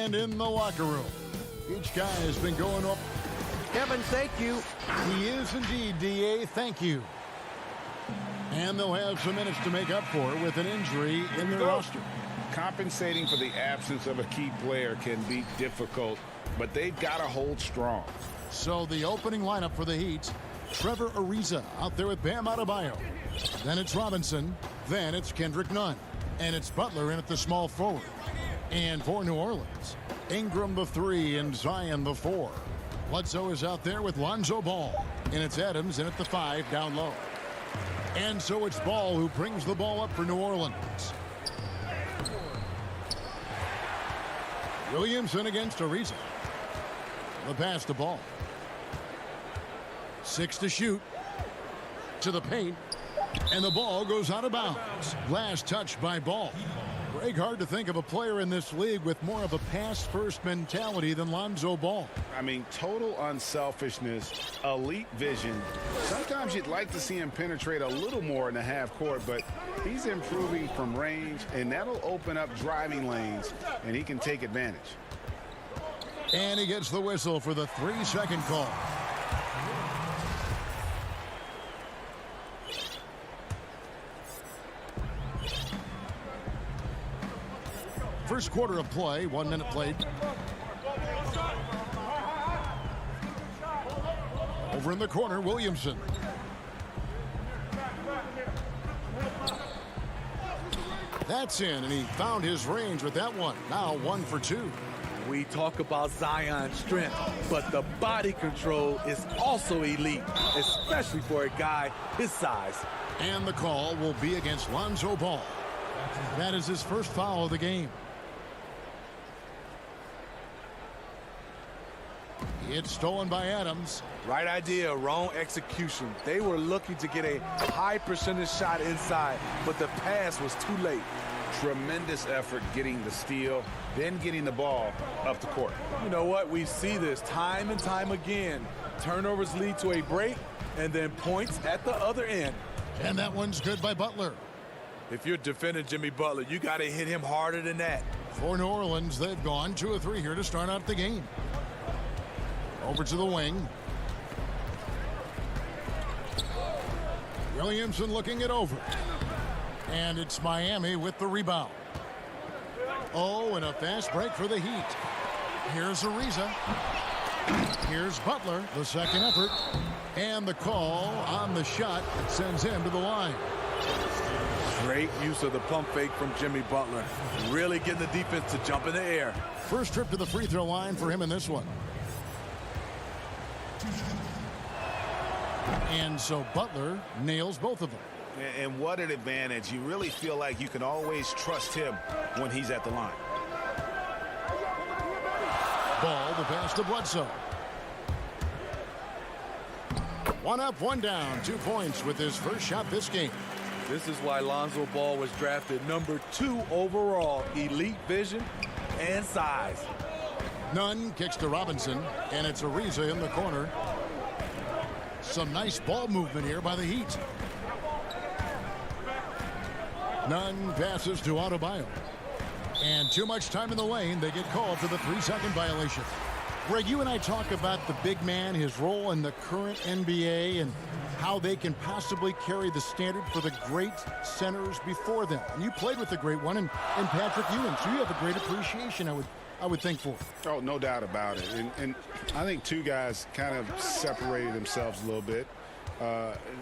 And in the locker room, each guy has been going up. Kevin, thank you. He is indeed, D.A. Thank you. And they'll have some minutes to make up for with an injury in their roster. Compensating for the absence of a key player can be difficult, but they've got to hold strong. So the opening lineup for the Heat, Trevor Ariza out there with Bam Adebayo. Then it's Robinson. Then it's Kendrick Nunn. And it's Butler in at the small forward. And for New Orleans, Ingram the 3 and Zion the 4. Bledsoe is out there with Lonzo Ball. And it's Adams in at the 5 down low. And so it's Ball who brings the ball up for New Orleans. Williamson against Ariza. The pass to Ball. 6 to shoot. To the paint. And the ball goes out of bounds. Last touch by Ball. Greg, hard to think of a player in this league with more of a pass-first mentality than Lonzo Ball. I mean, total unselfishness, elite vision. Sometimes you'd like to see him penetrate a little more in the half court, but he's improving from range, and that'll open up driving lanes, and he can take advantage. And he gets the whistle for the 3-second call. First quarter of play, 1 minute played. Over in the corner, Williamson. That's in, and he found his range with that one. Now 1 for 2. We talk about Zion's strength, but the body control is also elite, especially for a guy his size. And the call will be against Lonzo Ball. That is his first foul of the game. It's stolen by Adams. Right idea, wrong execution. They were looking to get a high percentage shot inside, but the pass was too late. Tremendous effort getting the steal, then getting the ball up the court. You know what? We see this time and time again. Turnovers lead to a break, and then points at the other end. And that one's good by Butler. If you're defending Jimmy Butler, you got to hit him harder than that. For New Orleans, they've gone 2 of 3 here to start out the game. Over to the wing. Williamson looking it over. And it's Miami with the rebound. Oh, and a fast break for the Heat. Here's Ariza. Here's Butler, the second effort. And the call on the shot sends him to the line. Great use of the pump fake from Jimmy Butler. Really getting the defense to jump in the air. First trip to the free throw line for him in this one. And so Butler nails both of them. And what an advantage. You really feel like you can always trust him when he's at the line. Ball, the pass to Bledsoe. 1 up, 1 down. 2 points with his first shot this game. This is why Lonzo Ball was drafted number 2 overall. Elite vision and size. Nunn kicks to Robinson, and it's Ariza in the corner. Some nice ball movement here by the Heat. Nunn passes to Adebayo. And too much time in the lane. They get called for the 3-second violation. Greg, you and I talk about the big man, his role in the current NBA, and how they can possibly carry the standard for the great centers before them. And you played with the great one in Patrick Ewing, so you have a great appreciation, I would think, for. Oh, no doubt about it. And I think 2 guys kind of separated themselves a little bit.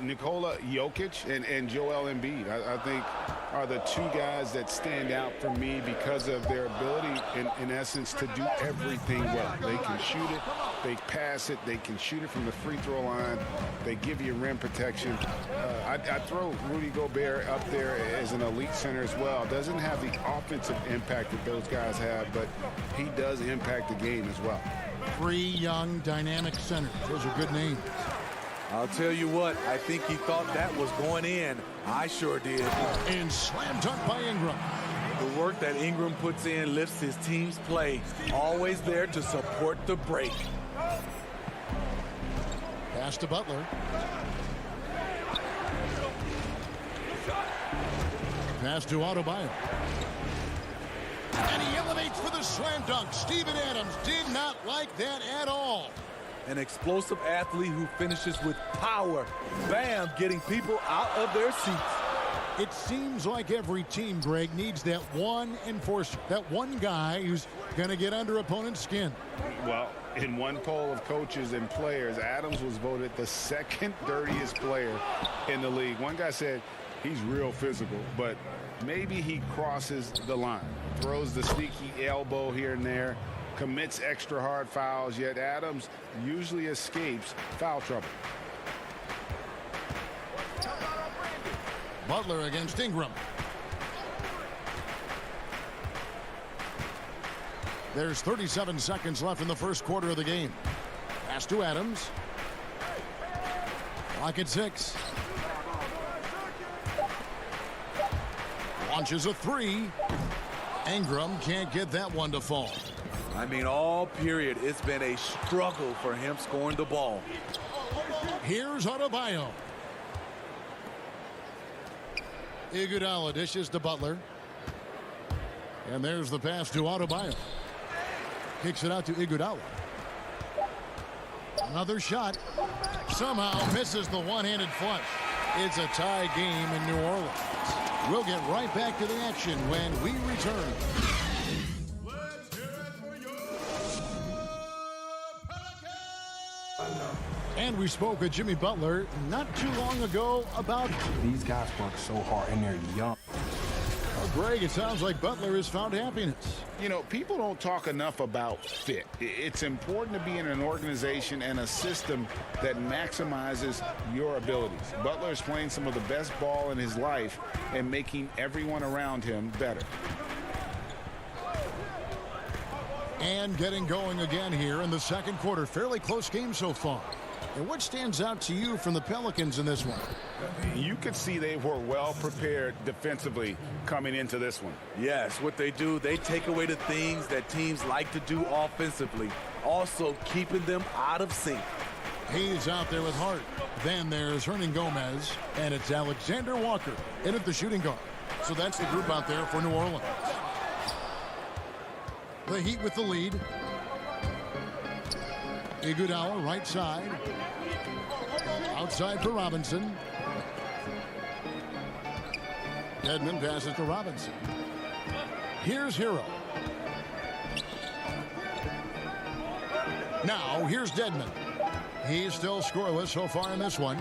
Nikola Jokic and Joel Embiid, I think, are the 2 guys that stand out for me because of their ability, in essence, to do everything well. They can shoot it, they pass it, they can shoot it from the free throw line, they give you rim protection. I throw Rudy Gobert up there as an elite center as well. Doesn't have the offensive impact that those guys have, but he does impact the game as well. 3 young, dynamic centers. Those are good names. I'll tell you what, I think he thought that was going in. I sure did. And slam dunk by Ingram. The work that Ingram puts in lifts his team's play. Always there to support the break. Pass to Butler. Pass to Adebayo. And he elevates for the slam dunk. Steven Adams did not like that at all. An explosive athlete who finishes with power. Bam, getting people out of their seats. It seems like every team, Greg, needs that one enforcer, that one guy who's going to get under opponent's skin. Well, in one poll of coaches and players, Adams was voted the second dirtiest player in the league. One guy said he's real physical, but maybe he crosses the line, throws the sneaky elbow here and there, commits extra hard fouls, yet Adams usually escapes foul trouble. Butler against Ingram. There's 37 seconds left in the first quarter of the game. Pass to Adams. Clock at 6. Launches a 3. Ingram can't get that one to fall. I mean, all period, it's been a struggle for him scoring the ball. Here's Adebayo. Iguodala dishes to Butler. And there's the pass to Adebayo. Kicks it out to Iguodala. Another shot. Somehow misses the one-handed flush. It's a tie game in New Orleans. We'll get right back to the action when we return. And we spoke with Jimmy Butler not too long ago about these guys work so hard and they're young. Greg, it sounds like Butler has found happiness. You know, people don't talk enough about fit. It's important to be in an organization and a system that maximizes your abilities. Butler is playing some of the best ball in his life and making everyone around him better. And getting going again here in the second quarter. Fairly close game so far. And what stands out to you from the Pelicans in this one? You could see they were well prepared defensively coming into this one. Yes, what they do, they take away the things that teams like to do offensively, also keeping them out of sync. He's out there with Hart. Then there's Hernan Gomez, and it's Alexander Walker in at the shooting guard. So that's the group out there for New Orleans. The Heat with the lead. Iguodala right side. Outside for Robinson. Dedmon passes to Robinson. Here's Hero. Now here's Dedmon. He's still scoreless so far in this one.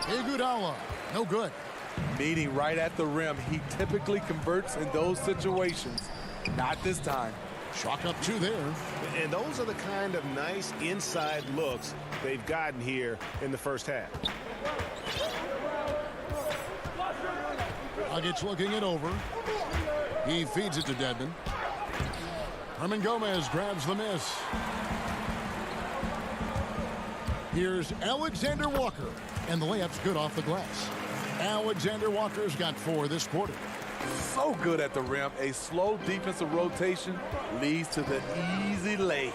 Iguodala, no good. Meeting right at the rim, he typically converts in those situations. Not this time. Chalk up 2 there. And those are the kind of nice inside looks they've gotten here in the first half. Nuggets looking it over. He feeds it to Dedmon. Hernan Gomez grabs the miss. Here's Alexander Walker. And the layup's good off the glass. Alexander Walker's got 4 this quarter. So good at the rim. A slow defensive rotation leads to the easy lay.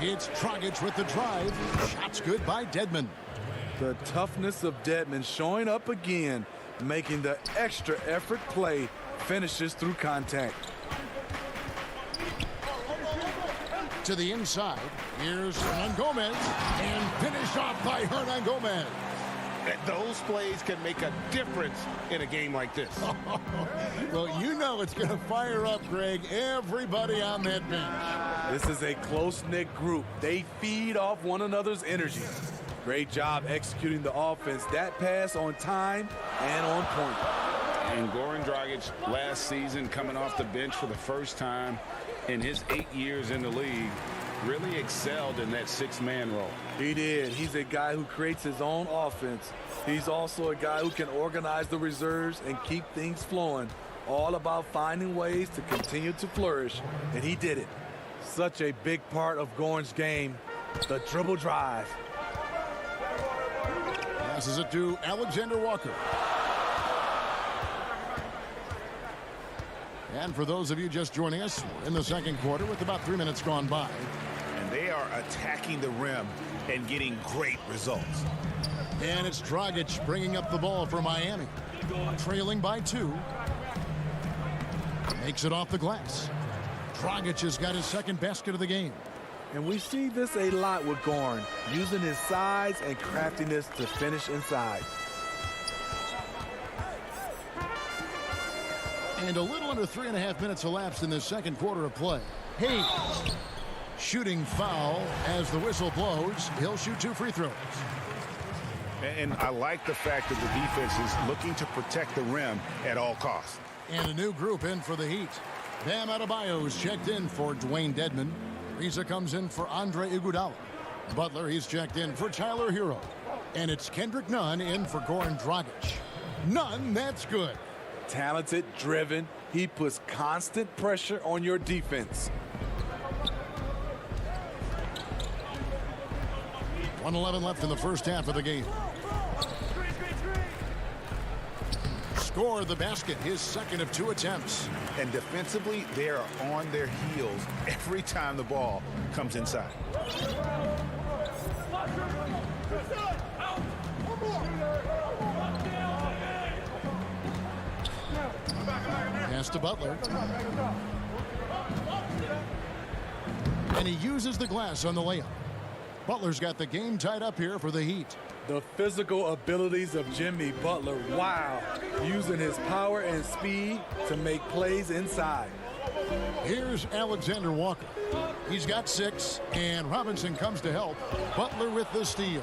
It's Dragic with the drive. Shots good by Dedmon. The toughness of Dedmon showing up again, making the extra effort play, finishes through contact. To the inside. Here's Hernan Gomez. And finished off by Hernan Gomez. Those plays can make a difference in a game like this. Well, you know it's going to fire up, Greg, everybody on that bench. This is a close-knit group. They feed off one another's energy. Great job executing the offense. That pass on time and on point. And Goran Dragic last season coming off the bench for the first time in his 8 years in the league really excelled in that 6-man role. He did. He's a guy who creates his own offense. He's also a guy who can organize the reserves and keep things flowing. All about finding ways to continue to flourish, and he did it. Such a big part of Goran's game, the dribble drive. Passes it to Alexander Walker. And for those of you just joining us, we're in the second quarter with about 3 minutes gone by. And they are attacking the rim and getting great results. And it's Dragic bringing up the ball for Miami. Trailing by 2. Takes it off the glass. Dragic has got his second basket of the game. And we see this a lot with Goran, using his size and craftiness to finish inside. And a little under 3.5 minutes elapsed in the second quarter of play. Hayes, shooting foul as the whistle blows. He'll shoot 2 free throws. And I like the fact that the defense is looking to protect the rim at all costs. And a new group in for the Heat. Bam Adebayo is checked in for Dwayne Dedmon. Ariza comes in for Andre Iguodala. Butler, he's checked in for Tyler Hero. And it's Kendrick Nunn in for Goran Dragic. Nunn, that's good. Talented, driven. He puts constant pressure on your defense. 1:11 left in the first half of the game. Scored the basket, his second of 2 attempts. And defensively, they are on their heels every time the ball comes inside. Pass to Butler. And he uses the glass on the layup. Butler's got the game tied up here for the Heat. The physical abilities of Jimmy Butler, wow. Using his power and speed to make plays inside. Here's Alexander Walker. He's got 6, and Robinson comes to help. Butler with the steal.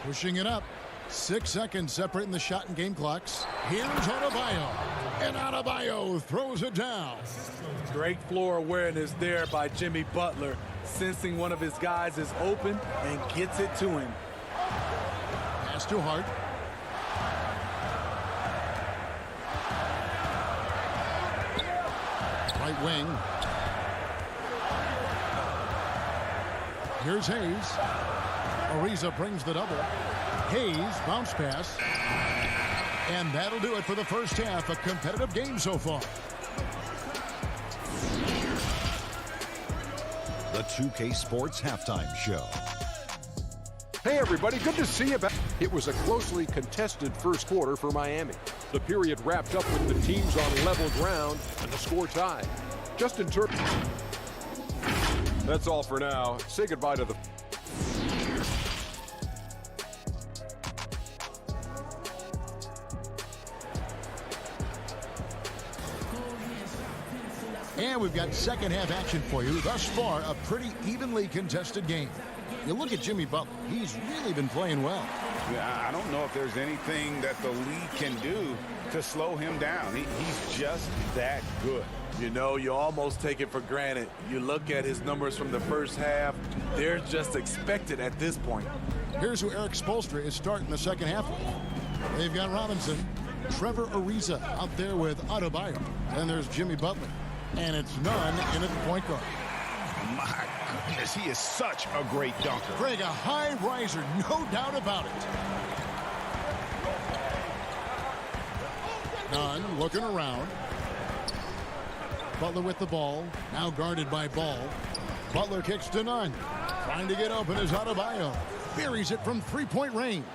Pushing it up. 6 seconds separating the shot and game clocks. Here's Adebayo. And Adebayo throws it down. Great floor awareness there by Jimmy Butler, sensing one of his guys is open and gets it to him. Pass to Hart. Right wing. Here's Hayes. Ariza brings the double. Hayes, bounce pass. And that'll do it for the first half. A competitive game so far. The 2K Sports Halftime Show. Hey everybody, good to see you back. It was a closely contested first quarter for Miami. The period wrapped up with the teams on level ground and the score tied. Just in turn. That's all for now. Say goodbye to the... And we've got second half action for you. Thus far, a pretty evenly contested game. You look at Jimmy Butler. He's really been playing well. Yeah, I don't know if there's anything that the league can do to slow him down. He's just that good. You know, you almost take it for granted. You look at his numbers from the first half, they're just expected at this point. Here's who Eric Spoelstra is starting the second half with. They've got Robinson, Trevor Ariza out there with Adebayo. Then there's Jimmy Butler. And it's Nunn in at the point guard. My goodness, he is such a great dunker. Craig, a high riser, no doubt about it. Nunn looking around. Butler with the ball, now guarded by Ball. Butler kicks to Nunn. Trying to get open is Adebayo. Buries it from 3-point range.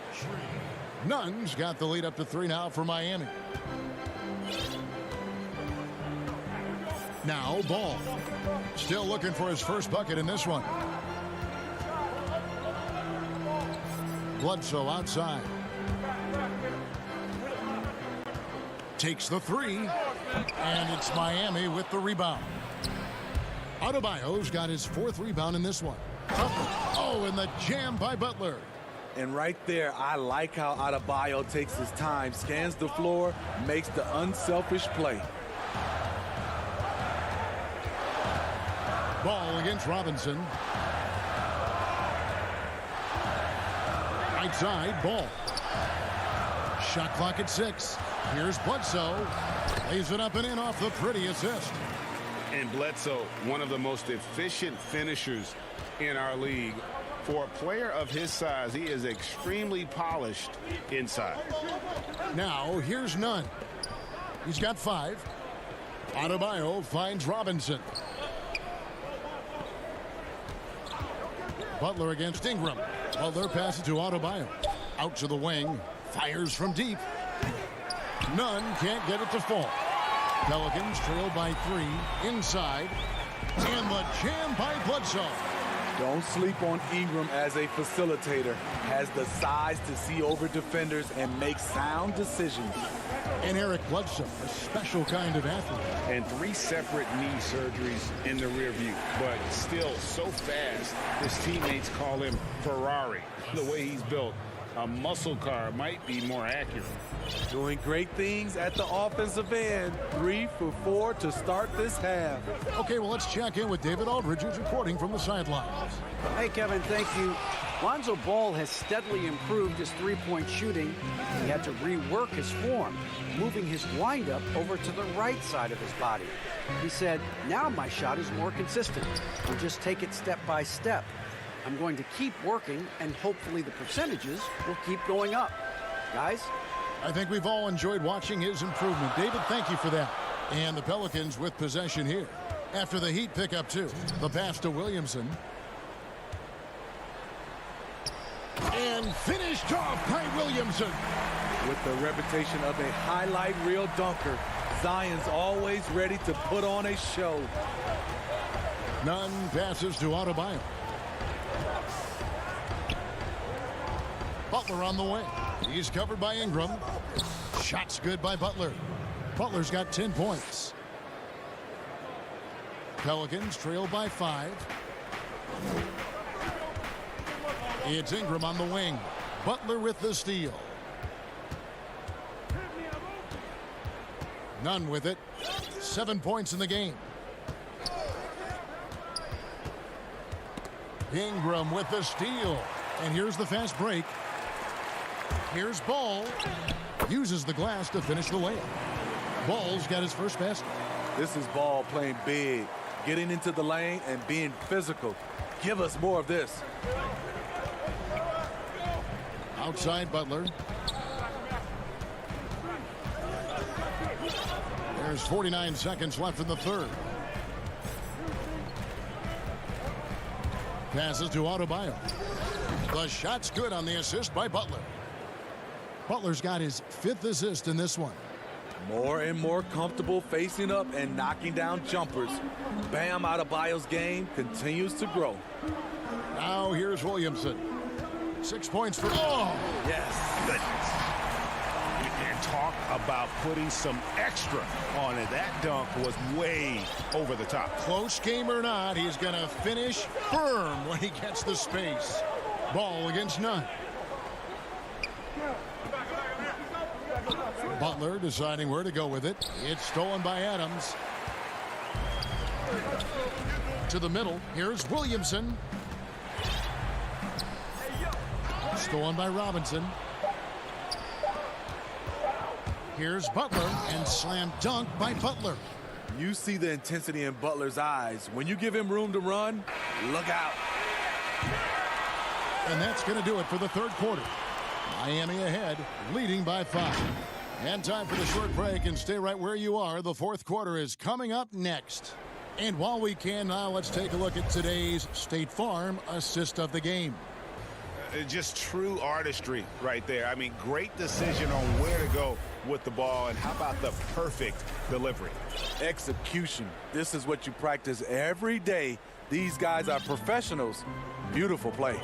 Nunn's got the lead up to 3 now for Miami. Now Ball. Still looking for his first bucket in this one. Bledsoe outside. Takes the 3. And it's Miami with the rebound. Adebayo's got his 4th rebound in this one. Oh, and the jam by Butler. And right there, I like how Adebayo takes his time, scans the floor, makes the unselfish play. Ball against Robinson. Right side, Ball. Shot clock at 6. Here's Bledsoe. Lays it up and in off the pretty assist. And Bledsoe, one of the most efficient finishers in our league. For a player of his size, he is extremely polished inside. Now, here's Nunn. He's got 5. Adebayo finds Robinson. Butler against Ingram. Butler passes to Adebayo. Out to the wing. Fires from deep. Nunn can't get it to fall. Pelicans trail by 3 inside. And the jam by Bledsoe. Don't sleep on Ingram as a facilitator. Has the size to see over defenders and make sound decisions. And Eric Bledsoe, a special kind of athlete. And 3 separate knee surgeries in the rear view, but still so fast, his teammates call him Ferrari. The way he's built, a muscle car might be more accurate. Doing great things at the offensive end. 3 for 4 to start this half. Okay, well, let's check in with David Aldridge, who's reporting from the sidelines. Hey, Kevin, thank you. Lonzo Ball has steadily improved his three-point shooting. He had to rework his form, moving his windup over to the right side of his body. He said, now my shot is more consistent. I'll just take it step by step. I'm going to keep working, and hopefully the percentages will keep going up. Guys? I think we've all enjoyed watching his improvement. David, thank you for that. And the Pelicans with possession here. After the Heat pick up 2. The pass to Williamson. And finished off by Williamson. With the reputation of a highlight reel dunker, Zion's always ready to put on a show. Nunn passes to Adebayo. Butler on the wing. He's covered by Ingram. Shot's good by Butler. Butler's got 10 points. Pelicans trail by 5. It's Ingram on the wing. Butler with the steal. Nunn with it. 7 points in the game. Ingram with the steal. And here's the fast break. Here's Ball. Uses the glass to finish the layup. Ball's got his first basket. This is Ball playing big, getting into the lane and being physical. Give us more of this. Outside Butler. There's 49 seconds left in the third. Passes to Adebayo. The shot's good on the assist by Butler. Butler's got his 5th assist in this one. More and more comfortable facing up and knocking down jumpers. Bam Adebayo's game continues to grow. Now here's Williamson. 6 points for... Oh! Yes. Goodness. And talk about putting some extra on it. That dunk was way over the top. Close game or not, he's going to finish firm when he gets the space. Ball against Nunn. Butler deciding where to go with it. It's stolen by Adams. To the middle. Here's Williamson. Stolen by Robinson. Here's Butler, and slam dunk by Butler. You see the intensity in Butler's eyes. When you give him room to run, look out. And that's going to do it for the third quarter. Miami ahead, leading by 5. And time for the short break, and stay right where you are. The fourth quarter is coming up next. And while we can now, let's take a look at today's State Farm assist of the game. Just true artistry right there. I mean, great decision on where to go with the ball, and how about the perfect delivery? Execution. This is what you practice every day. These guys are professionals. Beautiful play.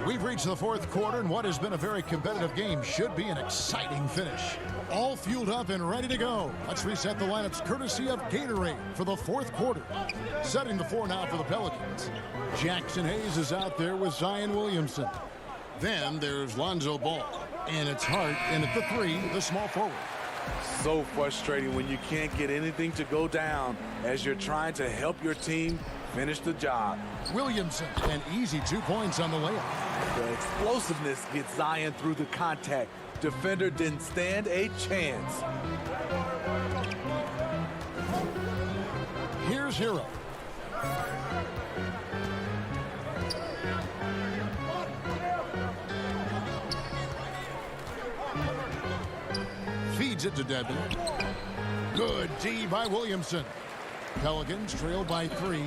We've reached the fourth quarter, and what has been a very competitive game should be an exciting finish. All fueled up and ready to go. Let's reset the lineups courtesy of Gatorade for the fourth quarter. Setting the floor now for the Pelicans. Jackson Hayes is out there with Zion Williamson. Then there's Lonzo Ball. And it's Hart in at the 3, the small forward. So frustrating when you can't get anything to go down as you're trying to help your team finish the job. Williamson, an easy 2 points on the layup. The explosiveness gets Zion through the contact. Defender didn't stand a chance. Here's Hero. Feeds it to Dedmon. Good D by Williamson. Pelicans trail by 3.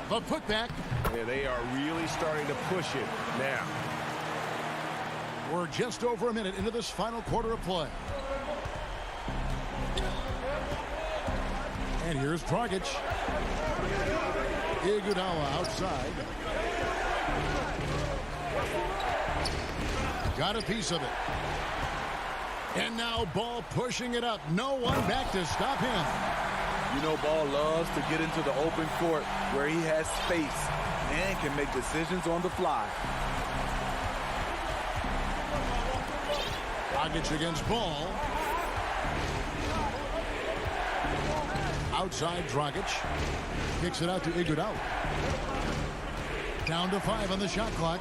The putback. Yeah, they are really starting to push it now. We're just over a minute into this final quarter of play. And here's Dragic. Iguodala outside. Got a piece of it. And now Ball pushing it up. No one back to stop him. You know, Ball loves to get into the open court where he has space and can make decisions on the fly. Dragic against Ball. Outside Dragic. Kicks it out to Iguodala. Down to 5 on the shot clock.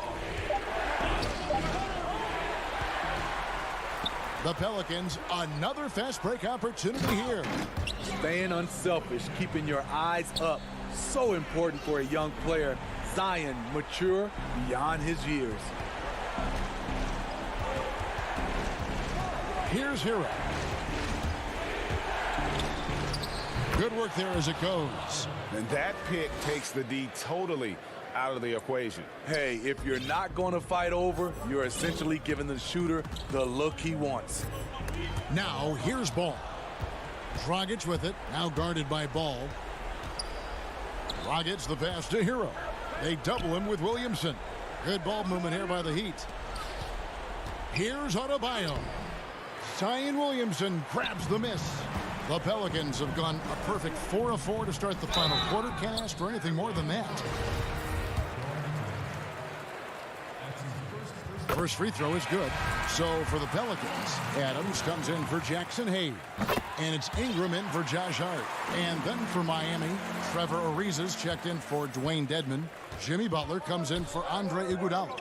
The Pelicans, another fast break opportunity here. Staying unselfish, keeping your eyes up. So important for a young player. Zion, mature beyond his years. Here's Hero. Good work there as it goes. And that pick takes the D totally out of the equation. Hey, if you're not going to fight over, you're essentially giving the shooter the look he wants. Now, here's Ball. Dragic with it, now guarded by Ball. Dragic the pass to Hero. They double him with Williamson. Good ball movement here by the Heat. Here's Adebayo. Zion Williamson grabs the miss. The Pelicans have gone a perfect 4 of 4 to start the final quarter. Can't ask for anything more than that. First free throw is good. So for the Pelicans, Adams comes in for Jackson Hayes. And it's Ingram in for Josh Hart. And then for Miami, Trevor Ariza's checked in for Dwayne Dedmon. Jimmy Butler comes in for Andre Iguodala.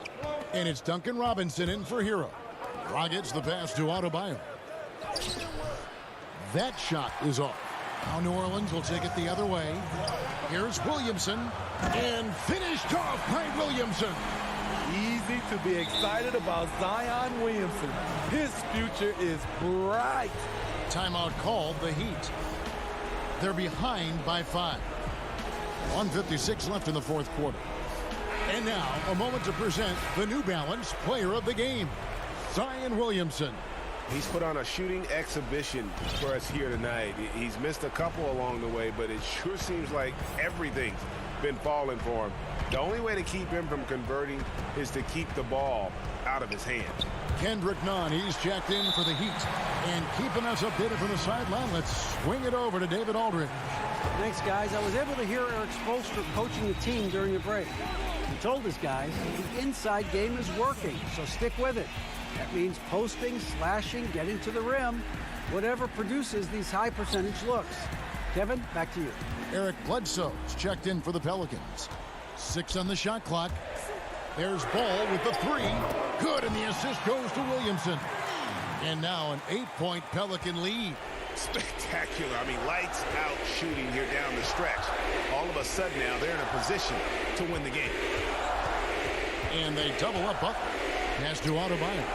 And it's Duncan Robinson in for Hero. Dragic the pass to Adebayo. That shot is off. Now New Orleans will take it the other way. Here's Williamson. And finished off by Williamson. Easy to be excited about Zion Williamson. His future is bright. Timeout called, the Heat. They're behind by 5. 1:56 left in the fourth quarter. And now, a moment to present the New Balance Player of the Game, Zion Williamson. He's put on a shooting exhibition for us here tonight. He's missed a couple along the way, but it sure seems like everything's been falling for him. The only way to keep him from converting is to keep the ball out of his hands. Kendrick Nunn, he's checked in for the Heat. And keeping us updated from the sideline, let's swing it over to David Aldridge. Thanks, guys. I was able to hear Eric Spoelstra coaching the team during the break. He told his guys the inside game is working, so stick with it. That means posting, slashing, getting to the rim, whatever produces these high percentage looks. Kevin, back to you. Eric Bledsoe's checked in for the Pelicans. 6 on the shot clock. There's Ball with the 3. Good, and the assist goes to Williamson. And now an 8-point Pelican lead. Spectacular. I mean, lights out shooting here down the stretch. All of a sudden now they're in a position to win the game. And they double up Butler. Pass to Adebayo.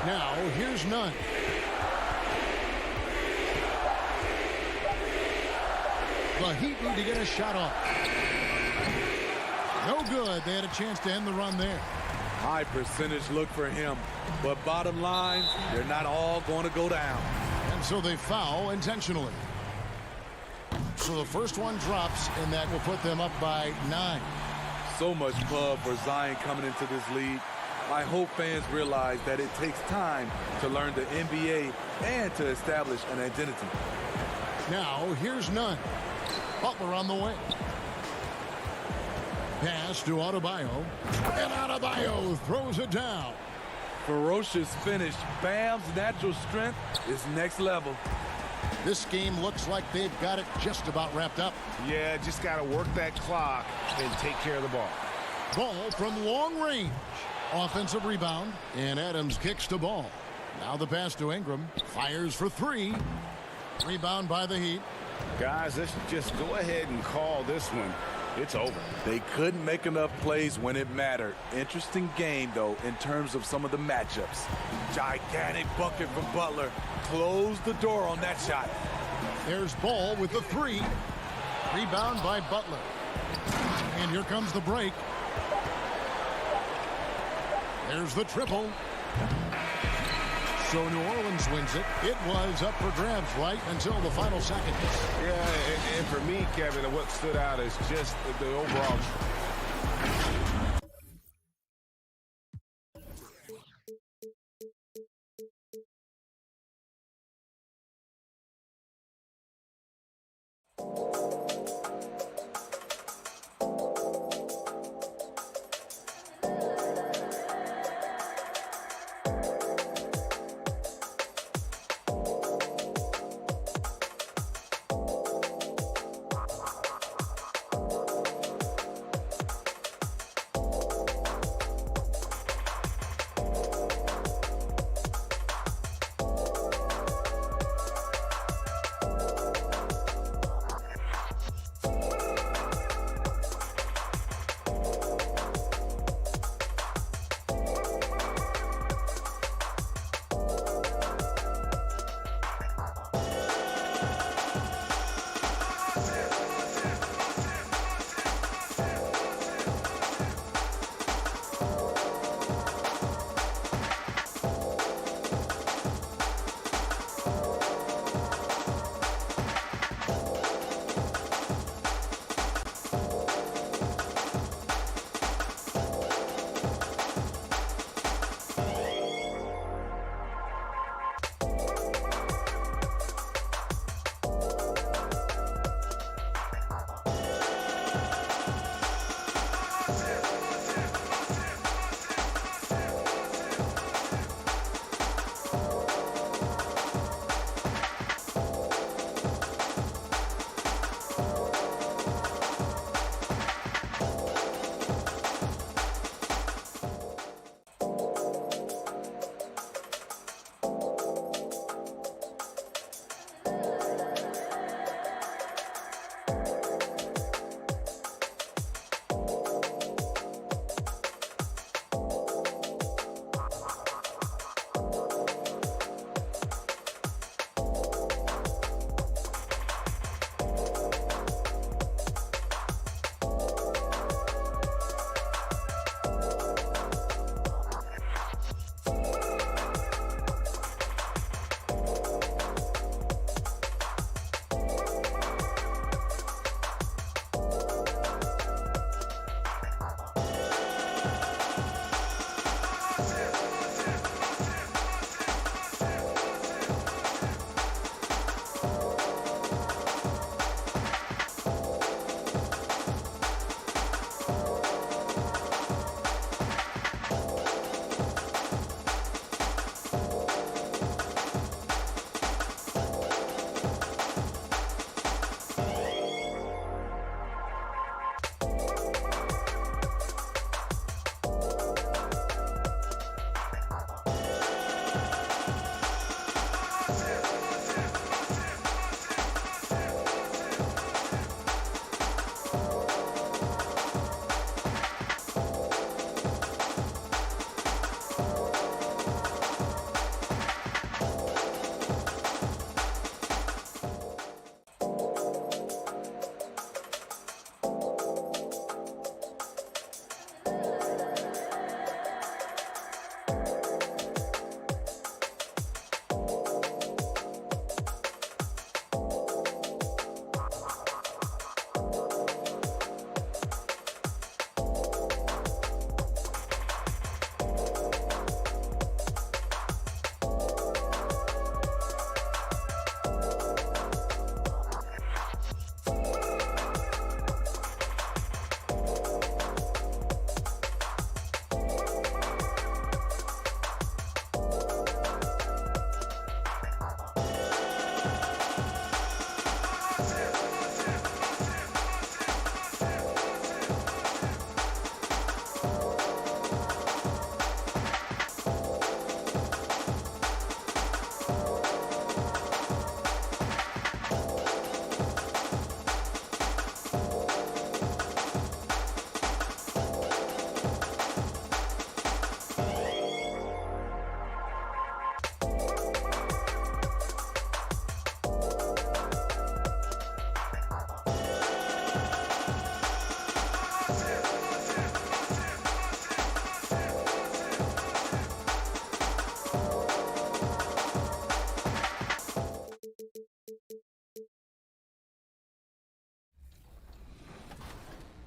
Now here's Nunn. The Heat need to get a shot off. No good. They had a chance to end the run there. High percentage look for him. But bottom line, they're not all going to go down. And so they foul intentionally. So the first one drops, and that will put them up by 9. So much love for Zion coming into this league. I hope fans realize that it takes time to learn the NBA and to establish an identity. Now here's Nunn. Butler on the way. Pass to Adebayo. And Adebayo throws it down. Ferocious finish. Bam's natural strength is next level. This game looks like they've got it just about wrapped up. Yeah, just got to work that clock and take care of the ball. Ball from long range. Offensive rebound. And Adams kicks to Ball. Now the pass to Ingram. Fires for 3. Rebound by the Heat. Guys, let's just go ahead and call this one. It's over. They couldn't make enough plays when it mattered. Interesting game, though, in terms of some of the matchups. Gigantic bucket from Butler. Closed the door on that shot. There's Ball with the 3. Rebound by Butler. And here comes the break. There's the triple. So New Orleans wins it. It was up for grabs right until the final seconds. Yeah, and for me, Kevin, what stood out is just the overall.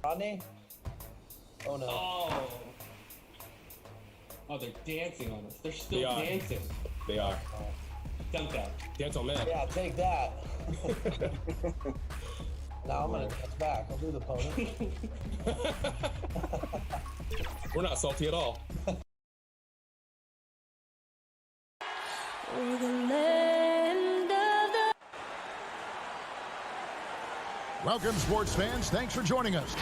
Rodney? Oh no. Oh, they're dancing on us. They're still dancing. They are. Dunk that. Dance on that. Yeah, take that. Now I'm gonna dance back. I'll do the pony. We're not salty at all. Welcome, sports fans. Thanks for joining us.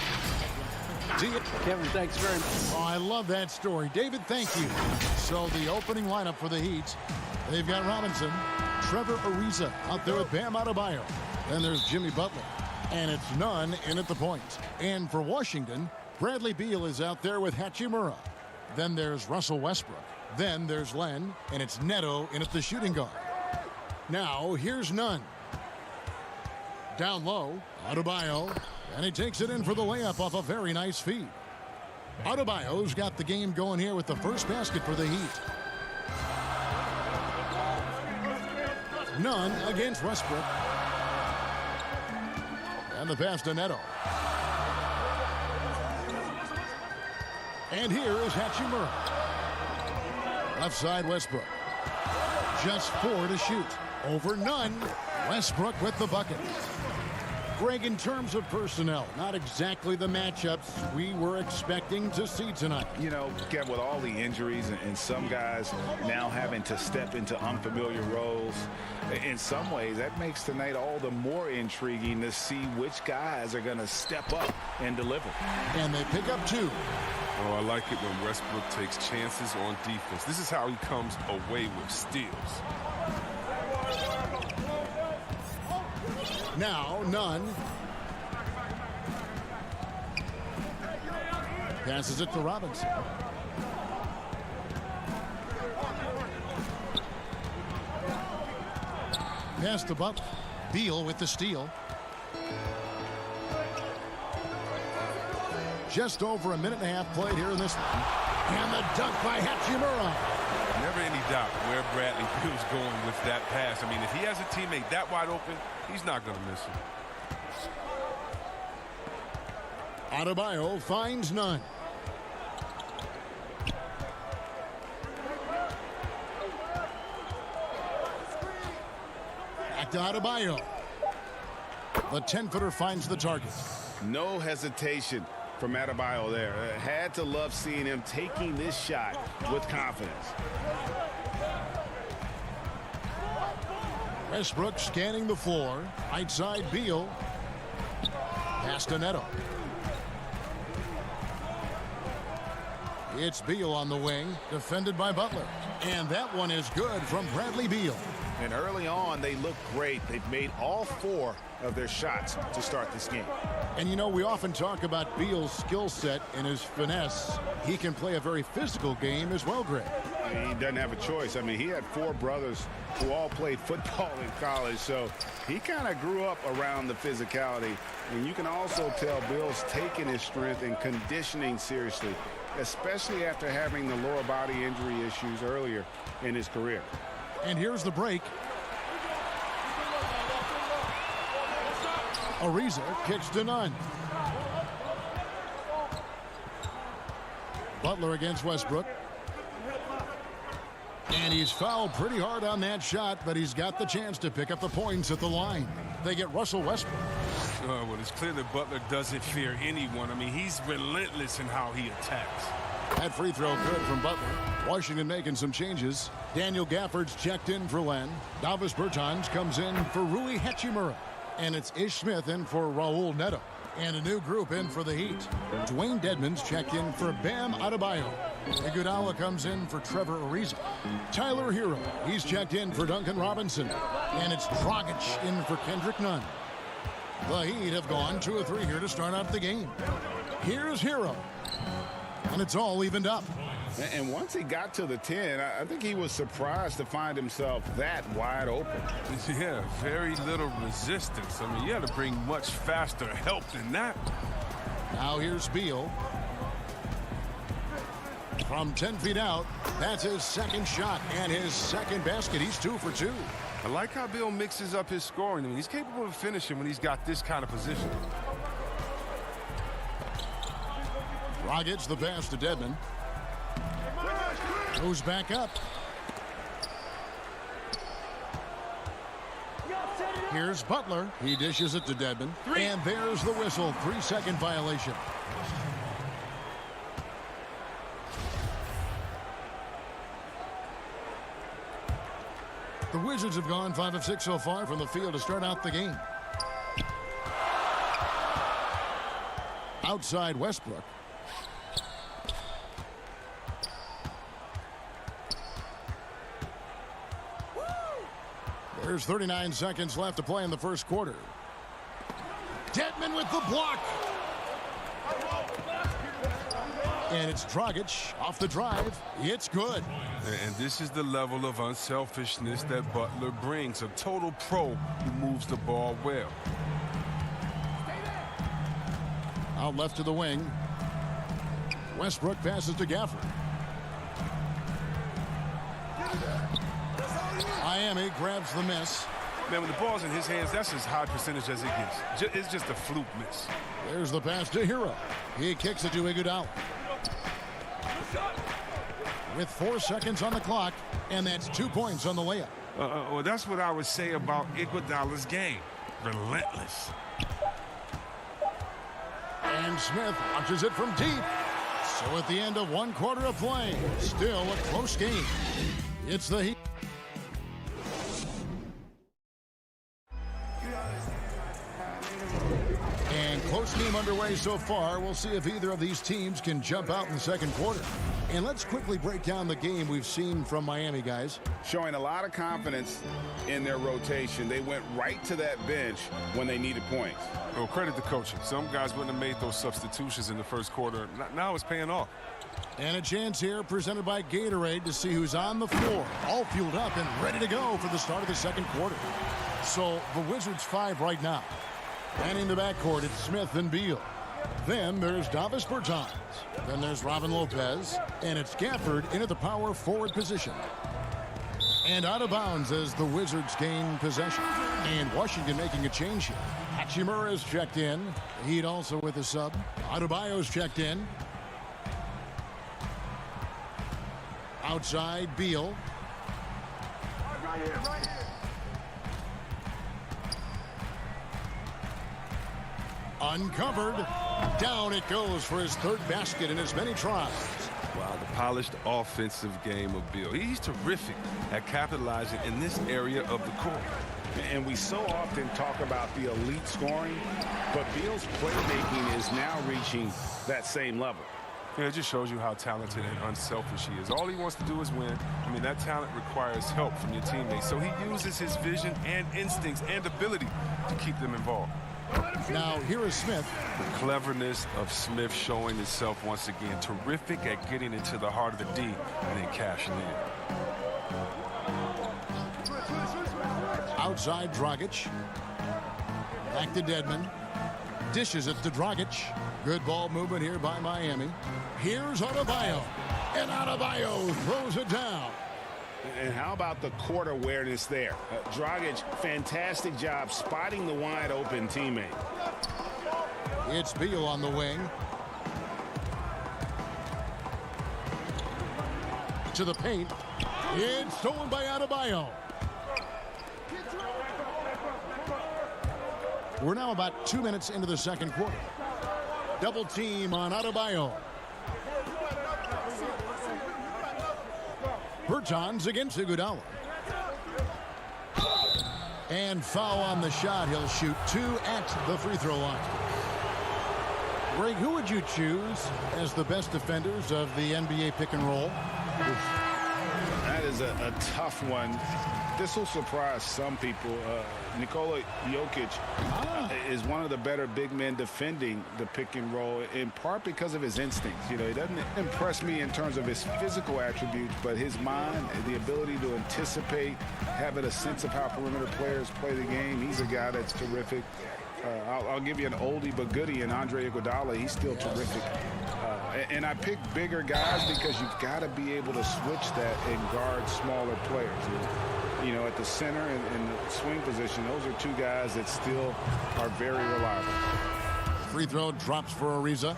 See you. Kevin, thanks very much. Oh, I love that story. David, thank you. So the opening lineup for the Heat, they've got Robinson, Trevor Ariza out there with Bam Adebayo. Then there's Jimmy Butler. And it's Nunn in at the point. And for Washington, Bradley Beal is out there with Hachimura. Then there's Russell Westbrook. Then there's Len, and it's Neto in at the shooting guard. Now, here's Nunn. Down low, Adebayo, and he takes it in for the layup off a very nice feed. Adebayo's got the game going here with the first basket for the Heat. Nunn against Westbrook. And the pass to Neto. And here is Hachimura. Left side, Westbrook. Just 4 to shoot. Over Nunn. Westbrook with the bucket. Greg, in terms of personnel, not exactly the matchups we were expecting to see tonight. You know, Kev, with all the injuries and some guys now having to step into unfamiliar roles, in some ways that makes tonight all the more intriguing to see which guys are going to step up and deliver. And they pick up 2. Oh, I like it when Westbrook takes chances on defense. This is how he comes away with steals. Now, Nunn. Passes it to Robinson. Pass to Butler. Beal with the steal. Just over a minute and a half played here in this one. And the dunk by Hachimura. Never any doubt where Bradley Beal's going with that pass. I mean, if he has a teammate that wide open, he's not going to miss it. Adebayo finds Nunn. Back to Adebayo. The 10-footer finds the target. No hesitation from Adebayo there. Had to love seeing him taking this shot with confidence. Westbrook scanning the floor. Right side, Beal. Pass to Neto. It's Beal on the wing, defended by Butler. And that one is good from Bradley Beal. And early on, they look great. They've made all 4 of their shots to start this game. And, you know, we often talk about Beal's skill set and his finesse. He can play a very physical game as well, Greg. He doesn't have a choice. I mean, he had 4 brothers who all played football in college, so he kind of grew up around the physicality. And you can also tell Bill's taking his strength and conditioning seriously, especially after having the lower body injury issues earlier in his career. And here's the break. Ariza kicks to Nunn. Butler against Westbrook. And he's fouled pretty hard on that shot, but he's got the chance to pick up the points at the line. They get Russell Westbrook. Well, it's clear that Butler doesn't fear anyone. I mean, he's relentless in how he attacks. That free throw good from Butler. Washington making some changes. Daniel Gafford's checked in for Len. Davis Bertans comes in for Rui Hachimura. And it's Ish Smith in for Raul Neto. And a new group in for the Heat. Dwayne Dedmon's checked in for Bam Adebayo. Iguodala comes in for Trevor Ariza. Tyler Hero, he's checked in for Duncan Robinson. And it's Dragic in for Kendrick Nunn. The Heat have gone 2 of 3 here to start out the game. Here's Hero. And it's all evened up. And once he got to the 10, I think he was surprised to find himself that wide open. Yeah, very little resistance. I mean, you had to bring much faster help than that. Now here's Beal. From 10 feet out, that's his second shot and his second basket. He's 2 for 2. I like how Beal mixes up his scoring. I mean, he's capable of finishing when he's got this kind of position. Dragic the pass to Dedmon. Goes back up. Here's Butler. He dishes it to Dedmon. And there's the whistle. 3-second violation. The Wizards have gone 5 of 6 so far from the field to start out the game. Outside Westbrook. There's 39 seconds left to play in the first quarter. Dedmon with the block. And it's Dragic off the drive. It's good. And this is the level of unselfishness that Butler brings. A total pro who moves the ball well. Out left to the wing. Westbrook passes to Gafford. Miami grabs the miss. Man, when the ball's in his hands, that's as high percentage as it gets. It's just a fluke miss. There's the pass to Hero. He kicks it to Iguodala. With 4 seconds on the clock, and that's 2 points on the layup. Well, that's what I would say about Iguodala's game. Relentless. And Smith launches it from deep. So at the end of 1 quarter of play, still a close game. It's the Heat. And close game underway so far. We'll see if either of these teams can jump out in the second quarter. And let's quickly break down the game we've seen from Miami, guys. Showing a lot of confidence in their rotation. They went right to that bench when they needed points. Well, credit the coaching. Some guys wouldn't have made those substitutions in the first quarter. Now it's paying off. And a chance here presented by Gatorade to see who's on the floor. All fueled up and ready to go for the start of the second quarter. So the Wizards 5 right now. And in the backcourt, it's Smith and Beal. Then there's Davis Bertans. Then there's Robin Lopez. And it's Gafford in at the power forward position. And out of bounds as the Wizards gain possession. And Washington making a change here. Hachimura's checked in. The Heat also with a sub. Adebayo's checked in. Outside, Beal. Right here, right here. Uncovered. Down it goes for his third basket in as many tries. Wow, the polished offensive game of Beal. He's terrific at capitalizing in this area of the court. And we so often talk about the elite scoring, but Beal's playmaking is now reaching that same level. Yeah, it just shows you how talented and unselfish he is. All he wants to do is win. I mean, that talent requires help from your teammates. So he uses his vision and instincts and ability to keep them involved. Now, here is Smith. The cleverness of Smith showing itself once again. Terrific at getting into the heart of the D and then cashing in. Outside Dragic. Back to Dedmon. Dishes it to Dragic. Good ball movement here by Miami. Here's Adebayo. And Adebayo throws it down. And how about the court awareness there? Dragic, fantastic job spotting the wide open teammate. It's Beal on the wing. To the paint. It's stolen by Adebayo. We're now about 2 minutes into the second quarter. Double team on Adebayo. Bertans against Iguodala. And foul on the shot. He'll shoot 2 at the free throw line. Greg, who would you choose as the best defenders of the NBA pick and roll? That is a tough one. This will surprise some people. Nikola Jokic is one of the better big men defending the pick and roll, in part because of his instincts. You know, he doesn't impress me in terms of his physical attributes, but his mind, the ability to anticipate, having a sense of how perimeter players play the game. He's a guy that's terrific. I'll give you an oldie but goodie in Andre Iguodala. He's still terrific. And I pick bigger guys because you've got to be able to switch that and guard smaller players. You know, at the center and the swing position, those are 2 guys that still are very reliable. Free throw drops for Ariza.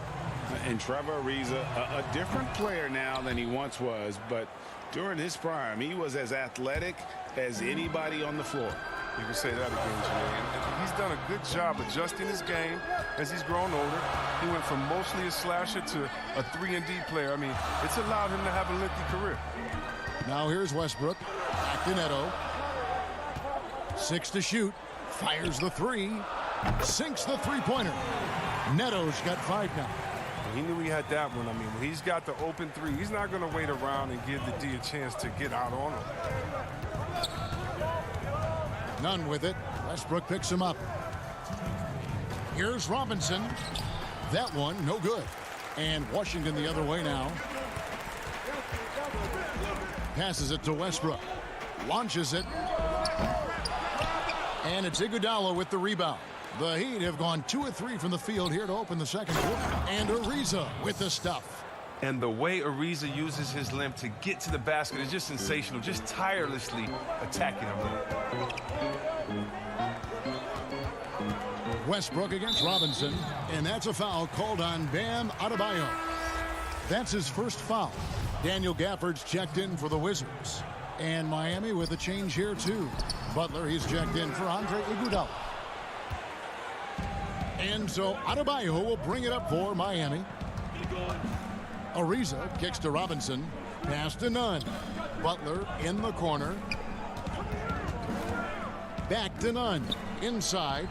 And Trevor Ariza, a different player now than he once was, but during his prime, he was as athletic as anybody on the floor. You can say that again, Jay. And he's done a good job adjusting his game as he's grown older. He went from mostly a slasher to a 3-and-D player. I mean, it's allowed him to have a lengthy career. Now here's Westbrook. Back to Neto. 6 to shoot. Fires the 3. Sinks the three-pointer. Neto's got 5 now. He knew he had that one. I mean, when he's got the open 3, he's not going to wait around and give the D a chance to get out on him. None with it. Westbrook picks him up. Here's Robinson. That one, no good. And Washington the other way now. Passes it to Westbrook. Launches it. And it's Iguodala with the rebound. The Heat have gone 2 of 3 from the field here to open the second quarter. And Ariza with the stuff. And the way Ariza uses his length to get to the basket is just sensational, just tirelessly attacking him. Westbrook against Robinson, and that's a foul called on Bam Adebayo. That's his first foul. Daniel Gafford's checked in for the Wizards. And Miami with a change here too. Butler, he's checked in for Andre Iguodala. And so Adebayo will bring it up for Miami. Ariza kicks to Robinson. Pass to Nunn. Butler in the corner. Back to Nunn. Inside.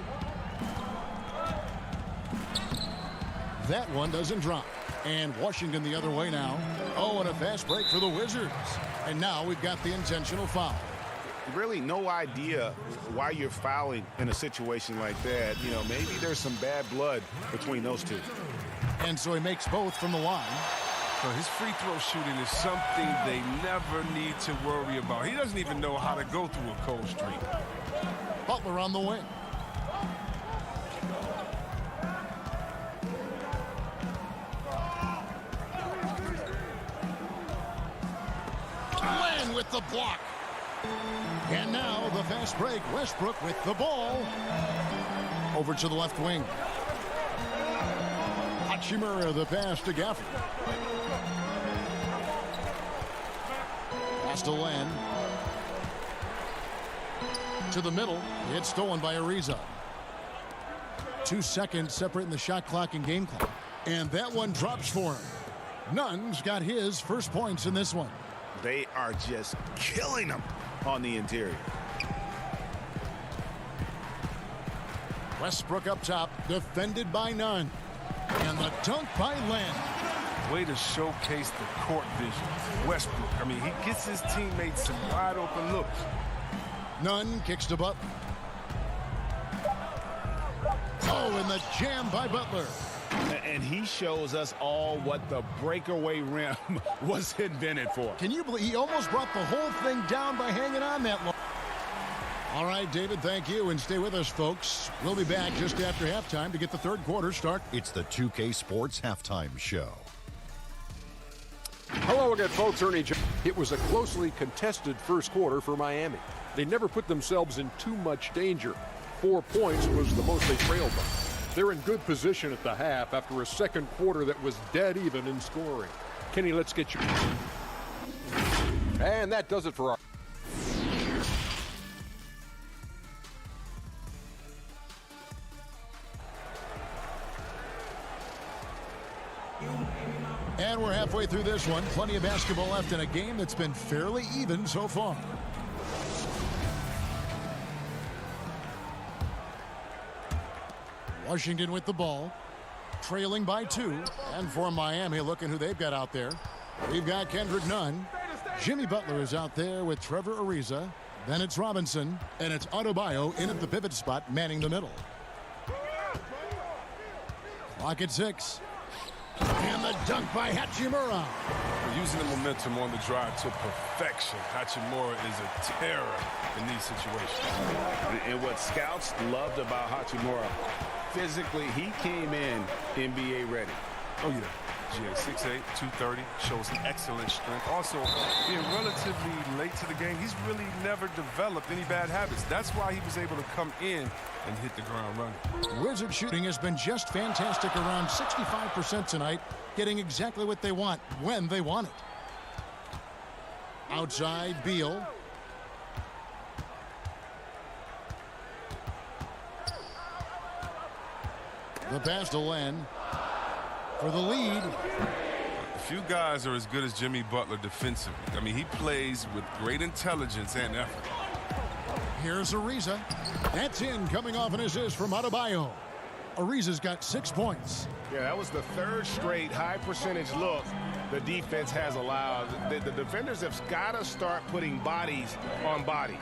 That one doesn't drop. And Washington the other way now. Oh, and a fast break for the Wizards. And now we've got the intentional foul. Really no idea why you're fouling in a situation like that. You know, maybe there's some bad blood between those two. And so he makes both from the line. So his free throw shooting is something they never need to worry about. He doesn't even know how to go through a cold streak. Butler on the wing. Land with the block. And now the fast break. Westbrook with the ball. Over to the left wing. Hachimura the pass to Gafford. Pass to Len. To the middle. It's stolen by Ariza. 2 seconds separating the shot clock and game clock. And that one drops for him. Nunn's got his first points in this one. They are just killing them on the interior. Westbrook up top, defended by Nunn. And the dunk by Len. Way to showcase the court vision. Westbrook, I mean, he gets his teammates some wide open looks. Nunn kicks to Butler. Oh, and the jam by Butler. And he shows us all what the breakaway rim was invented for. Can you believe he almost brought the whole thing down by hanging on that long? All right, David, thank you, and stay with us, folks. We'll be back just after halftime to get the third quarter start. It's the 2K Sports Halftime Show. Hello again, folks. Ernie Jones. It was a closely contested first quarter for Miami. They never put themselves in too much danger. 4 points was the most they trailed by. They're in good position at the half after a second quarter that was dead even in scoring. Kenny, let's get you. And that does it for our. And we're halfway through this one. Plenty of basketball left in a game that's been fairly even so far. Washington with the ball, trailing by 2. And for Miami, looking who they've got out there. We've got Kendrick Nunn. Jimmy Butler is out there with Trevor Ariza. Then it's Robinson, and it's Adebayo in at the pivot spot, manning the middle. Clock at 6. And the dunk by Hachimura. Using the momentum on the drive to perfection. Hachimura is a terror in these situations. And what scouts loved about Hachimura, physically, he came in NBA ready. Oh, yeah. GA, 6'8", 230, shows excellent strength. Also, being relatively late to the game, he's really never developed any bad habits. That's why he was able to come in and hit the ground running. Wizard shooting has been just fantastic, around 65% tonight, getting exactly what they want when they want it. Outside, Beal. The pass to Len for the lead. Few guys are as good as Jimmy Butler defensively. I mean, he plays with great intelligence and effort. Here's Ariza. That's in, coming off an assist from Adebayo. Ariza's got 6 points. Yeah, that was the third straight high percentage look the defense has allowed. The defenders have got to start putting bodies on bodies.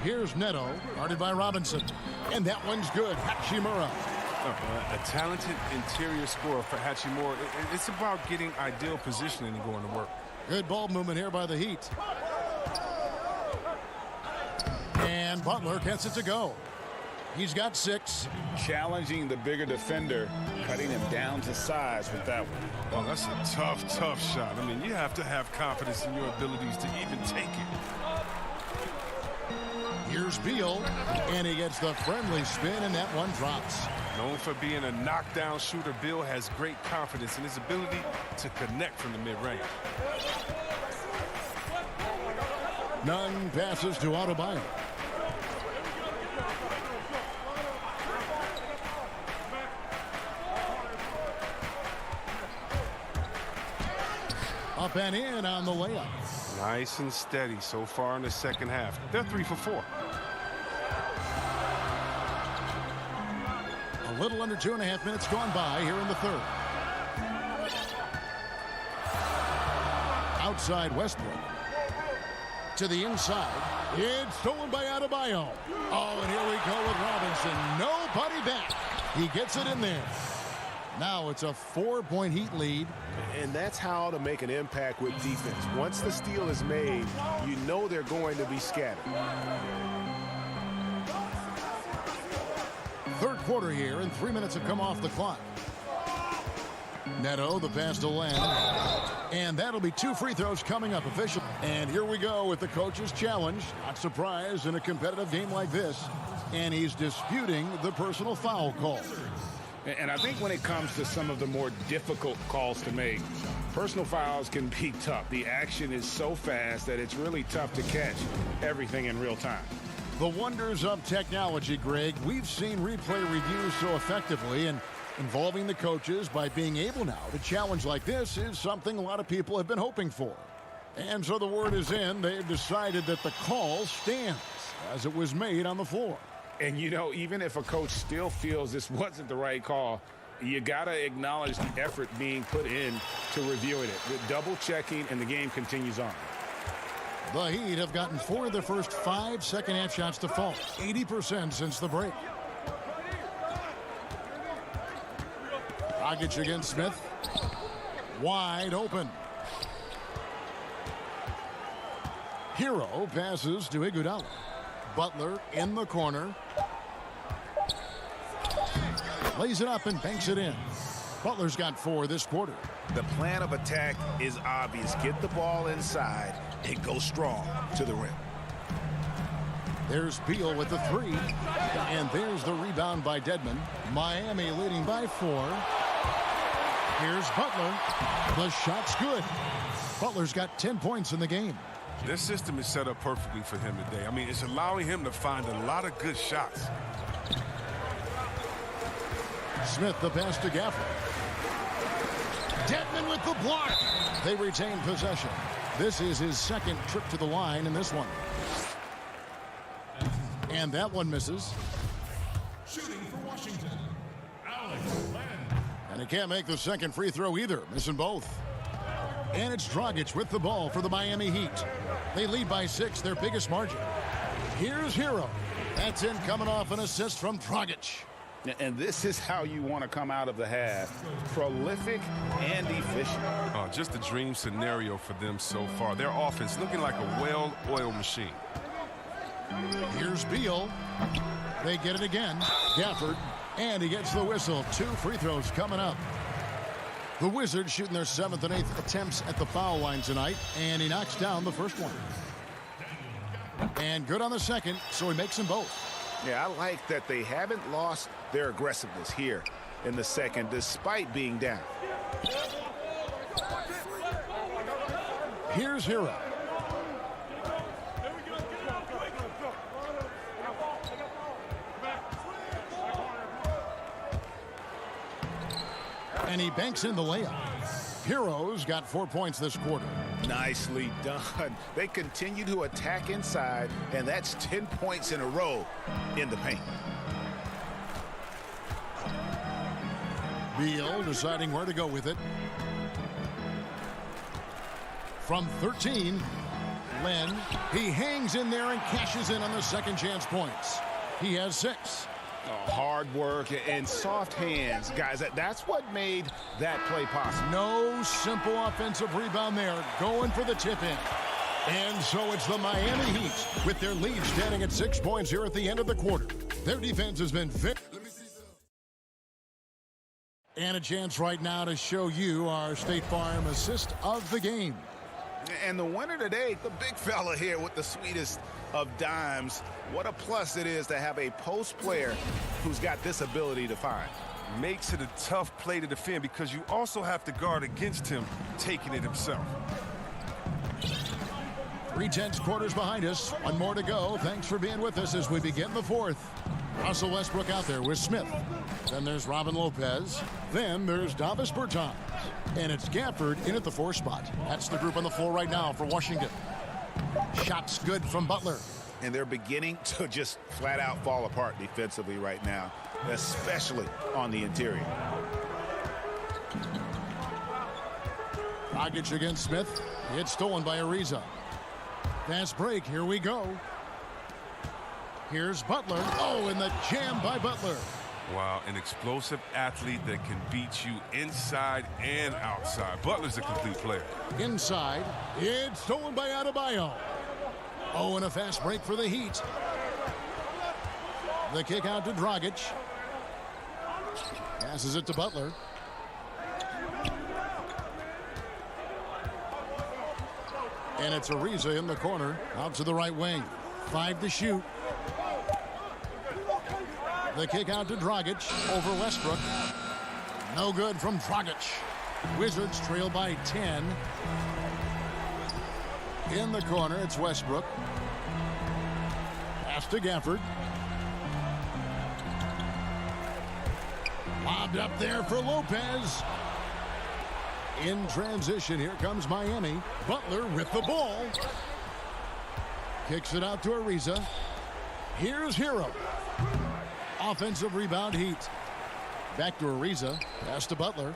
Here's Neto, guarded by Robinson. And that one's good. Hachimura. A talented interior scorer for Hachimura. It's about getting ideal positioning and going to work. Good ball movement here by the Heat. And Butler gets it to go. He's got 6. Challenging the bigger defender, cutting him down to size with that one. Well, that's a tough shot. I mean, you have to have confidence in your abilities to even take it. Here's Beal, and he gets the friendly spin, and that one drops. Known for being a knockdown shooter, Beal has great confidence in his ability to connect from the mid-range. Nunn passes to Adebayo. Up and in on the layup. Nice and steady so far in the second half. They're 3 for 4. A little under 2.5 minutes gone by here in the third. Outside Westbrook. To the inside. It's stolen by Adebayo. Oh, and here we go with Robinson. Nobody back. He gets it in there. Now it's a 4-point Heat lead. And that's how to make an impact with defense. Once the steal is made, you know they're going to be scattered. Third quarter here, and 3 minutes have come off the clock. Neto, the pass to Len. And that'll be 2 free throws coming up officially. And here we go with the coach's challenge. Not surprised in a competitive game like this. And he's disputing the personal foul call. And I think when it comes to some of the more difficult calls to make, personal fouls can be tough. The action is so fast that it's really tough to catch everything in real time. The wonders of technology, Greg. We've seen replay reviews so effectively, and involving the coaches by being able now to challenge like this is something a lot of people have been hoping for. And so the word is in. They've decided that the call stands as it was made on the floor. And, you know, even if a coach still feels this wasn't the right call, you got to acknowledge the effort being put in to reviewing it. The double checking, and the game continues on. The Heat have gotten 4 of their first 5 second-half shots to fall. 80% since the break. Dragic against Smith. Wide open. Hero passes to Iguodala. Butler in the corner. Lays it up and banks it in. Butler's got 4 this quarter. The plan of attack is obvious. Get the ball inside and go strong to the rim. There's Beal with the 3. And there's the rebound by Dedmon. Miami leading by 4. Here's Butler. The shot's good. Butler's got 10 points in the game. This system is set up perfectly for him today. I mean, it's allowing him to find a lot of good shots. Smith, the pass to Gafford. Dedmon with the block. They retain possession. This is his second trip to the line in this one. And that one misses. Shooting for Washington, Alex Len. And he can't make the second free throw either, missing both. And it's Dragic with the ball for the Miami Heat. They lead by 6, their biggest margin. Here's Hero. That's in, coming off an assist from Dragic. And this is how you want to come out of the half. Prolific and efficient. Oh, just a dream scenario for them so far. Their offense looking like a well-oiled machine. Here's Beal. They get it again. Gafford And he gets the whistle. 2 free throws coming up. The Wizards shooting their 7th and 8th attempts at the foul line tonight, and he knocks down the first one. And good on the second, so he makes them both. Yeah, I like that they haven't lost their aggressiveness here in the second, despite being down. Here's Hero. And he banks in the layup. Hero's got 4 points this quarter. Nicely done. They continue to attack inside, and that's 10 points in a row in the paint. Beal deciding where to go with it. From 13, Len. He hangs in there and cashes in on the second chance points. He has 6. Hard work and soft hands, guys. That's what made that play possible. No simple offensive rebound there. Going for the tip-in. And so it's the Miami Heat with their lead standing at 6 points here at the end of the quarter. Their defense has been fit. And a chance right now to show you our State Farm assist of the game. And the winner today, the big fella here with the sweetest of dimes. What a plus it is to have a post player who's got this ability to find. Makes it a tough play to defend because you also have to guard against him taking it himself. 3/10 quarters behind us. One more to go. Thanks for being with us as we begin the fourth. Russell Westbrook out there with Smith. Then there's Robin Lopez. Then there's Davis Bertans. And it's Gafford in at the 4 spot. That's the group on the floor right now for Washington. Shots good from Butler. And they're beginning to just flat out fall apart defensively right now, especially on the interior. Dragic against Smith. It's stolen by Ariza. Fast break. Here we go. Here's Butler. Oh, and the jam by Butler. Wow, an explosive athlete that can beat you inside and outside. Butler's a complete player. Inside. It's stolen by Adebayo. Oh, and a fast break for the Heat. The kick out to Dragic. Passes it to Butler. And it's Ariza in the corner. Out to the right wing. 5 to shoot. The kick out to Dragic over Westbrook. No good from Dragic. Wizards trail by 10. In the corner, it's Westbrook. Pass to Gafford. Lobbed up there for Lopez. In transition, here comes Miami. Butler with the ball. Kicks it out to Ariza. Here's Hero. Offensive rebound, Heat. Back to Ariza. Pass to Butler.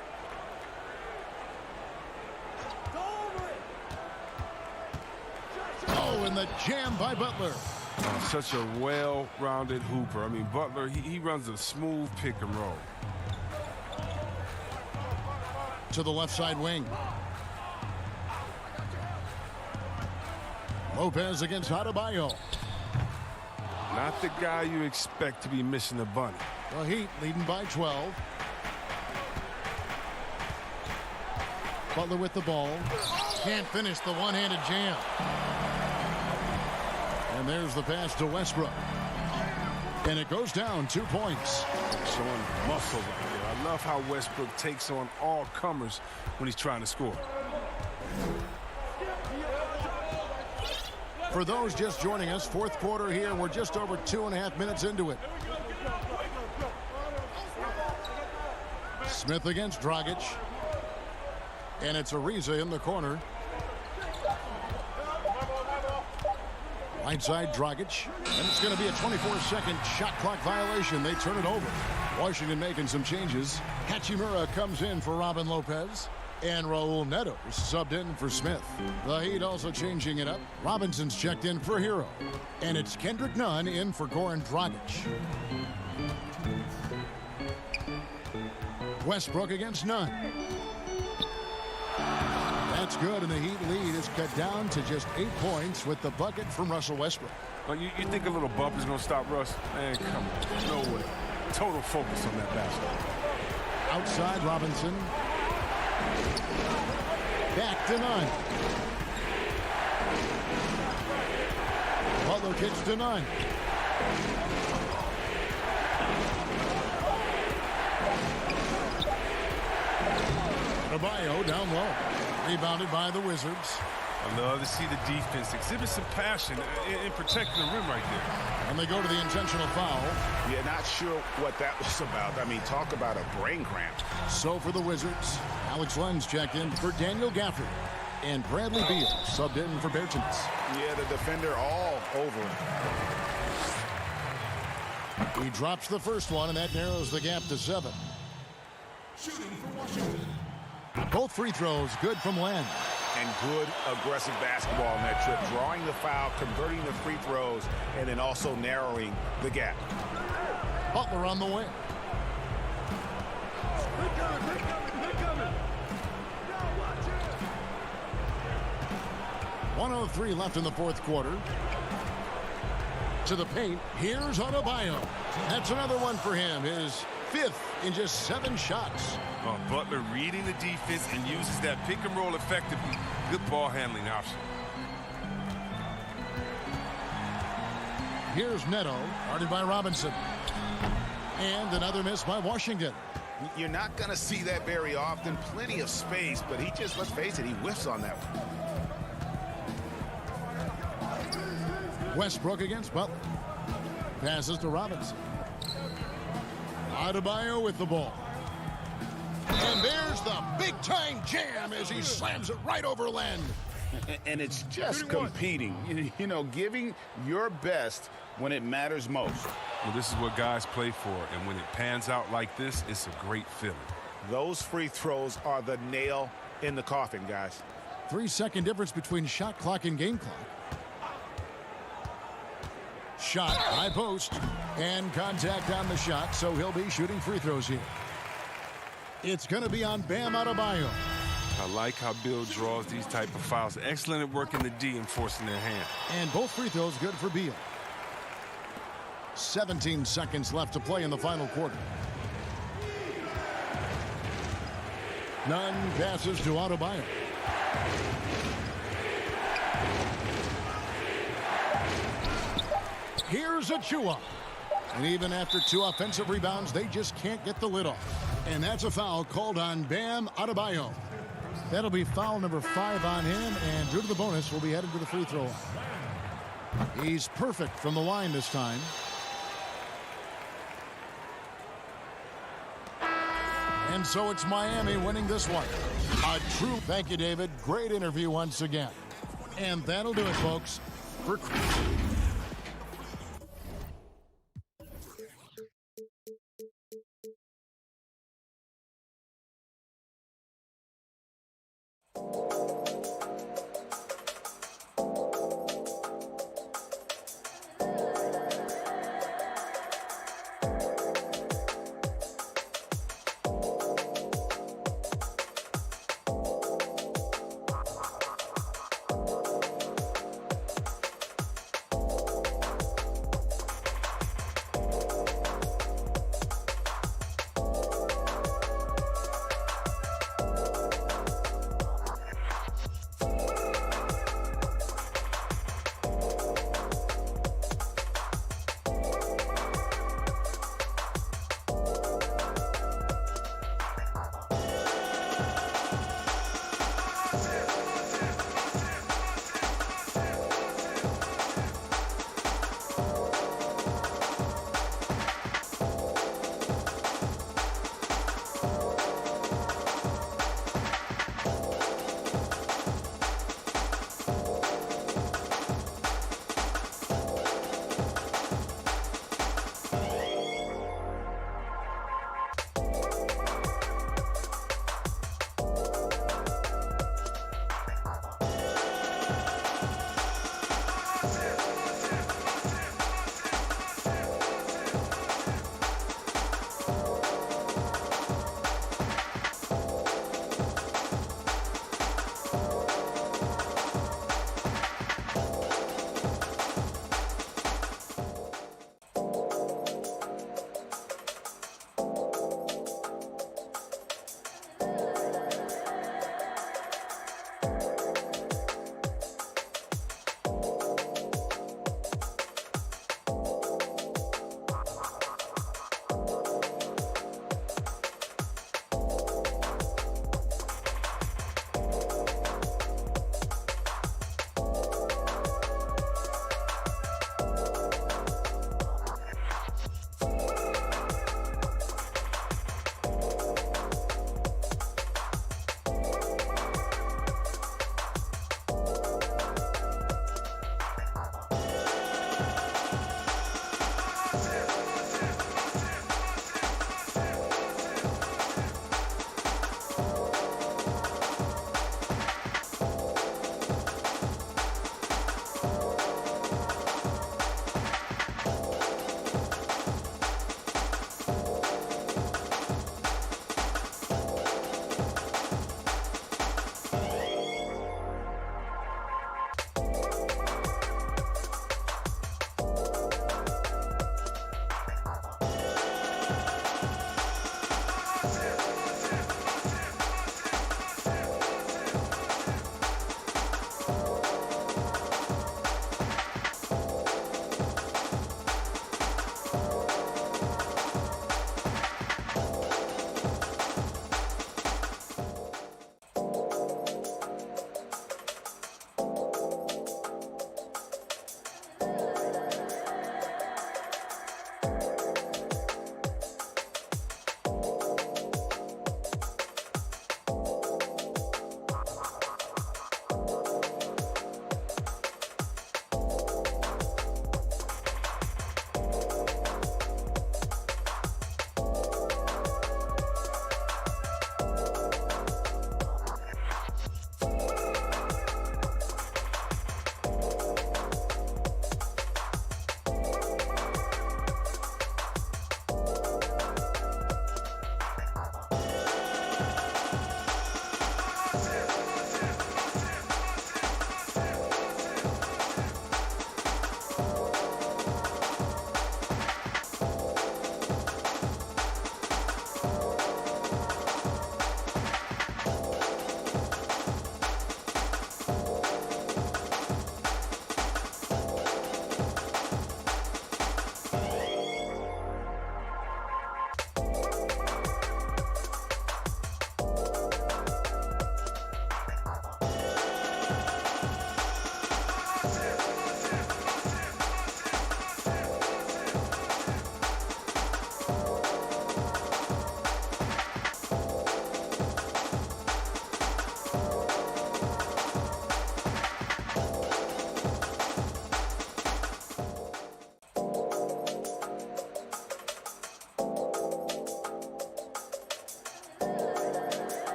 Oh, and the jam by Butler. Such a well-rounded hooper. I mean, Butler, he runs a smooth pick and roll. To the left side wing. Lopez against Adebayo. Not the guy you expect to be missing the bunny. The Heat leading by 12. Butler with the ball. Can't finish the one-handed jam. And there's the pass to Westbrook. And it goes down 2 points. Showing muscle right there. I love how Westbrook takes on all comers when he's trying to score. For those just joining us, fourth quarter here. We're just over 2.5 minutes into it. Smith against Dragic. And it's Ariza in the corner. Right side, Dragic. And it's going to be a 24-second shot clock violation. They turn it over. Washington making some changes. Hachimura comes in for Robin Lopez. And Raul Neto subbed in for Smith. The Heat also changing it up. Robinson's checked in for Hero. And it's Kendrick Nunn in for Goran Dragic. Westbrook against Nunn. That's good, and the Heat lead is cut down to just 8 points with the bucket from Russell Westbrook. Well, you think a little bump is going to stop Russ? Man, come on. No way. total focus on that basket. Outside Robinson. Back to Nunn. Butler kicks to Nunn. Adebayo down low. Rebounded by the Wizards. I love to see the defense exhibit some passion in protecting the rim right there. And they go to the intentional foul. Yeah, not sure what that was about. I mean, talk about a brain cramp. So for the Wizards, Alex Lenz checked in for Daniel Gafford. And Bradley Beal subbed in for Bertens. Yeah, the defender all over him. He drops the first one, and that narrows the gap to 7. Shooting for Washington. Both free throws good from Len. And good aggressive basketball on that trip. Drawing the foul, converting the free throws, and then also narrowing the gap. Butler on the wing. 1:03 left in the fourth quarter. To the paint. Here's Adebayo. That's another one for him. His 5th in just 7 shots. Oh, Butler reading the defense and uses that pick and roll effectively. Good ball handling option. Here's Neto, guarded by Robinson. And another miss by Washington. You're not going to see that very often. Plenty of space, but he just, let's face it, he whiffs on that one. Westbrook against Butler. Passes to Robinson. Adebayo with the ball. And there's the big-time jam as he slams it right over Len. And it's just competing, you know, giving your best when it matters most. Well, this is what guys play for, and when it pans out like this, it's a great feeling. Those free throws are the nail in the coffin, guys. 3-second difference between shot clock and game clock. Shot, high post, and contact on the shot, so he'll be shooting free throws here. It's going to be on Bam Adebayo. I like how Bill draws these type of fouls. Excellent at working the D and forcing their hand. And both free throws good for Beal. 17 seconds left to play in the final quarter. Nunn passes to Adebayo. Here's Achua. And even after 2 offensive rebounds, they just can't get the lid off. And that's a foul called on Bam Adebayo. That'll be foul number 5 on him, and due to the bonus, will be headed to the free throw line. He's perfect from the line this time. And so it's Miami winning this one. A true thank you, David. Great interview once again. And that'll do it, folks. For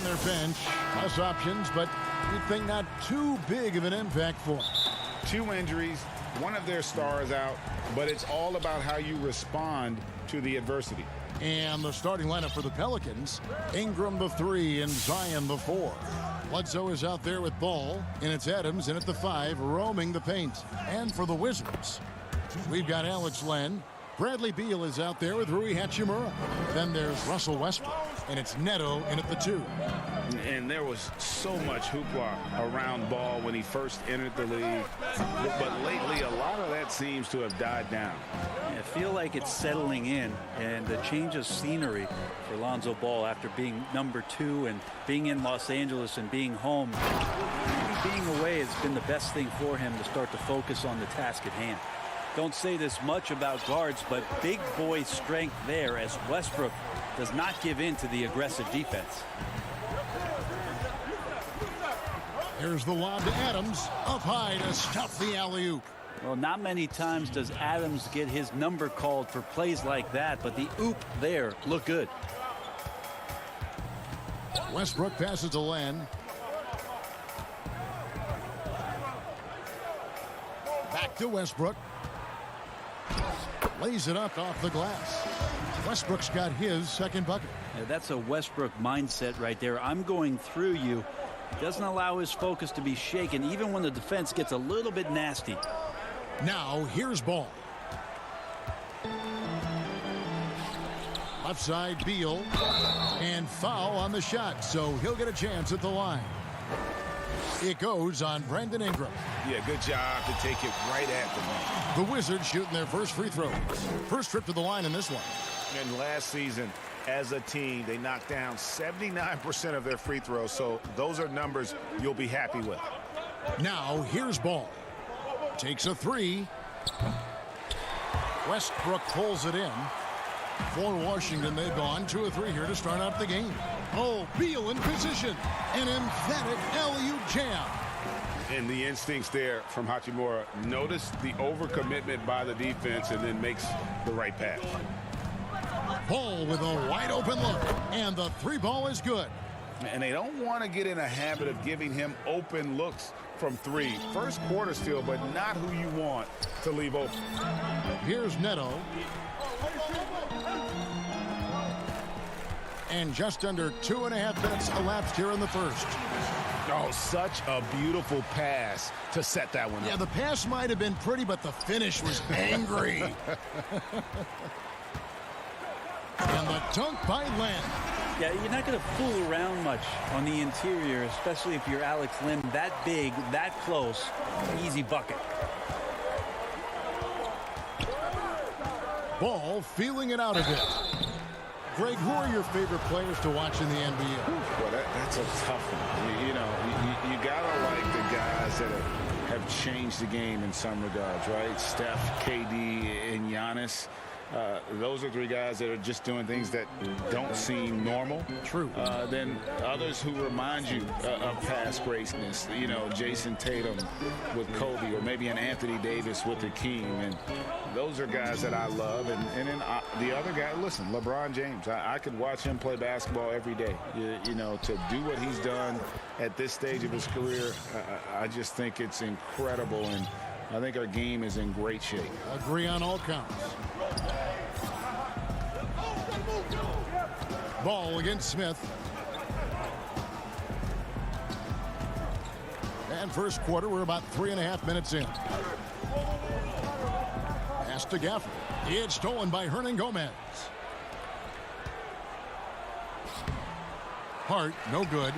their bench. Plus options, but you'd think not too big of an impact for them. 2 injuries, one of their stars out, but it's all about how you respond to the adversity. And the starting lineup for the Pelicans, Ingram the 3 and Zion the 4. Bledsoe is out there with ball, and it's Adams in at the 5, roaming the paint. And for the Wizards, we've got Alex Len. Bradley Beal is out there with Rui Hachimura. Then there's Russell Westbrook, and it's Neto in at the 2. And there was so much hoopla around Ball when he first entered the league. But lately, a lot of that seems to have died down. I feel like it's settling in, and the change of scenery for Lonzo Ball after being number 2 and being in Los Angeles and being home. Maybe being away has been the best thing for him to start to focus on the task at hand. Don't say this much about guards, but big boy strength there as Westbrook does not give in to the aggressive defense. Here's the lob to Adams, up high to stuff the alley-oop. Well, not many times does Adams get his number called for plays like that, but the oop there looked good. Westbrook passes to Len. Back to Westbrook. Lays it up off the glass. Westbrook's got his second bucket. Yeah, that's a Westbrook mindset right there. I'm going through you. Doesn't allow his focus to be shaken even when the defense gets a little bit nasty. Now here's Ball. Left side Beal, and foul on the shot, so he'll get a chance at the line. It goes on Brandon Ingram. Yeah, good job to take it right at the man. The Wizards shooting their first free throws. First trip to the line in this one. And last season, as a team, they knocked down 79% of their free throws, so those are numbers you'll be happy with. Now here's Ball. Takes a 3. Westbrook pulls it in. For Washington, they've gone 2 of 3 here to start out the game. Oh, Beal in position. An emphatic alley-oop jam. And the instincts there from Hachimura. Notice the overcommitment by the defense and then makes the right pass. Ball with a wide open look. And the 3 ball is good. And they don't want to get in a habit of giving him open looks from 3. First quarter still, but not who you want to leave open. Here's Neto. And just under 2.5 minutes elapsed here in the first. Oh, such a beautiful pass to set that one up. Yeah, the pass might have been pretty, but the finish was angry. And the dunk by Len. Yeah, you're not going to fool around much on the interior, especially if you're Alex Len, that big, that close, easy bucket. Ball feeling it out a bit. Greg, who are your favorite players to watch in the NBA? Well, that's a tough one. You know, you got to like the guys that have changed the game in some regards, right? Steph, KD, and Giannis. Those are 3 guys that are just doing things that don't seem normal. True. Then others who remind you of past greatness. You know, Jason Tatum with Kobe, or maybe an Anthony Davis with Hakeem. And those are guys that I love. And then the other guy, listen, LeBron James. I could watch him play basketball every day. You know, to do what he's done at this stage of his career, I just think it's incredible. And I think our game is in great shape. Agree on all counts. Ball against Smith. And first quarter, we're about 3.5 minutes in. Pass to Gafford. It's stolen by Hernan Gomez. Hart, no good.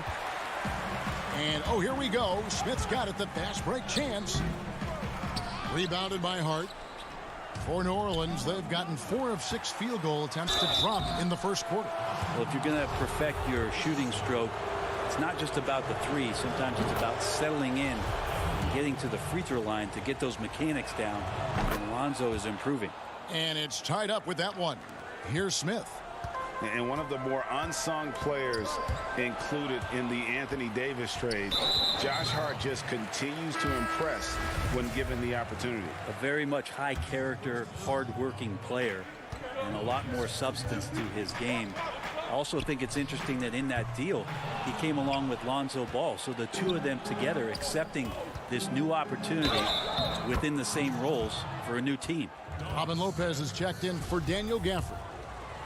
And, oh, here we go. Smith's got it. The fast break chance. Rebounded by Hart. For New Orleans, they've gotten 4 of 6 field goal attempts to drop in the first quarter. Well, if you're going to perfect your shooting stroke, it's not just about the 3. Sometimes it's about settling in and getting to the free throw line to get those mechanics down. And Lonzo is improving. And it's tied up with that one. Here's Smith. And one of the more unsung players included in the Anthony Davis trade, Josh Hart just continues to impress when given the opportunity. A very much high character, hard-working player, and a lot more substance to his game. I also think it's interesting that in that deal, he came along with Lonzo Ball. So the two of them together accepting this new opportunity within the same roles for a new team. Robin Lopez has checked in for Daniel Gafford.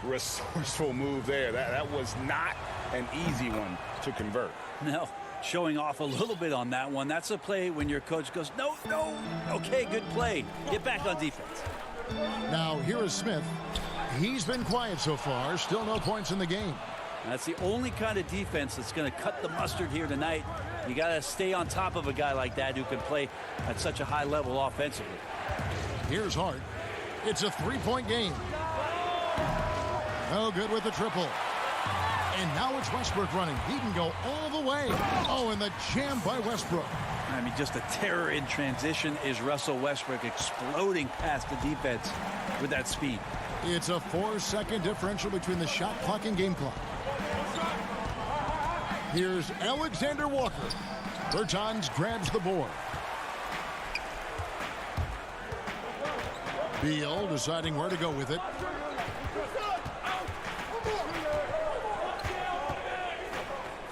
Resourceful move there. That was not an easy one to convert. No, showing off a little bit on that one. That's a play when your coach goes, no, no. Okay, good play. Get back on defense. Now here is Smith. He's been quiet so far. Still no points in the game. That's the only kind of defense that's going to cut the mustard here tonight. You got to stay on top of a guy like that who can play at such a high level offensively. Here's Hart. It's a three-point game. No good with the triple. And now it's Westbrook running. He can go all the way. Oh, and the jam by Westbrook. I mean, just a terror in transition is Russell Westbrook exploding past the defense with that speed. It's a 4-second differential between the shot clock and game clock. Here's Alexander Walker. Bertans grabs the board. Beal deciding where to go with it.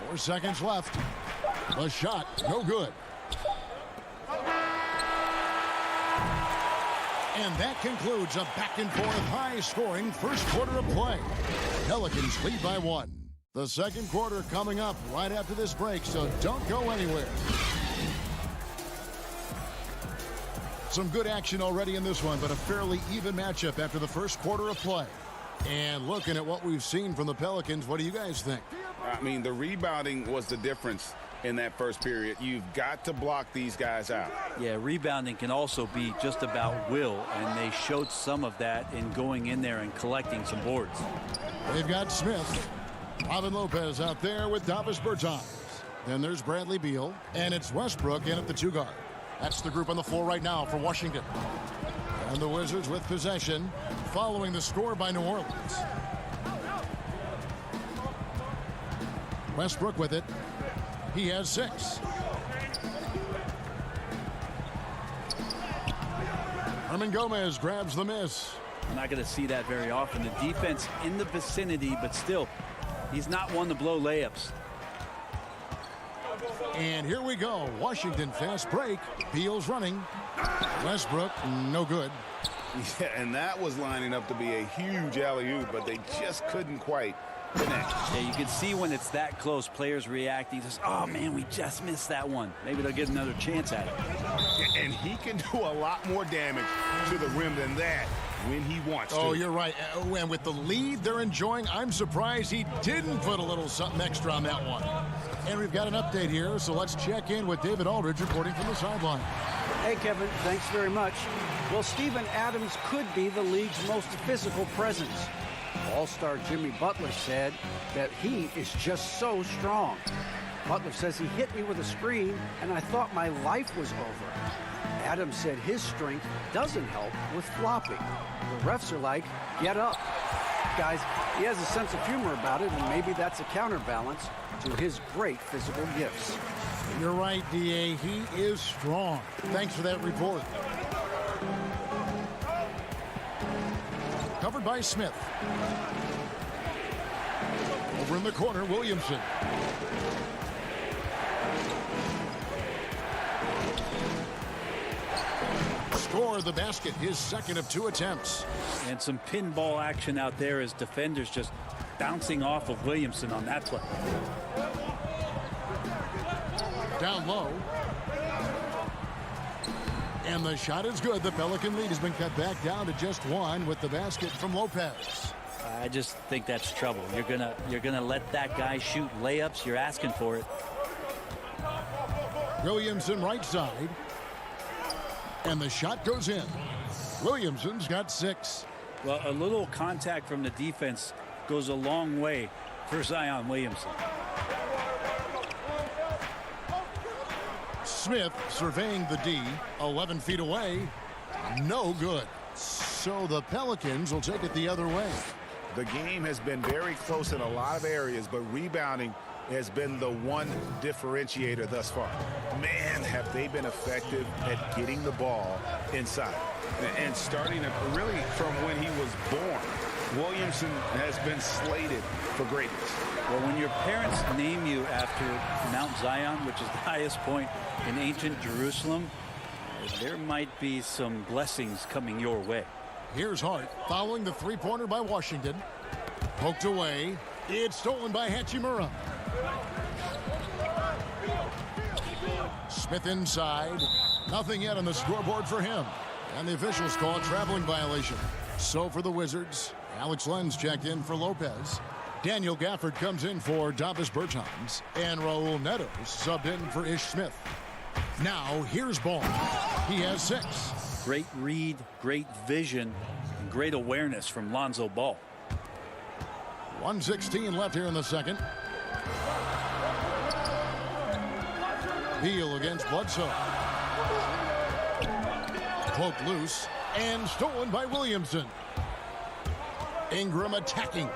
Four seconds left. The shot, no good. And that concludes a back-and-forth, high-scoring first quarter of play. Pelicans lead by 1. The second quarter coming up right after this break, so don't go anywhere. Some good action already in this one, but a fairly even matchup after the first quarter of play. And looking at what we've seen from the Pelicans, what do you guys think? I mean, the rebounding was the difference in that first period. You've got to block these guys out. Yeah, rebounding can also be just about will, and they showed some of that in going in there and collecting some boards. They've got Smith. Robin Lopez out there with Davis Bertans. Then there's Bradley Beal, and it's Westbrook in at the 2 guard. That's the group on the floor right now for Washington. And the Wizards with possession, following the score by New Orleans. Westbrook with it. He has 6. Herman Gomez grabs the miss. I'm not going to see that very often. The defense in the vicinity, but still, he's not one to blow layups. And here we go. Washington fast break. Beal's running. Westbrook, no good. Yeah, and that was lining up to be a huge alley-oop, but they just couldn't quite connect. Yeah, you can see when it's that close, players reacting. Just, oh, man, we just missed that one. Maybe they'll get another chance at it. And he can do a lot more damage to the rim than that when he wants to. Oh, you're right. And with the lead they're enjoying, I'm surprised he didn't put a little something extra on that one. And we've got an update here, so let's check in with David Aldridge reporting from the sideline. Hey, Kevin, thanks very much. Well, Steven Adams could be the league's most physical presence. All-star Jimmy Butler said that he is just so strong. Butler says he hit me with a screen, and I thought my life was over. Adams said his strength doesn't help with flopping. The refs are like, get up. Guys, he has a sense of humor about it, and maybe that's a counterbalance to his great physical gifts. You're right, D.A. He is strong. Thanks for that report. Covered by Smith. Over in the corner, Williamson. Scored the basket, his second of 2 attempts. And some pinball action out there as defenders just bouncing off of Williamson on that play. Down low. And the shot is good. The Pelican lead has been cut back down to just 1 with the basket from Lopez. I just think that's trouble. You're gonna let that guy shoot layups. You're asking for it. Williamson right side. And the shot goes in. Williamson's got 6. Well, a little contact from the defense goes a long way for Zion Williamson. Smith surveying the D, 11 feet away. No good. So the Pelicans will take it the other way. The game has been very close in a lot of areas, but rebounding has been the one differentiator thus far. Man, have they been effective at getting the ball inside. And starting really from when he was born. Williamson has been slated for greatness. Well, when your parents name you after Mount Zion, which is the highest point in ancient Jerusalem, there might be some blessings coming your way. Here's Hart following the three-pointer by Washington. Poked away. It's stolen by Hachimura. Smith inside. Nothing yet on the scoreboard for him. And the officials call a traveling violation. So for the Wizards, Alex Lenz checked in for Lopez. Daniel Gafford comes in for Davis Bertans. And Raul Neto subbed in for Ish Smith. Now here's Ball. He has 6. Great read, great vision, and great awareness from Lonzo Ball. 1:16 left here in the second. Beal against Bledsoe. Poked loose and stolen by Williamson. Ingram attacking.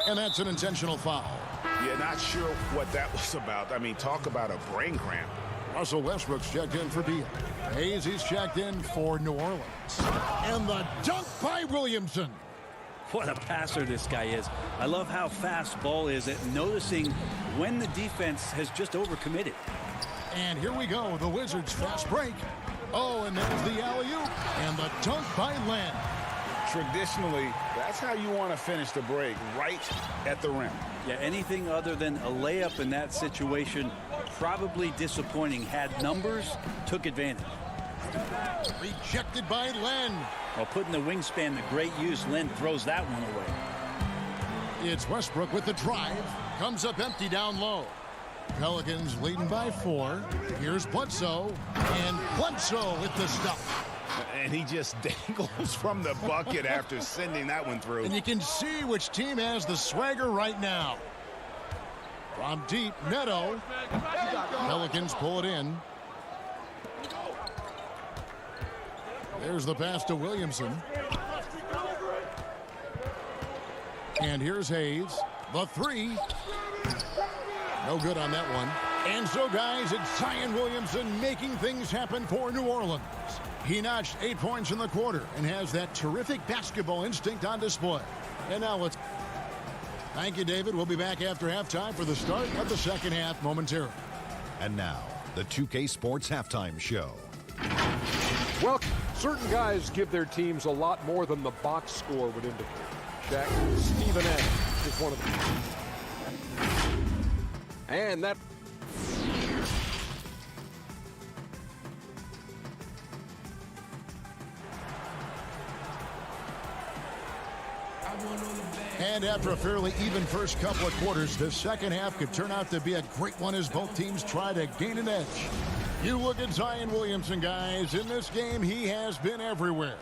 And that's an intentional foul. Yeah, not sure what that was about. I mean, talk about a brain cramp. Russell Westbrook's checked in for Beal. Hayes, he's checked in for New Orleans. And the dunk by Williamson. What a passer this guy is. I love how fast Ball is at noticing when the defense has just overcommitted. And here we go, the Wizards' fast break. Oh, and there's the alley-oop and the dunk by Len. Traditionally, that's how you want to finish the break, right at the rim. Yeah, anything other than a layup in that situation, probably disappointing. Had numbers, took advantage. Rejected by Len. While putting the wingspan to great use, Len throws that one away. It's Westbrook with the drive. Comes up empty down low. Pelicans leading by 4. Here's Bledsoe. And Bledsoe with the stuff. And he just dangles from the bucket after sending that one through. And you can see which team has the swagger right now. From deep, Neto. Pelicans pull it in. There's the pass to Williamson. And here's Hayes. The 3. No good on that one. And so, guys, it's Zion Williamson making things happen for New Orleans. He notched 8 points in the quarter and has that terrific basketball instinct on display. And now let's... Thank you, David. We'll be back after halftime for the start of the second half momentarily. And now, the 2K Sports Halftime Show. Well, certain guys give their teams a lot more than the box score would indicate. Shaq, Steven Adams is one of them. And that... And after a fairly even first couple of quarters, the second half could turn out to be a great one as both teams try to gain an edge. You look at Zion Williamson, guys. In this game, he has been everywhere.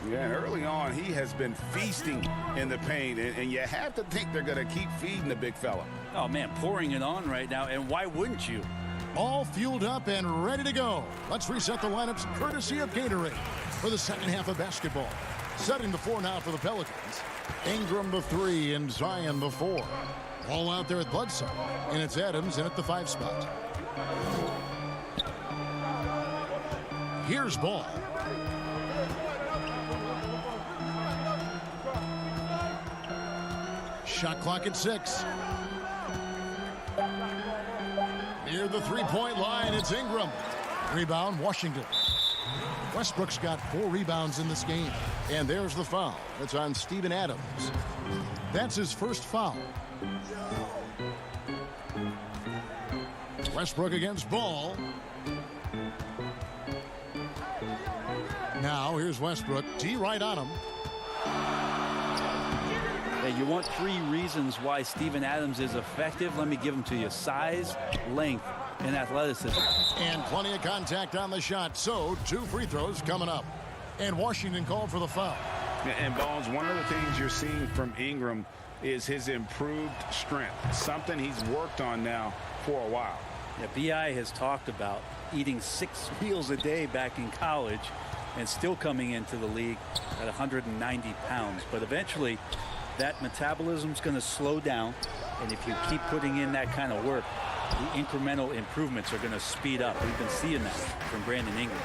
Yeah, early on, he has been feasting in the paint, and you have to think they're going to keep feeding the big fella. Oh, man, pouring it on right now, and why wouldn't you? All fueled up and ready to go. Let's reset the lineups courtesy of Gatorade for the second half of basketball. Setting the 4 now for the Pelicans. Ingram the 3 and Zion the 4. All out there at Bledsoe. And it's Adams in at the 5 spot. Here's Ball. Shot clock at 6. Near the 3-point line, it's Ingram. Rebound, Washington. Westbrook's got 4 rebounds in this game. And there's the foul. It's on Steven Adams. That's his first foul. Westbrook against Ball. Now here's Westbrook. D right on him. Hey, you want 3 reasons why Steven Adams is effective? Let me give them to you. Size, length, and athleticism. And plenty of contact on the shot. So 2 free throws coming up. And Washington called for the foul. And Bones, one of the things you're seeing from Ingram is his improved strength. Something he's worked on now for a while. Yeah, B.I. has talked about eating 6 meals a day back in college and still coming into the league at 190 pounds. But eventually, that metabolism's going to slow down. And if you keep putting in that kind of work, the incremental improvements are going to speed up. We've been seeing that from Brandon Ingram.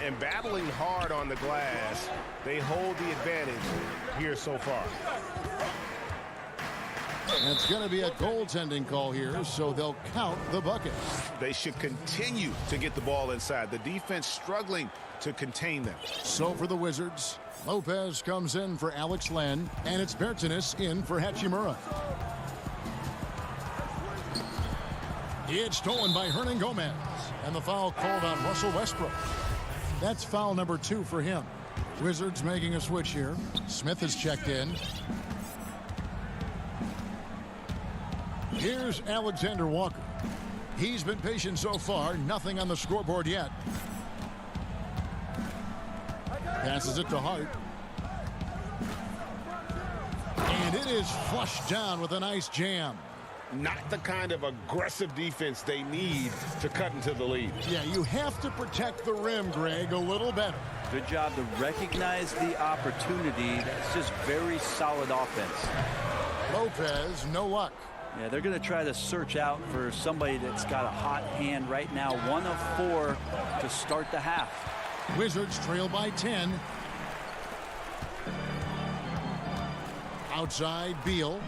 And battling hard on the glass, they hold the advantage here so far. And it's going to be a goaltending call here, so they'll count the bucket. They should continue to get the ball inside. The defense struggling to contain them. So for the Wizards, Lopez comes in for Alex Len, and it's Bertanis in for Hachimura. It's stolen by Hernan Gomez, and the foul called on Russell Westbrook. That's foul number 2 for him. Wizards making a switch here. Smith has checked in. Here's Alexander Walker. He's been patient so far. Nothing on the scoreboard yet. Passes it to Hart. And it is flushed down with a nice jam. Not the kind of aggressive defense they need to cut into the lead. Yeah, you have to protect the rim, Greg, a little better. Good job to recognize the opportunity. That's just very solid offense. Lopez, no luck. Yeah, they're going to try to search out for somebody that's got a hot hand right now. 1 of 4 to start the half. Wizards trail by 10. Outside, Beal.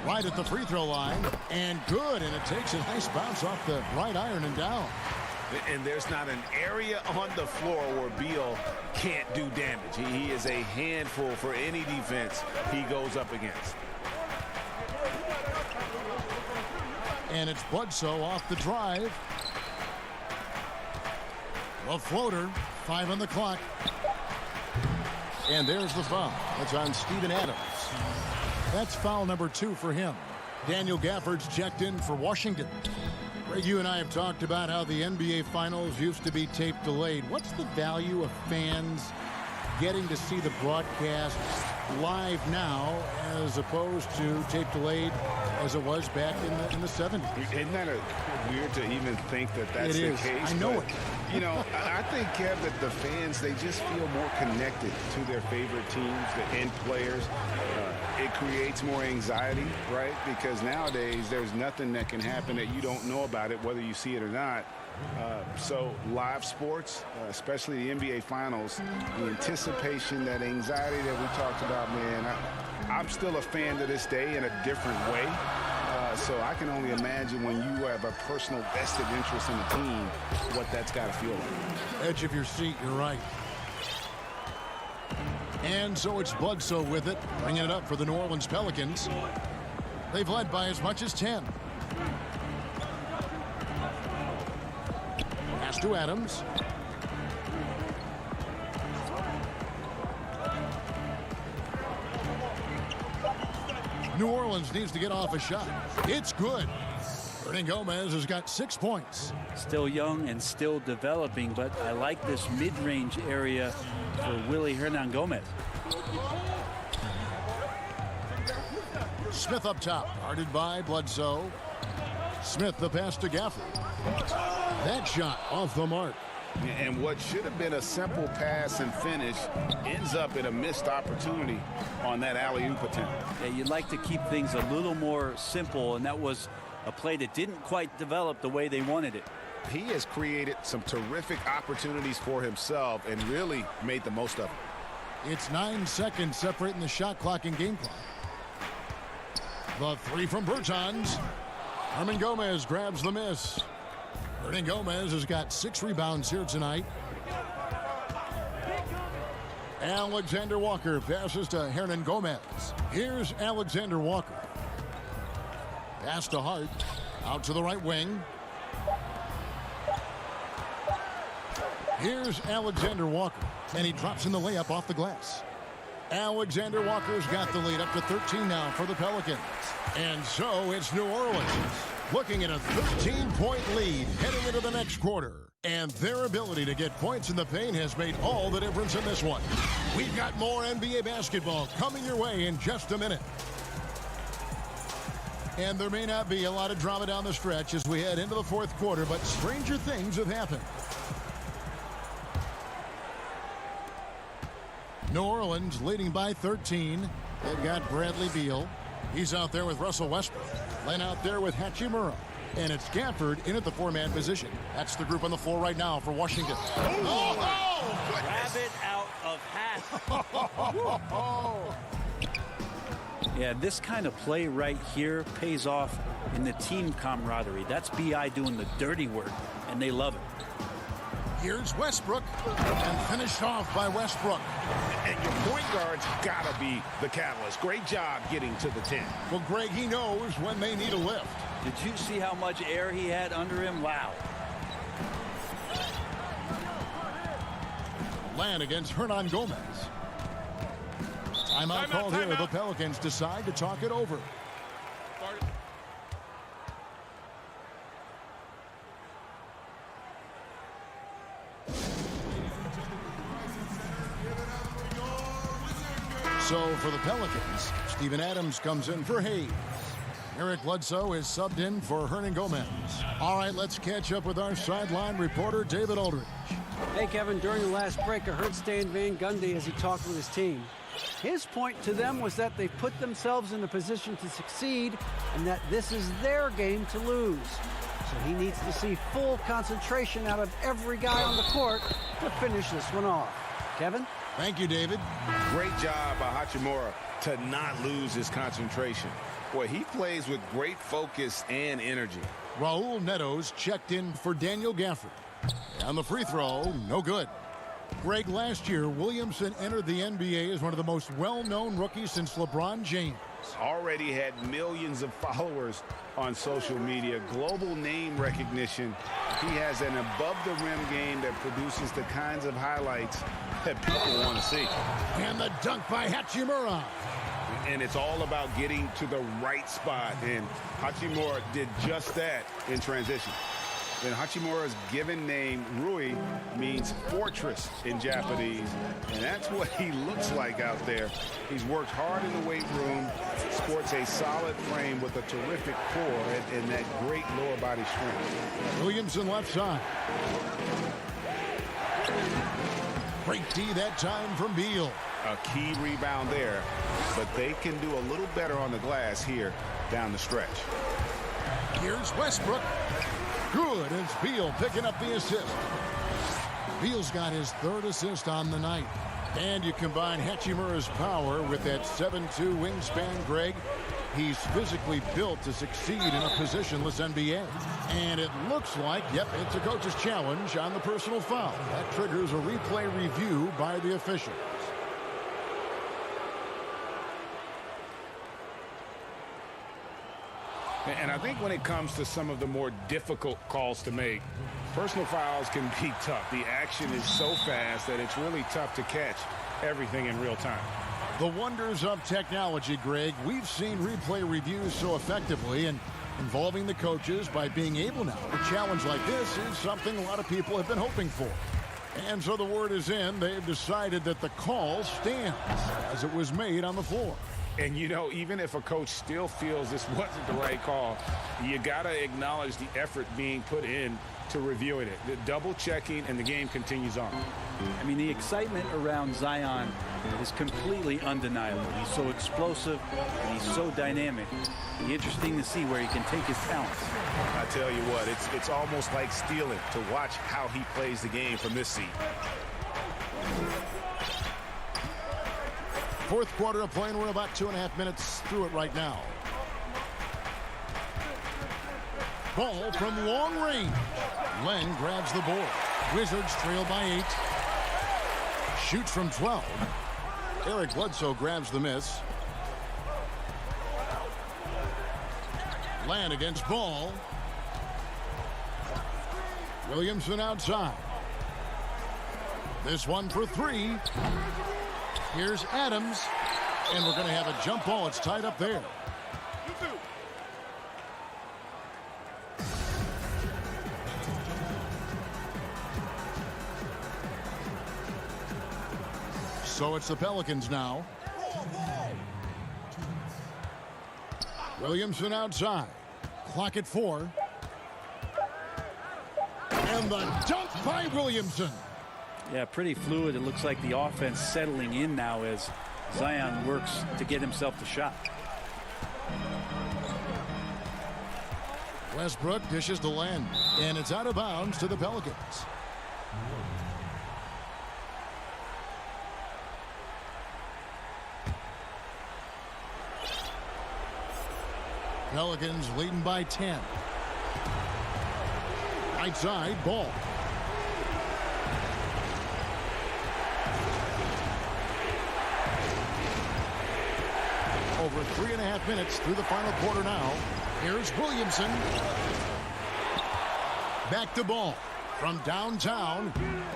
Right at the free throw line. And good, and it takes a nice bounce off the right iron and down. And there's not an area on the floor where Beal can't do damage. He is a handful for any defense he goes up against. And it's Bledsoe off the drive. A floater, 5 on the clock. And there's the foul. That's on Steven Adams. That's foul number 2 for him. Daniel Gafford's checked in for Washington. Greg, you and I have talked about how the NBA Finals used to be tape delayed. What's the value of fans getting to see the broadcast live now as opposed to tape delayed as it was back in the 70s? Isn't that weird to even think that that's the case? I know it. You know, I think, Kev, that the fans, they just feel more connected to their favorite teams, the end players. It creates more anxiety, right? Because nowadays there's nothing that can happen that you don't know about it, whether you see it or not. So live sports, especially the NBA Finals, the anticipation, that anxiety that we talked about, man, I'm still a fan to this day in a different way. So I can only imagine when you have a personal vested interest in the team, what that's got to feel like. Edge of your seat, you're right. And so it's Bledsoe with it, bringing it up for the New Orleans Pelicans. They've led by as much as 10. Pass to Adams. New Orleans needs to get off a shot. It's good. Hernan Gomez has got 6 points. Still young and still developing, but I like this mid-range area for Willie Hernan Gomez. Smith up top, guarded by Bledsoe. Smith the pass to Gafford. That shot off the mark. And what should have been a simple pass and finish ends up in a missed opportunity on that alley-oop attempt. Yeah, you'd like to keep things a little more simple, and that was a play that didn't quite develop the way they wanted it. He has created some terrific opportunities for himself and really made the most of it. It's 9 seconds separating the shot clock and game clock. The 3 from Bertans. Hernan Gomez grabs the miss. Hernan Gomez has got 6 rebounds here tonight. Alexander Walker passes to Hernan Gomez. Here's Alexander Walker. Pass to Hart. Out to the right wing. Here's Alexander Walker. And he drops in the layup off the glass. Alexander Walker's got the lead up to 13 now for the Pelicans. And so it's New Orleans looking at a 13-point lead heading into the next quarter. And their ability to get points in the paint has made all the difference in this one. We've got more NBA basketball coming your way in just a minute. And there may not be a lot of drama down the stretch as we head into the fourth quarter, but stranger things have happened. New Orleans leading by 13. They've got Bradley Beal. He's out there with Russell Westbrook. Len out there with Hachimura. And it's Gafford in at the four-man position. That's the group on the floor right now for Washington. Grab it out of half. Yeah, this kind of play right here pays off in the team camaraderie. That's B.I. doing the dirty work, and they love it. Here's Westbrook, and finished off by Westbrook. And your point guard's got to be the catalyst. Great job getting to the 10. Well, Greg, he knows when they need a lift. Did you see how much air he had under him? Wow. Land against Hernan Gomez. Timeout called here. The Pelicans decide to talk it over. So for the Pelicans, Steven Adams comes in for Hayes. Eric Bledsoe is subbed in for Hernan Gomez. All right, let's catch up with our sideline reporter, David Aldridge. Hey, Kevin, during the last break, I heard Stan Van Gundy as he talked with his team. His point to them was that they've put themselves in a position to succeed and that this is their game to lose. So he needs to see full concentration out of every guy on the court to finish this one off. Kevin? Thank you, David. Great job by Hachimura to not lose his concentration. Boy, he plays with great focus and energy. Raul Neto's checked in for Daniel Gafford. And the free throw, no good. Greg, last year, Williamson entered the NBA as one of the most well-known rookies since LeBron James. Already had millions of followers on social media, global name recognition. He has an above-the-rim game that produces the kinds of highlights that people want to see. And the dunk by Hachimura. And it's all about getting to the right spot, and Hachimura did just that in transition. And Hachimura's given name, Rui, means fortress in Japanese, and that's what he looks like out there. He's worked hard in the weight room, sports a solid frame with a terrific core and that great lower body strength. Williamson left side. Great D that time from Beal. A key rebound there, but they can do a little better on the glass here down the stretch. Here's Westbrook. Good as Beal picking up the assist. Beal's got his third assist on the night. And you combine Hachimura's power with that 7'2 wingspan, Greg. He's physically built to succeed in a positionless NBA. And it looks like, yep, it's a coach's challenge on the personal foul. That triggers a replay review by the officials. And I think when it comes to some of the more difficult calls to make, personal fouls can be tough. The action is so fast that it's really tough to catch everything in real time. The wonders of technology, Greg. We've seen replay reviews so effectively, and involving the coaches by being able now. A challenge like this is something a lot of people have been hoping for. And so the word is in. They've decided that the call stands as it was made on the floor. And, you know, even if a coach still feels this wasn't the right call, you got to acknowledge the effort being put in to reviewing it. The double checking, and the game continues on. I mean, the excitement around Zion is completely undeniable. He's so explosive, and he's so dynamic. It'll be interesting to see where he can take his talents. I tell you what, it's almost like stealing to watch how he plays the game from this seat. Fourth quarter of play, and we're about 2.5 minutes through it right now. Ball from long range. Len grabs the board. Wizards trail by 8. Shoots from 12. Eric Bledsoe grabs the miss. Len against Ball. Williamson outside. This one for 3. Here's Adams, and we're going to have a jump ball. It's tied up there. So it's the Pelicans now. Williamson outside. Clock at 4. And the dunk by Williamson. Yeah, pretty fluid. It looks like the offense settling in now as Zion works to get himself the shot. Westbrook dishes to Len, and it's out of bounds to the Pelicans. Pelicans leading by 10. Right side, Ball. Over 3.5 minutes through the final quarter now. Here's Williamson. Back to Ball. From downtown.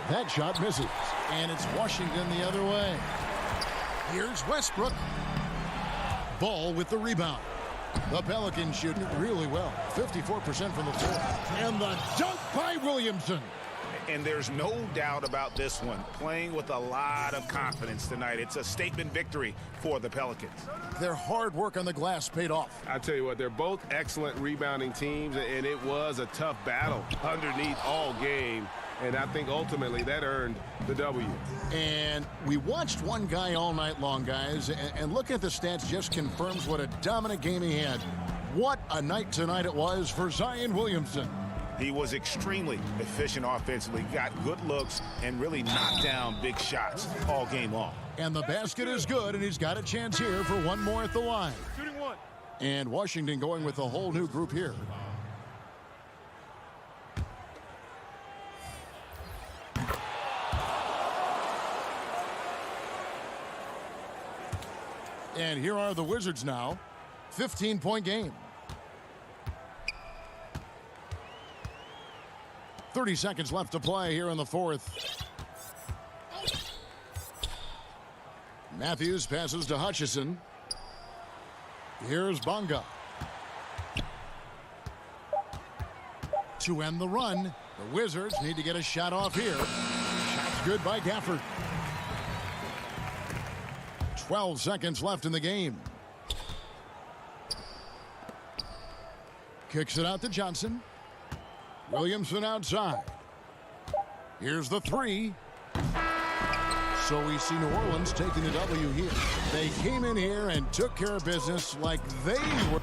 That shot misses. And it's Washington the other way. Here's Westbrook. Ball with the rebound. The Pelicans shooting it really well. 54% from the floor. And the dunk by Williamson. And there's no doubt about this one. Playing with a lot of confidence tonight. It's a statement victory for the Pelicans. Their hard work on the glass paid off. I tell you what, they're both excellent rebounding teams, and it was a tough battle underneath all game. And I think ultimately that earned the W. And we watched one guy all night long, guys, and looking at the stats just confirms what a dominant game he had. What a night tonight it was for Zion Williamson. He was extremely efficient offensively, got good looks, and really knocked down big shots all game long. And the basket is good, and he's got a chance here for one more at the line. Shooting one. And Washington going with a whole new group here. And here are the Wizards now. 15-point game. 30 seconds left to play here in the fourth. Matthews passes to Hutchison. Here's Bonga. To end the run, the Wizards need to get a shot off here. Shot's good by Gafford. 12 seconds left in the game. Kicks it out to Johnson. Williamson outside. Here's the three. So we see New Orleans taking the W here. They came in here and took care of business like they were.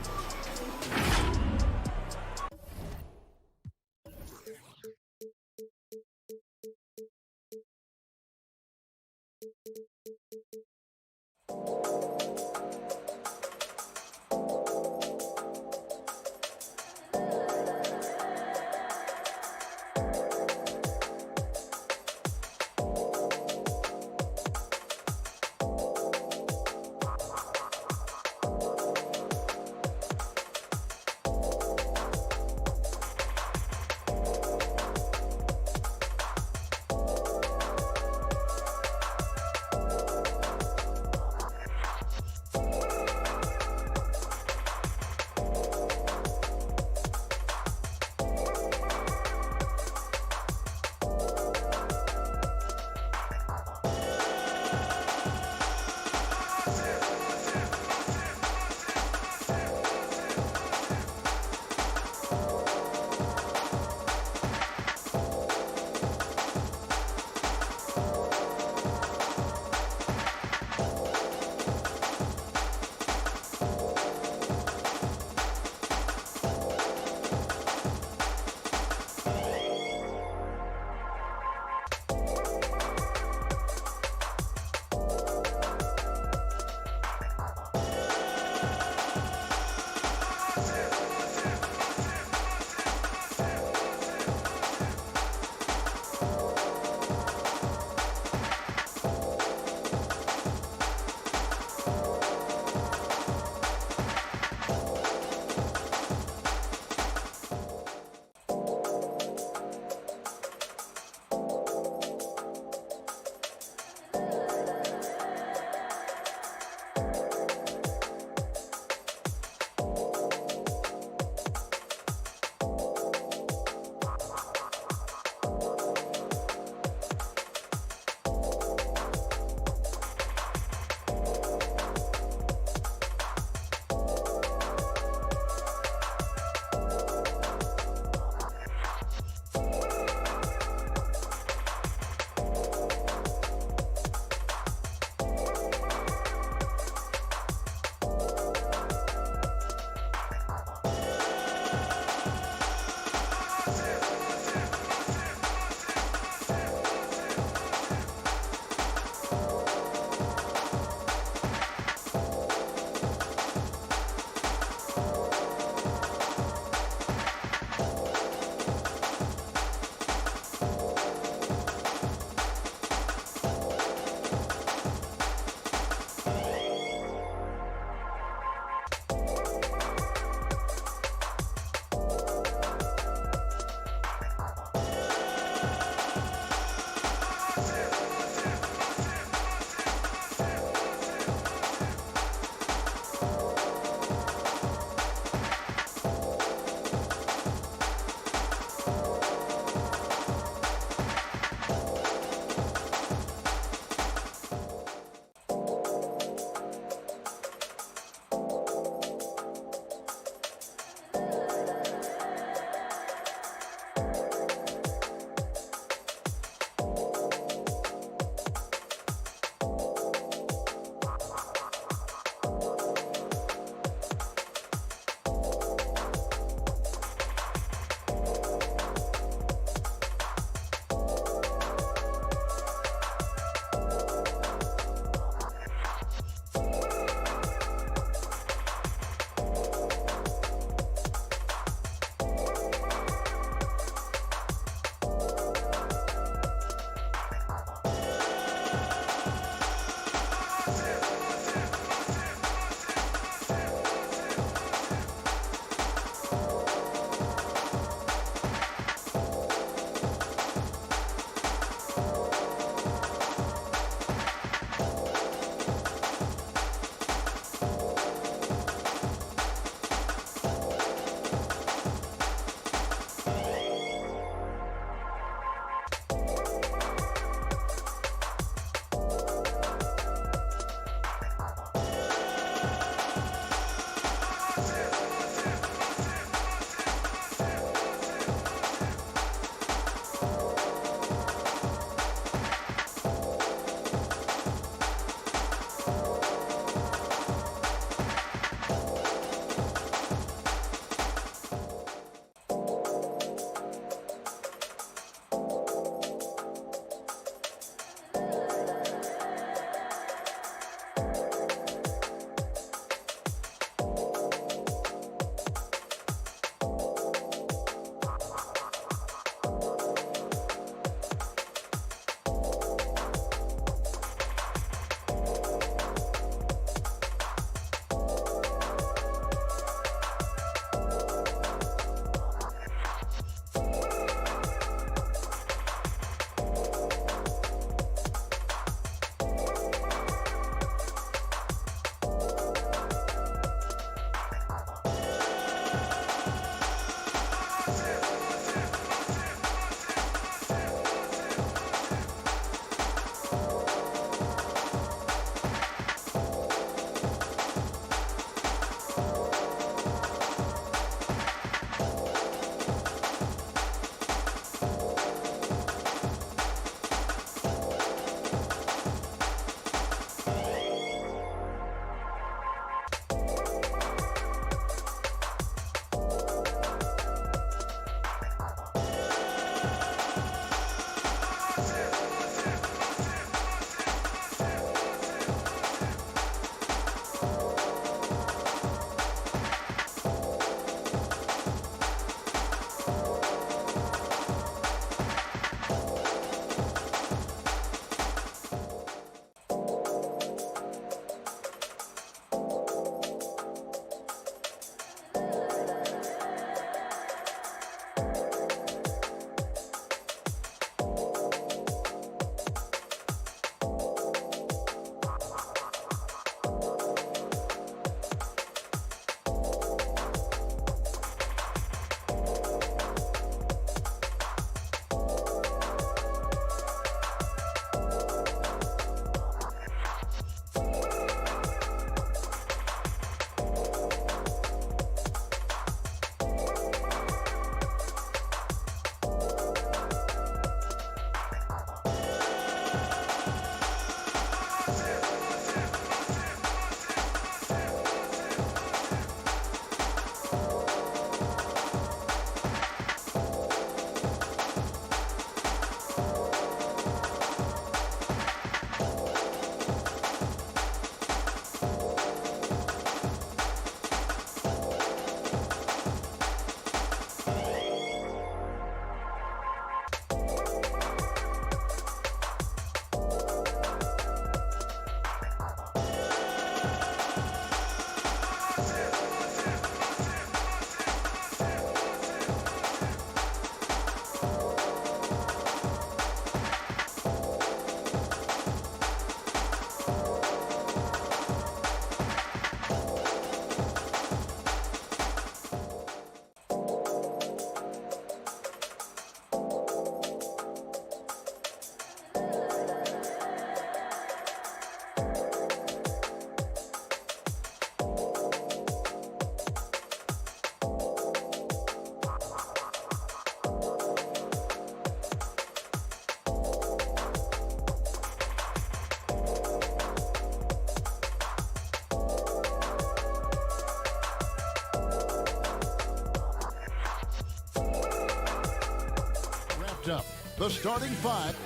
wrapped up. The starting five.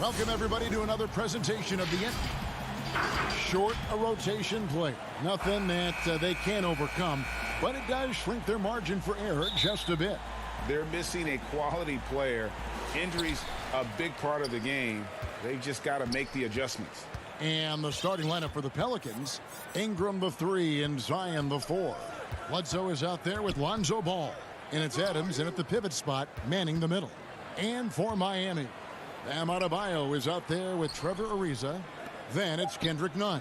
Welcome, everybody, to another presentation of the short a rotation play. Nothing that they can't overcome, but it does shrink their margin for error just a bit. They're missing a quality player. Injuries a big part of the game. They've just got to make the adjustments. And the starting lineup for the Pelicans, Ingram the 3 and Zion the 4. Bledsoe is out there with Lonzo Ball. And it's Adams in at the pivot spot, manning the middle. And for Miami, Bam Adebayo is out there with Trevor Ariza. Then it's Kendrick Nunn.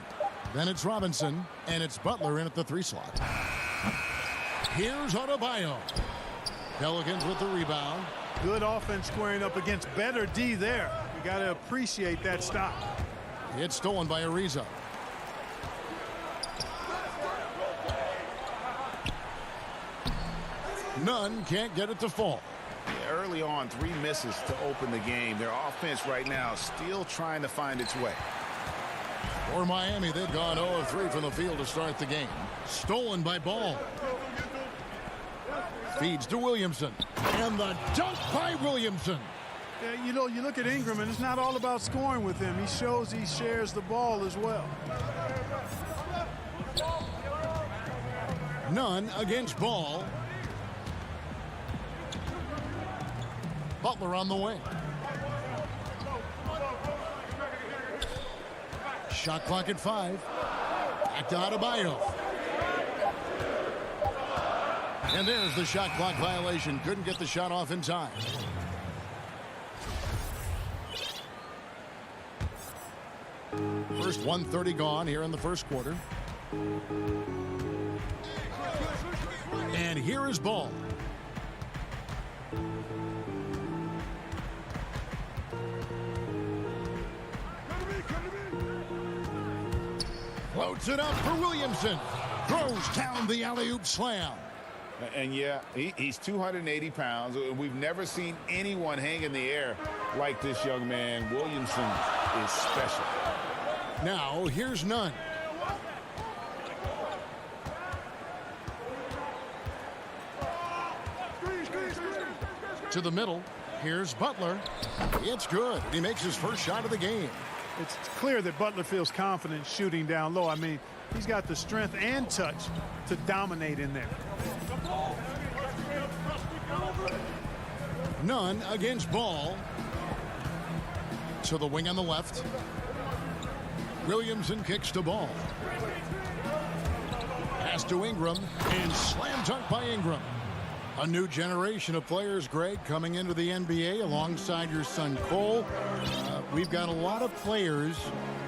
Then it's Robinson. And it's Butler in at the 3 slot. Here's Adebayo. Pelicans with the rebound. Good offense squaring up against better D there. You got to appreciate that stop. It's stolen by Ariza. Nunn can't get it to fall. Yeah, early on, 3 misses to open the game. Their offense right now still trying to find its way. For Miami, they've gone 0 of 3 from the field to start the game. Stolen by Ball. Feeds to Williamson. And the dunk by Williamson. Yeah, you know, you look at Ingram, and it's not all about scoring with him. He shows he shares the ball as well. Nunn against Ball. Butler on the wing. Shot clock at 5. Back to Adebayo. And there's the shot clock violation. Couldn't get the shot off in time. First 1:30 gone here in the first quarter. And here is Ball. Floats it up for Williamson. Throws down the alley-oop slam. And yeah, he's 280 pounds. We've never seen anyone hang in the air like this young man. Williamson is special. Now, here's Nunn. To the middle. Here's Butler. It's good. He makes his first shot of the game. It's clear that Butler feels confident shooting down low. I mean, he's got the strength and touch to dominate in there. Nunn against Ball. To the wing on the left. Williamson kicks to Ball. Pass to Ingram, and slam dunk by Ingram. A new generation of players, Greg, coming into the NBA alongside your son Cole. We've got a lot of players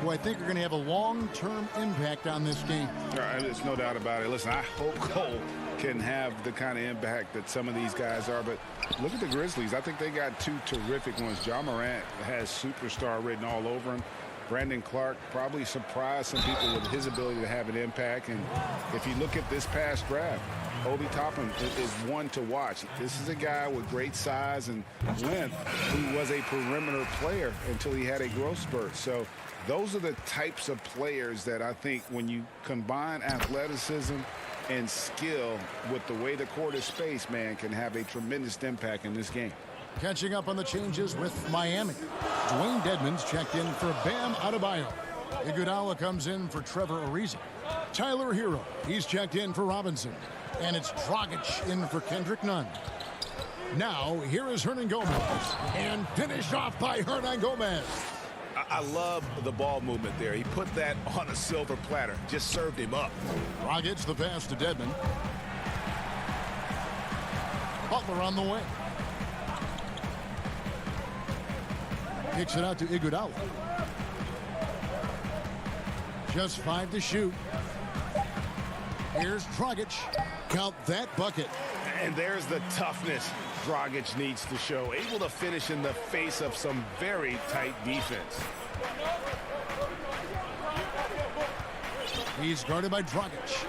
who I think are going to have a long-term impact on this game. There's no doubt about it. Listen, I hope Cole can have the kind of impact that some of these guys are. But look at the Grizzlies. I think they got 2 terrific ones. Ja Morant has superstar written all over him. Brandon Clark probably surprised some people with his ability to have an impact. And if you look at this past draft, Obi Toppin is one to watch. This is a guy with great size and length who was a perimeter player until he had a growth spurt. So those are the types of players that I think when you combine athleticism and skill with the way the court is spaced, man, can have a tremendous impact in this game. Catching up on the changes with Miami. Dwayne Dedmon's checked in for Bam Adebayo. Iguodala comes in for Trevor Ariza. Tyler Hero, he's checked in for Robinson. And it's Dragic in for Kendrick Nunn. Now, here is Hernan Gomez. And finished off by Hernan Gomez. I love the ball movement there. He put that on a silver platter. Just served him up. Dragic the pass to Dedmon. Butler on the way. Kicks it out to Iguodala. Just 5 to shoot. Here's Dragic. Count that bucket. And there's the toughness Dragic needs to show. Able to finish in the face of some very tight defense. He's guarded by Dragic.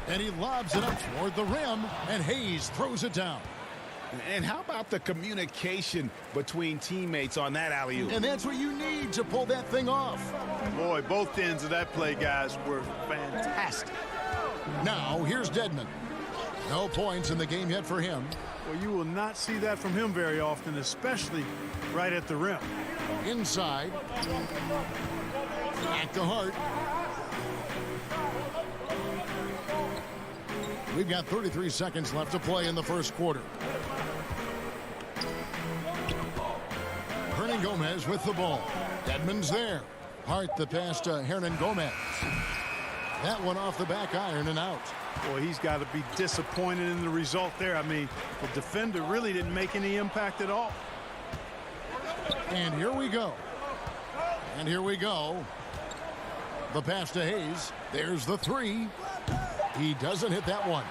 And he lobs it up toward the rim, and Hayes throws it down. And how about about the communication between teammates on that alley-oop? And that's what you need to pull that thing off. Boy, both ends of that play, guys, were fantastic. Now, here's Dedmon. No points in the game yet for him. Well, you will not see that from him very often, especially right at the rim. Inside. At the heart. We've got 33 seconds left to play in the first quarter. Hernan Gomez with the ball. Dedmon's there. Hart the pass to Hernan Gomez. That one off the back iron and out. Boy, he's got to be disappointed in the result there. I mean, the defender really didn't make any impact at all. And here we go. And here we go. The pass to Hayes. There's the three. He doesn't hit that one.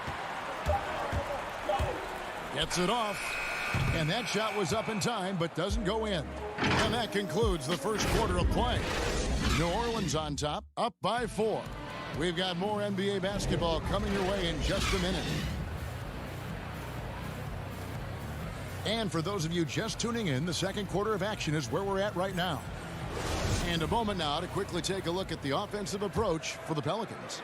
Gets it off. And that shot was up in time, but doesn't go in. And that concludes the first quarter of play. New Orleans on top, up by 4. We've got more NBA basketball coming your way in just a minute. And for those of you just tuning in, the second quarter of action is where we're at right now. And a moment now to quickly take a look at the offensive approach for the Pelicans.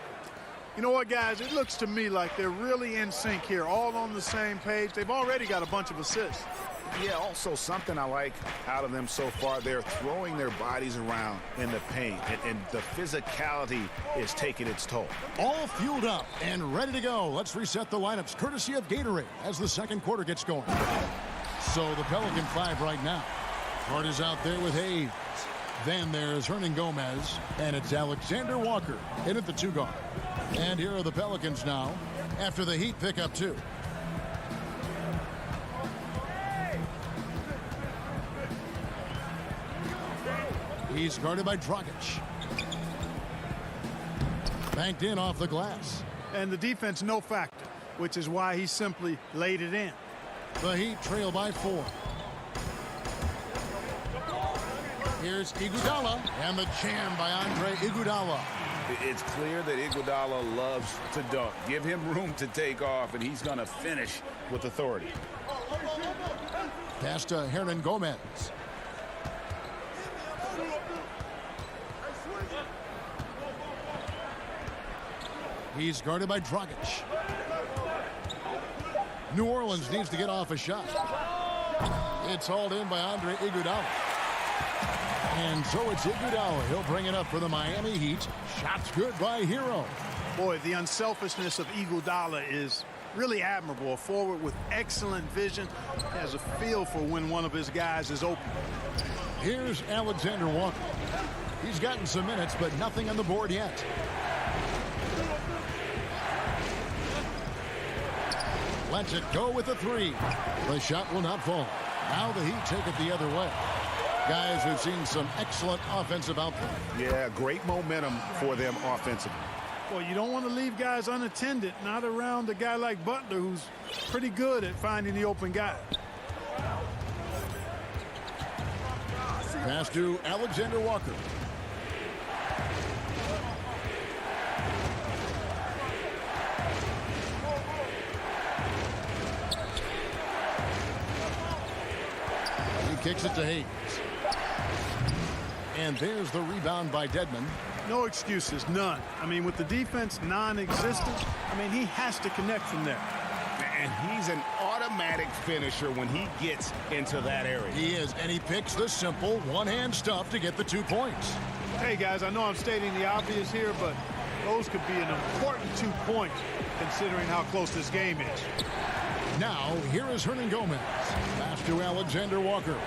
You know what, guys? It looks to me like they're really in sync here, all on the same page. They've already got a bunch of assists. Yeah, also something I like out of them so far, they're throwing their bodies around in the paint, and the physicality is taking its toll. All fueled up and ready to go. Let's reset the lineups courtesy of Gatorade as the second quarter gets going. So the Pelican 5 right now. Hart is out there with Hayes. Then there's Hernan Gomez, and it's Alexander Walker in at the 2 guard. And here are the Pelicans now after the Heat pick up 2. He's guarded by Dragic. Banked in off the glass. And the defense no factor, which is why he simply laid it in. The Heat trail by 4. Here's Iguodala and the jam by Andre Iguodala. It's clear that Iguodala loves to dunk. Give him room to take off, and he's going to finish with authority. Pass to Hernan Gomez. He's guarded by Dragic. New Orleans needs to get off a shot. It's hauled in by Andre Iguodala. And so it's Iguodala. He'll bring it up for the Miami Heat. Shots good by Hero. Boy, the unselfishness of Iguodala is really admirable. A forward with excellent vision. He has a feel for when one of his guys is open. Here's Alexander Walker. He's gotten some minutes, but nothing on the board yet. Lets it go with a 3. The shot will not fall. Now the Heat take it the other way. Guys, we've seen some excellent offensive output. Yeah, great momentum for them offensively. Well, you don't want to leave guys unattended, not around a guy like Butler, who's pretty good at finding the open guy. Pass to Alexander Walker. He kicks it to Hayes. And there's the rebound by Dedmon. No excuses, none. I mean, with the defense non-existent, I mean, he has to connect from there. And he's an automatic finisher when he gets into that area. He is, and he picks the simple one-hand stuff to get the 2 points. Hey, guys, I know I'm stating the obvious here, but those could be an important 2 points considering how close this game is. Now, here is Hernan Gomez. Pass to Alexander Walker.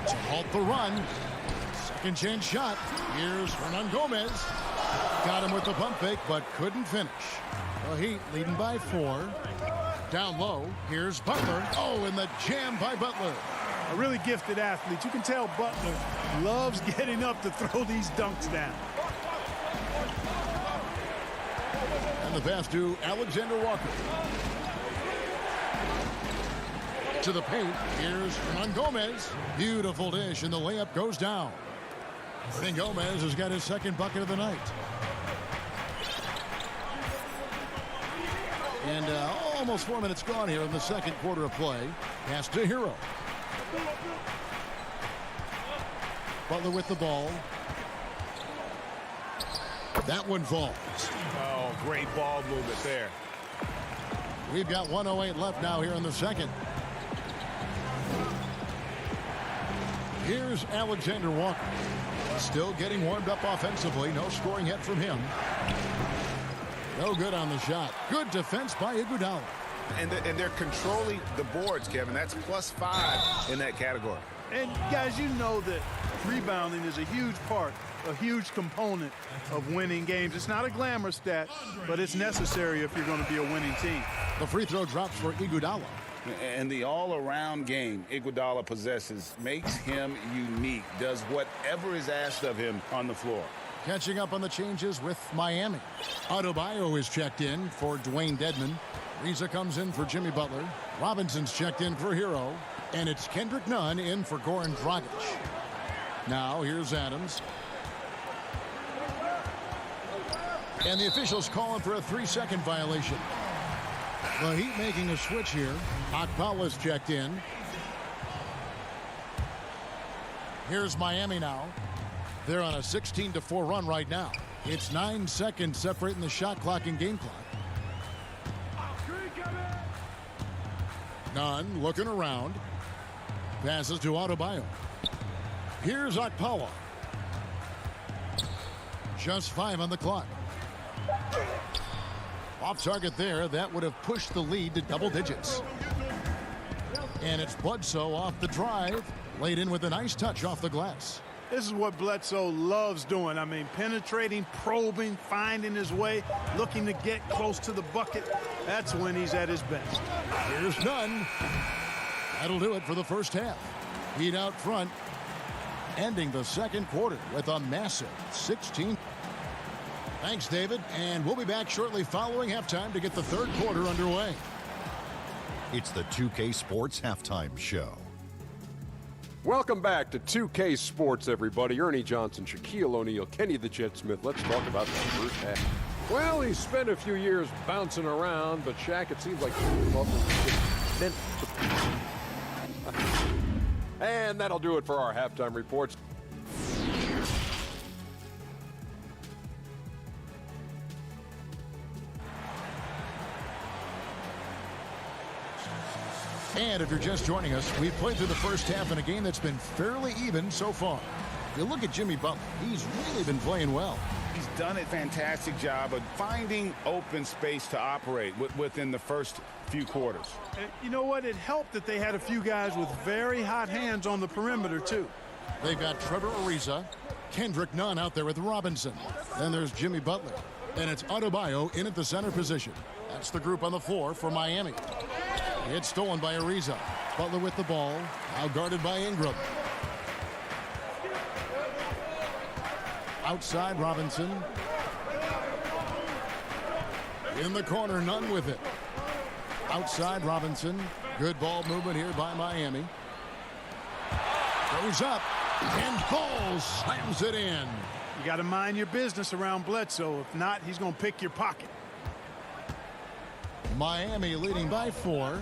To halt the run. Second chance shot. Here's Hernan Gomez. Got him with the pump fake, but couldn't finish. The Heat leading by 4. Down low, here's Butler. Oh, and the jam by Butler. A really gifted athlete. You can tell Butler loves getting up to throw these dunks down. And the pass to Alexander Walker. To the paint, here's Hernan Gomez. Beautiful dish, and the layup goes down. Hernan Gomez has got his second bucket of the night. And almost 4 minutes gone here in the second quarter of play. Pass to Hero. Butler with the ball. That one falls. Oh, great ball movement there. We've got 1:08 left now here in the second. Here's Alexander Walker. Still getting warmed up offensively. No scoring yet from him. No good on the shot. Good defense by Iguodala. And they're controlling the boards, Kevin. That's +5 in that category. And guys, you know that rebounding is a huge part, a huge component of winning games. It's not a glamour stat, but it's necessary if you're going to be a winning team. The free throw drops for Iguodala. And the all-around game Iguodala possesses makes him unique, does whatever is asked of him on the floor. Catching up on the changes with Miami. Adebayo is checked in for Dwayne Dedmon. Riza comes in for Jimmy Butler. Robinson's checked in for Hero. And it's Kendrick Nunn in for Goran Dragic. Now here's Adams. And the officials calling for a 3-second violation. The Heat making a switch here. Akpala's checked in. Here's Miami now. They're on a 16-4 run right now. It's 9 seconds separating the shot clock and game clock. Nunn looking around. Passes to Adebayo. Here's Akpala. Just 5 on the clock. Off target there. That would have pushed the lead to double digits. And it's Bledsoe off the drive. Laid in with a nice touch off the glass. This is what Bledsoe loves doing. I mean, penetrating, probing, finding his way, looking to get close to the bucket. That's when he's at his best. Here's Nunn. That'll do it for the first half. Heat out front, ending the second quarter with a massive 16. Thanks, David. And we'll be back shortly following halftime to get the third quarter underway. It's the 2K Sports Halftime Show. Welcome back to 2K Sports, everybody. Ernie Johnson, Shaquille O'Neal, Kenny the Jet Smith. Let's talk about the first half. Well, he spent a few years bouncing around, but Shaq, it seems like meant to. And that'll do it for our halftime reports. And if you're just joining us, we've played through the first half in a game that's been fairly even so far. If you look at Jimmy Butler, he's really been playing well. He's done a fantastic job of finding open space to operate within the first few quarters. You know what? It helped that they had a few guys with very hot hands on the perimeter, too. They've got Trevor Ariza, Kendrick Nunn out there with Robinson. Then there's Jimmy Butler. And it's Adebayo in at the center position. That's the group on the floor for Miami. It's stolen by Ariza. Butler with the ball. Now guarded by Ingram. Outside Robinson. In the corner, Nunn with it. Outside Robinson. Good ball movement here by Miami. Goes up. And Ball slams it in. You got to mind your business around Bledsoe. If not, he's going to pick your pocket. Miami leading by 4.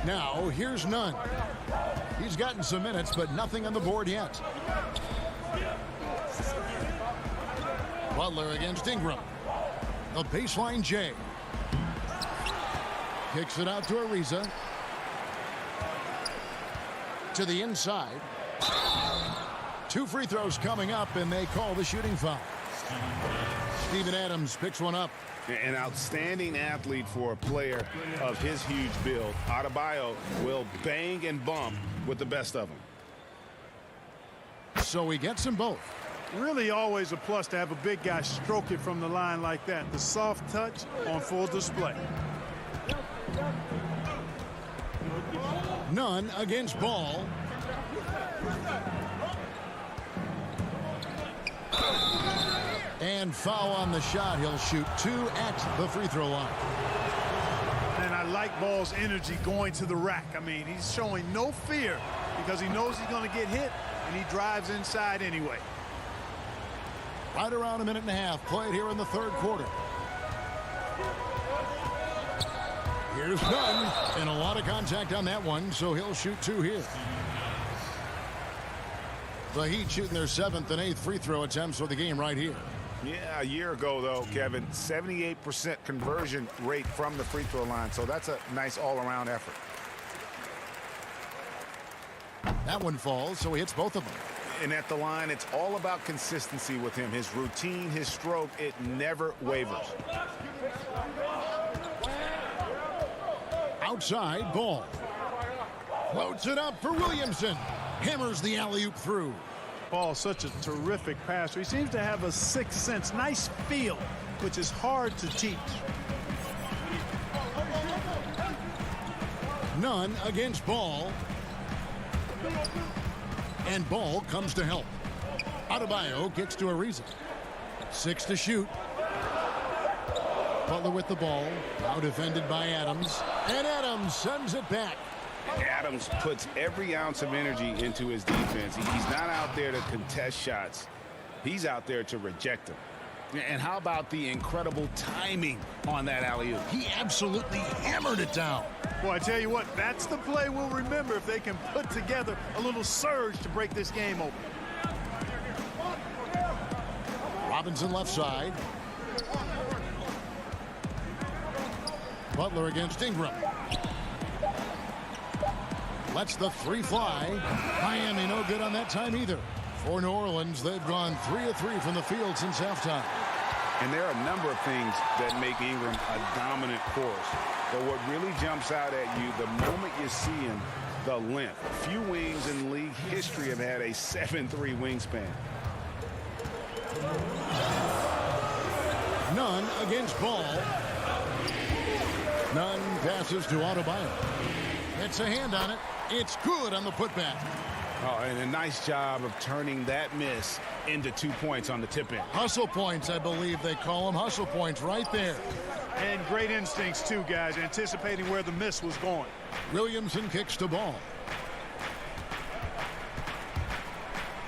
Now here's Nunn. He's gotten some minutes, but nothing on the board yet. Butler against Ingram. The baseline J. Kicks it out to Ariza. To the inside. 2 free throws coming up, and they call the shooting foul. Steven Adams picks one up. An outstanding athlete for a player of his huge build. Adebayo will bang and bump with the best of them. So he gets them both. Really always a plus to have a big guy stroke it from the line like that. The soft touch on full display. Nunn against Ball. And foul on the shot. He'll shoot 2 at the free throw line. And I like Ball's energy going to the rack. I mean, he's showing no fear because he knows he's going to get hit, and he drives inside anyway. Right around a minute and a half played here in the third quarter. Here's Nunn, and a lot of contact on that one, so he'll shoot 2 here. The Heat shooting their 7th and 8th free throw attempts for the game right here. Yeah, a year ago, though, Kevin, 78% conversion rate from the free throw line, so that's a nice all-around effort. That one falls, so he hits both of them. And at the line, it's all about consistency with him. His routine, his stroke, it never wavers. Outside, Ball. Floats it up for Williamson. Hammers the alley-oop through. Ball, such a terrific passer. He seems to have a sixth sense, nice feel, which is hard to teach. Nunn against Ball. And Ball comes to help. Adebayo gets to Ariza. 6 to shoot. Butler with the ball. Now defended by Adams. And Adams sends it back. Adams puts every ounce of energy into his defense. He's not out there to contest shots. He's out there to reject them. And how about the incredible timing on that alley-oop? He absolutely hammered it down. Boy, I tell you what, that's the play we'll remember if they can put together a little surge to break this game open. Robinson left side. Butler against Ingram. Lets the 3 fly. Miami no good on that time either. For New Orleans, they've gone 3 of 3 from the field since halftime. And there are a number of things that make Ingram a dominant force. But what really jumps out at you, the moment you see him, the length. Few wings in league history have had a 7'3" wingspan. Nunn against Ball. Nunn passes to Adebayo. Gets a hand on it. It's good on the putback. Oh, and a nice job of turning that miss into 2 points on the tip-in. Hustle points, I believe they call them. Hustle points right there. And great instincts, too, guys, anticipating where the miss was going. Williamson kicks to Ball.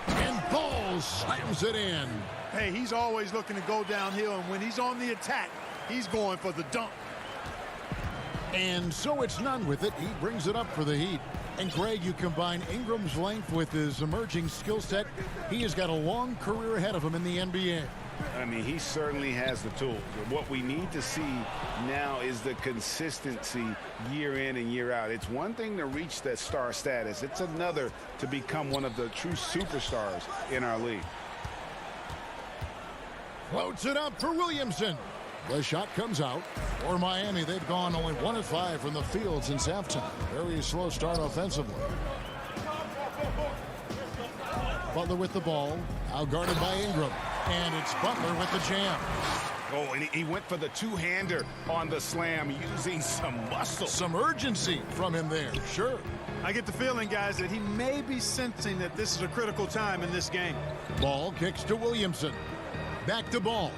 And Ball slams it in. Hey, he's always looking to go downhill, and when he's on the attack, he's going for the dunk. And so it's Nunn with it. He brings it up for the Heat. And Greg, you combine Ingram's length with his emerging skill set. He has got a long career ahead of him in the NBA. I mean, he certainly has the tools. What we need to see now is the consistency year in and year out. It's one thing to reach that star status. It's another to become one of the true superstars in our league. Floats it up for Williamson. The shot comes out. For Miami, they've gone only 1 of 5 from the field since halftime. Very slow start offensively. Butler with the ball. Now guarded by Ingram. And it's Butler with the jam. Oh, and he went for the two-hander on the slam using some muscle. Some urgency from him there, sure. I get the feeling, guys, that he may be sensing that this is a critical time in this game. Ball kicks to Williamson. Back to Ball.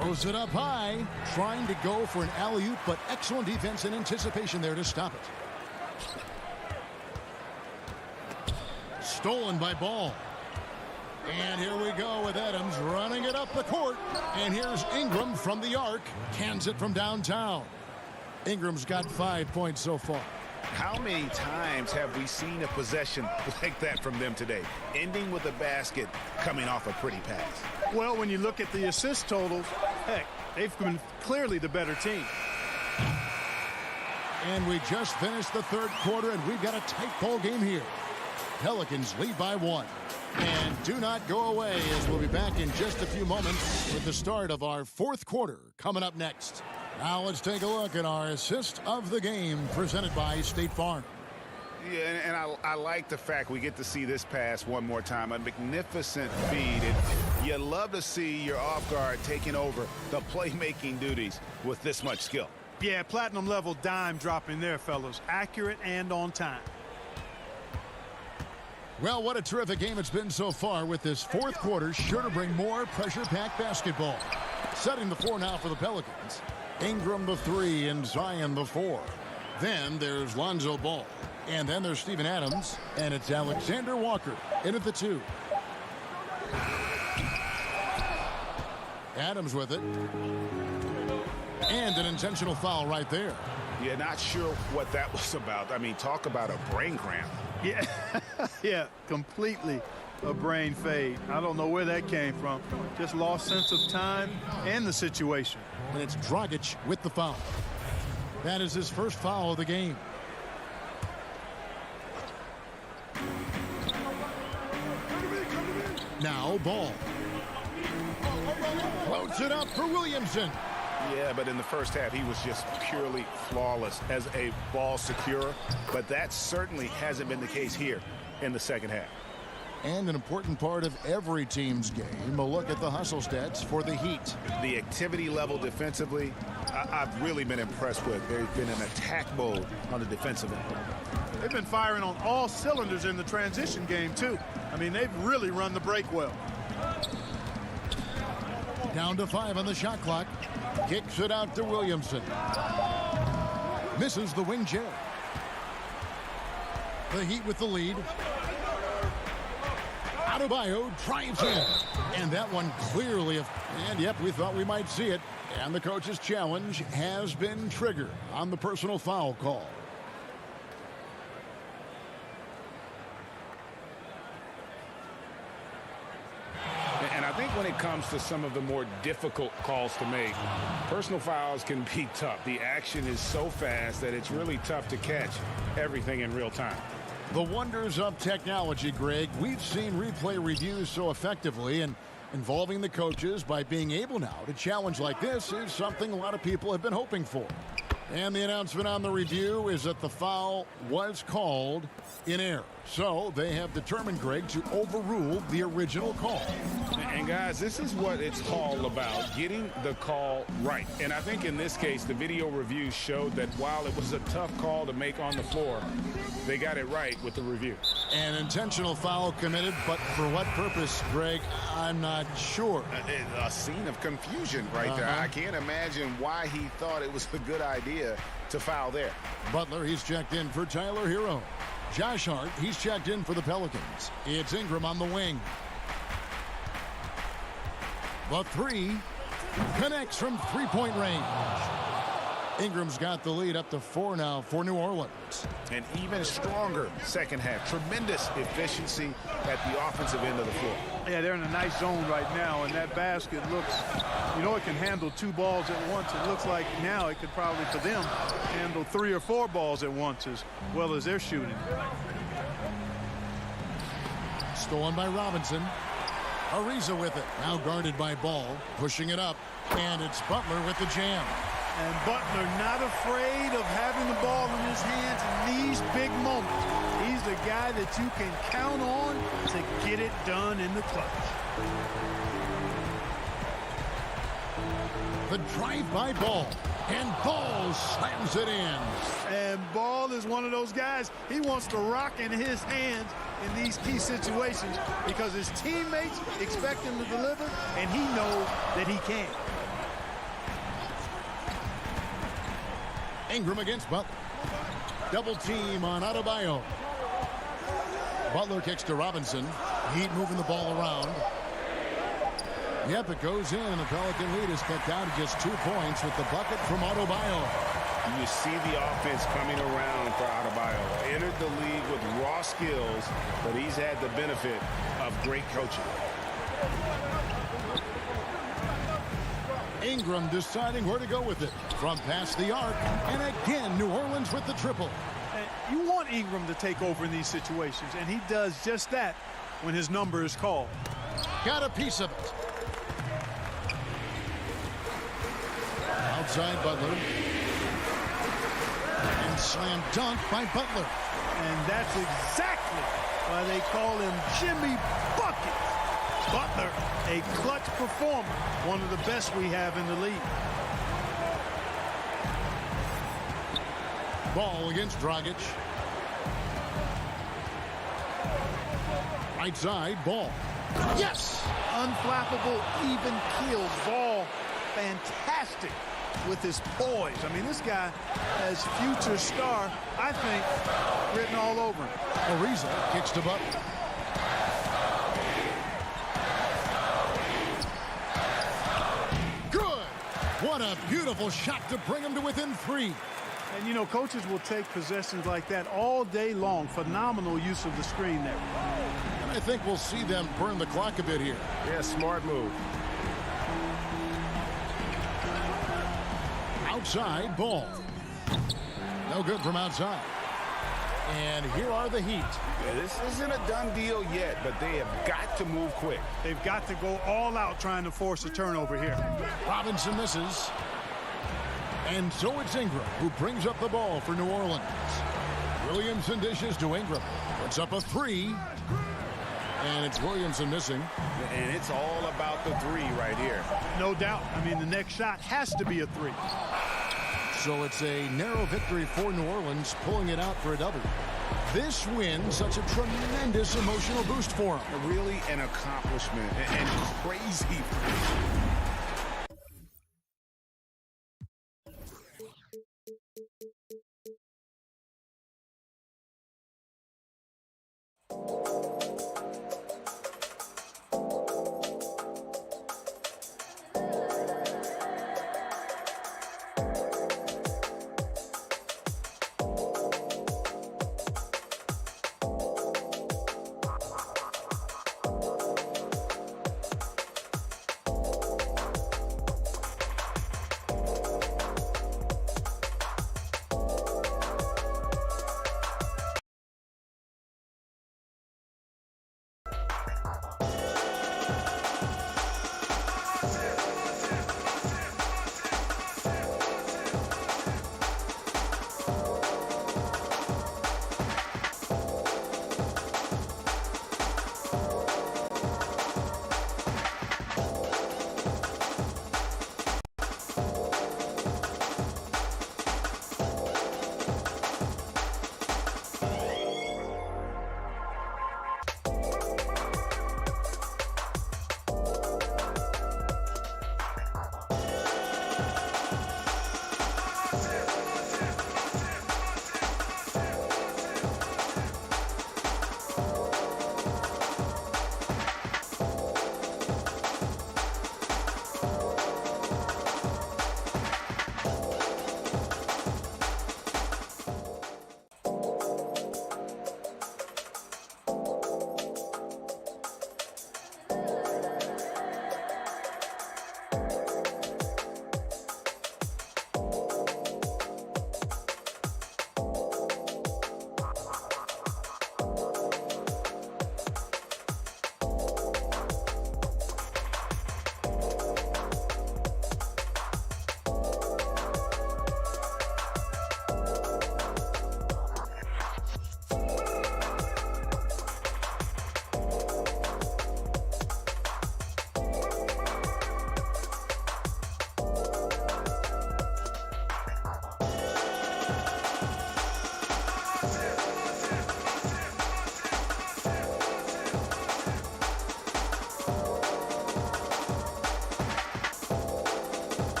Throws it up high, trying to go for an alley-oop, but excellent defense and anticipation there to stop it. Stolen by Ball. And here we go with Adams running it up the court. And here's Ingram from the arc. Cans it from downtown. Ingram's got 5 points so far. How many times have we seen a possession like that from them today? Ending with a basket, coming off a pretty pass. Well, when you look at the assist totals, heck, they've been clearly the better team. And we just finished the third quarter, and we've got a tight ball game here. Pelicans lead by 1. And do not go away, as we'll be back in just a few moments with the start of our fourth quarter coming up next. Now let's take a look at our assist of the game presented by State Farm. Yeah, and I like the fact we get to see this pass one more time. A magnificent feed. And you love to see your off guard taking over the playmaking duties with this much skill. Yeah, platinum level dime dropping there, fellas. Accurate and on time. Well, what a terrific game it's been so far, with this fourth quarter sure to bring more pressure-packed basketball. Setting the floor now for the Pelicans. Ingram the 3 and Zion the 4. Then there's Lonzo Ball. And then there's Steven Adams. And it's Alexander Walker in at the 2. Adams with it. And an intentional foul right there. Yeah, not sure what that was about. I mean, talk about a brain cramp. Yeah, yeah, completely a brain fade. I don't know where that came from. Just lost sense of time and the situation. And it's Dragic with the foul. That is his first foul of the game. Now Ball. Floats it up for Williamson. Yeah, but in the first half, he was just purely flawless as a ball securer. But that certainly hasn't been the case here in the second half. And an important part of every team's game, a look at the hustle stats for the Heat. The activity level defensively, I've really been impressed with. There's been an attack mode on the defensive end. They've been firing on all cylinders in the transition game, too. I mean, they've really run the break well. Down to 5 on the shot clock. Kicks it out to Williamson. Misses the wing chair. The Heat with the lead. Adebayo drives in. And that one clearly, and yep, we thought we might see it. And the coach's challenge has been triggered on the personal foul call. And I think when it comes to some of the more difficult calls to make, personal fouls can be tough. The action is so fast that it's really tough to catch everything in real time. The wonders of technology, Greg. We've seen replay reviews so effectively, and involving the coaches by being able now to challenge like this is something a lot of people have been hoping for. And the announcement on the review is that the foul was called in error. So they have determined, Greg, to overrule the original call. And guys, this is what it's all about, getting the call right. And I think in this case, the video review showed that while it was a tough call to make on the floor, they got it right with the review. An intentional foul committed, but for what purpose, Greg? I'm not sure. A scene of confusion right there. I can't imagine why he thought it was a good idea to foul there. Butler, he's checked in for Tyler Hero. Josh Hart, he's checked in for the Pelicans. It's Ingram on the wing. The 3 connects from three-point range. Ingram's got the lead up to 4 now for New Orleans. An even stronger second half. Tremendous efficiency at the offensive end of the floor. Yeah, they're in a nice zone right now, and that basket looks, you know, it can handle 2 balls at once. It looks like now it could probably, for them, handle 3 or 4 balls at once as well as they're shooting. Stolen by Robinson. Ariza with it. Now guarded by Ball. Pushing it up. And it's Butler with the jam. And Butler not afraid of having the ball in his hands in these big moments. He's the guy that you can count on to get it done in the clutch. The drive by Ball. And Ball slams it in. And Ball is one of those guys, he wants to rock in his hands in these key situations because his teammates expect him to deliver, and he knows that he can. Ingram against Butler. Double team on Adebayo. Butler kicks to Robinson. Heat moving the ball around. Yep, it goes in, and the Pelican lead is cut down to just 2 points with the bucket from Adebayo. You see the offense coming around for Adebayo. Entered the league with raw skills, but he's had the benefit of great coaching. Ingram deciding where to go with it. From past the arc, and again, New Orleans with the triple. And you want Ingram to take over in these situations, and he does just that when his number is called. Got a piece of it. Outside Butler. And slam dunk by Butler. And that's exactly why they call him Jimmy Bucket. Butler, a clutch performer, one of the best we have in the league. Ball against Dragic. Right side, Ball. Yes! Unflappable, even keel. Ball, fantastic with his poise. I mean, this guy has future star, I think, written all over him. Ariza kicks to Butler. Good. What a beautiful shot to bring him to within 3. And, you know, coaches will take possessions like that all day long. Phenomenal use of the screen there. And I think we'll see them burn the clock a bit here. Yeah, smart move. Outside ball. No good from outside. And here are the Heat. Yeah, this isn't a done deal yet, but they have got to move quick. They've got to go all out trying to force a turnover here. Robinson misses. And so it's Ingram who brings up the ball for New Orleans. Williamson dishes to Ingram. Puts up a 3. And it's Williamson missing. And it's all about the 3 right here. No doubt. I mean, the next shot has to be a 3. So it's a narrow victory for New Orleans, pulling it out for a double. This win, such a tremendous emotional boost for them. Really an accomplishment and crazy.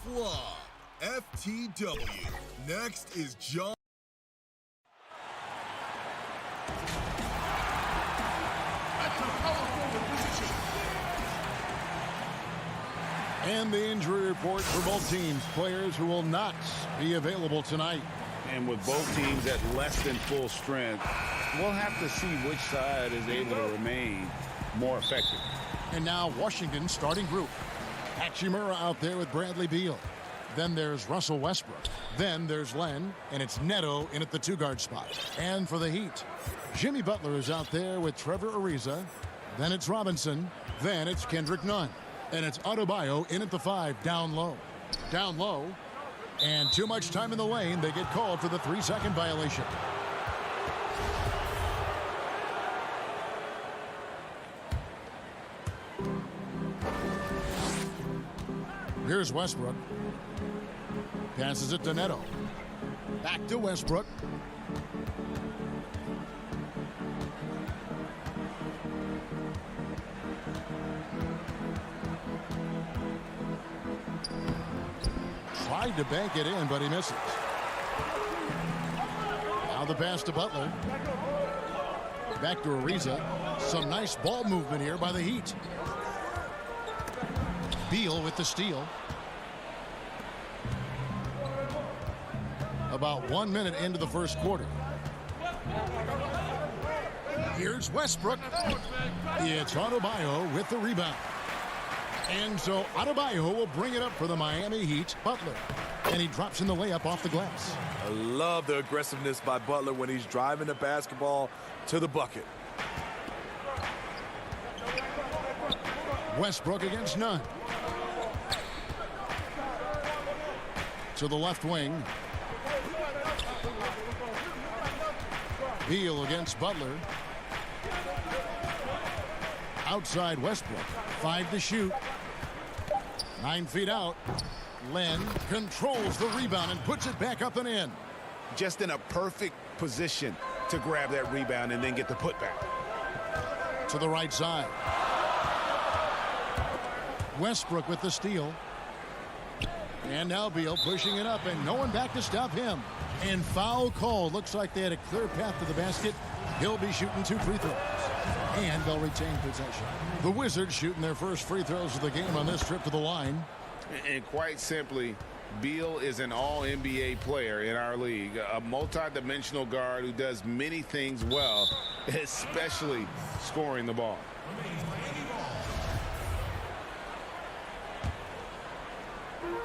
Law, FTW. Next is John. And the injury report for both teams. Players who will not be available tonight. And with both teams at less than full strength, we'll have to see which side is able to remain more effective. And now Washington's starting group. Hachimura out there with Bradley Beal. Then there's Russell Westbrook. Then there's Len, and it's Neto in at the 2-guard spot. And for the Heat, Jimmy Butler is out there with Trevor Ariza. Then it's Robinson. Then it's Kendrick Nunn. And it's Adebayo in at the 5, down low. Down low. And too much time in the lane. They get called for the 3-second violation. Here's Westbrook. Passes it to Neto. Back to Westbrook. Tried to bank it in, but he misses. Now the pass to Butler. Back to Ariza. Some nice ball movement here by the Heat. Beal with the steal. About 1 minute into the first quarter. Here's Westbrook. It's Adebayo with the rebound. And so Adebayo will bring it up for the Miami Heat. Butler. And he drops in the layup off the glass. I love the aggressiveness by Butler when he's driving the basketball to the bucket. Westbrook against Nunn. To the left wing. Beal against Butler. Outside Westbrook. 5 to shoot. 9 feet out. Len controls the rebound and puts it back up and in. Just in a perfect position to grab that rebound and then get the putback. To the right side. Westbrook with the steal. And now Beal pushing it up, and no one back to stop him. And foul call. Looks like they had a clear path to the basket. He'll be shooting 2 free throws. And they'll retain possession. The Wizards shooting their first free throws of the game on this trip to the line. And quite simply, Beal is an all-NBA player in our league. A multi-dimensional guard who does many things well, especially scoring the ball.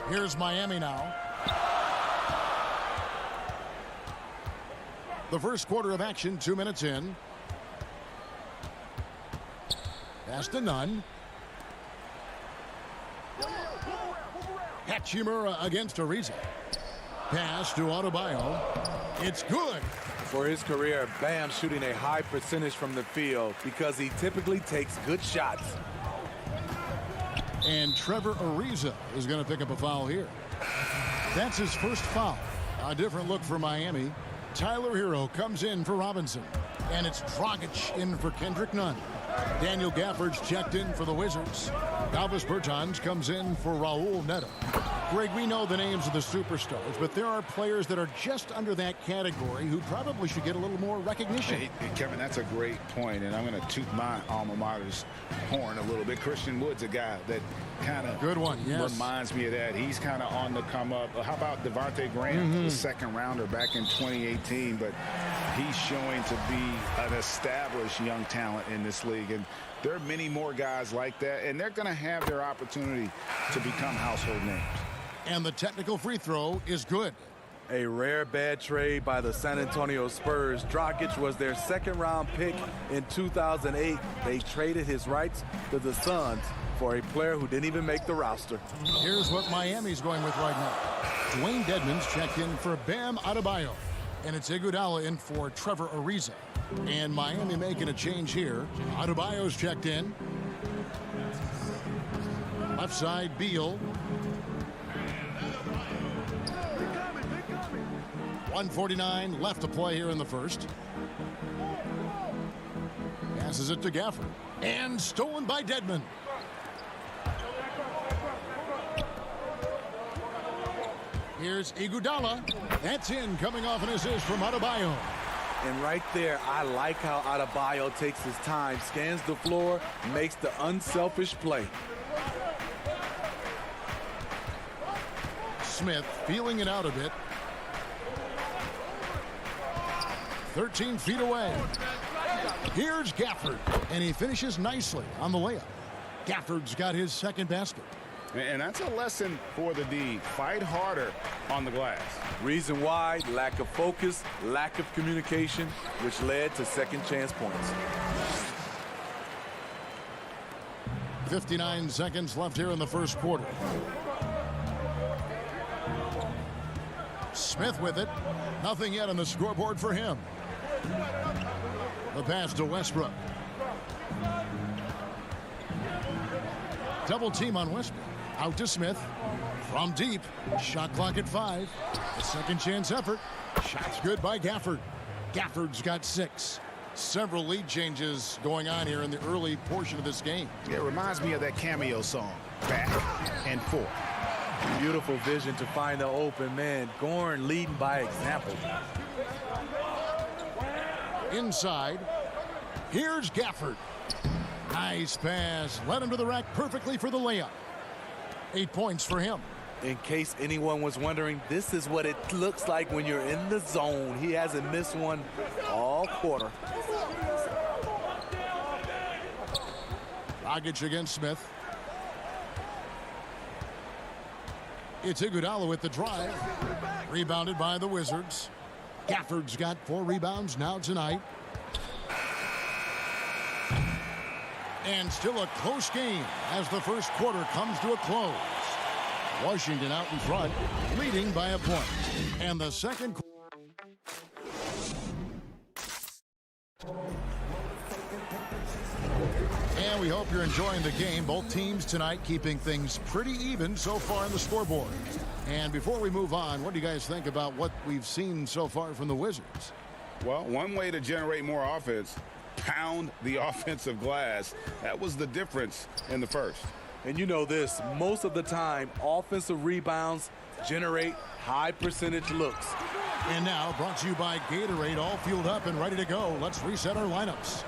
Here's Miami now. The first quarter of action, 2 minutes in. Pass to Nunn. Hachimura against Ariza. Pass to Adebayo. It's good. For his career, Bam shooting a high percentage from the field because he typically takes good shots. And Trevor Ariza is going to pick up a foul here. That's his first foul. A different look for Miami. Tyler Hero comes in for Robinson. And it's Dragic in for Kendrick Nunn. Daniel Gafford's checked in for the Wizards. Galvis Bertans comes in for Raul Neto. Greg, we know the names of the superstars, but there are players that are just under that category who probably should get a little more recognition. Hey, Kevin, that's a great point, and I'm going to toot my alma mater's horn a little bit. Christian Wood's a guy that kind of good one, yes, reminds me of that. He's kind of on the come up. How about Devontae Graham, the second rounder back in 2018, but he's showing to be an established young talent in this league, and there are many more guys like that, and they're going to have their opportunity to become household names. And the technical free throw is good. A rare bad trade by the San Antonio Spurs. Dragic was their second-round pick in 2008. They traded his rights to the Suns for a player who didn't even make the roster. Here's what Miami's going with right now. Dwayne Dedmon's checked in for Bam Adebayo. And it's Iguodala in for Trevor Ariza. And Miami making a change here. Adebayo's checked in. Left side, Beal. 1:49 left to play here in the first. Passes it to Gafford. And stolen by Dedmon. Here's Iguodala. That's in, coming off an assist from Adebayo. And right there, I like how Adebayo takes his time, scans the floor, makes the unselfish play. Smith feeling it out a bit. 13 feet away. Here's Gafford, and he finishes nicely on the layup. Gafford's got his second basket. And that's a lesson for the D. Fight harder on the glass. Reason why: lack of focus, lack of communication, which led to second chance points. 59 seconds left here in the first quarter. Smith with it. Nothing yet on the scoreboard for him. The pass to Westbrook. Double team on Westbrook. Out to Smith. From deep. Shot clock at 5. A second chance effort. Shot's good by Gafford. Gafford's got 6. Several lead changes going on here in the early portion of this game. It reminds me of that Cameo song, Back and Forth. Beautiful vision to find the open man. Gorn leading by example. Inside. Here's Gafford. Nice pass. Led him to the rack perfectly for the layup. 8 points for him. In case anyone was wondering, this is what it looks like when you're in the zone. He hasn't missed one all quarter. Dragic against Smith. It's Iguodala with the drive. Rebounded by the Wizards. Gafford's got 4 rebounds now tonight. And still a close game as the first quarter comes to a close. Washington out in front, leading by a point. And the second quarter. And we hope you're enjoying the game. Both teams tonight keeping things pretty even so far on the scoreboard. And before we move on, what do you guys think about what we've seen so far from the Wizards? Well, one way to generate more offense, pound the offensive glass. That was the difference in the first. And you know this, most of the time, offensive rebounds generate high percentage looks. And now brought to you by Gatorade, all fueled up and ready to go. Let's reset our lineups.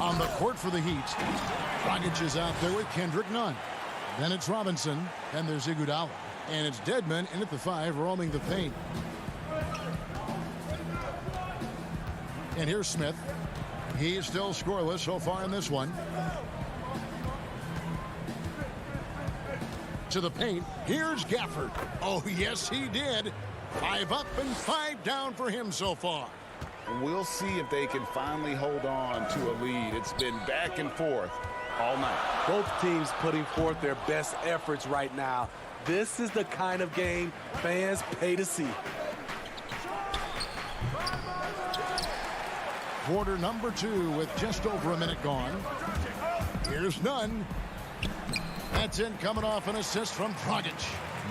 On the court for the Heat, Dragic is out there with Kendrick Nunn. Then it's Robinson, and there's Iguodala. And it's Dedmon in at the 5, roaming the paint. And here's Smith. He is still scoreless so far in this one. To the paint. Here's Gafford. Oh, yes, he did. 5 up and 5 down for him so far. We'll see if they can finally hold on to a lead. It's been back and forth all night. Both teams putting forth their best efforts right now. This is the kind of game fans pay to see. Quarter number 2 with just over a minute gone. Here's Nunn. That's in, coming off an assist from Dragic.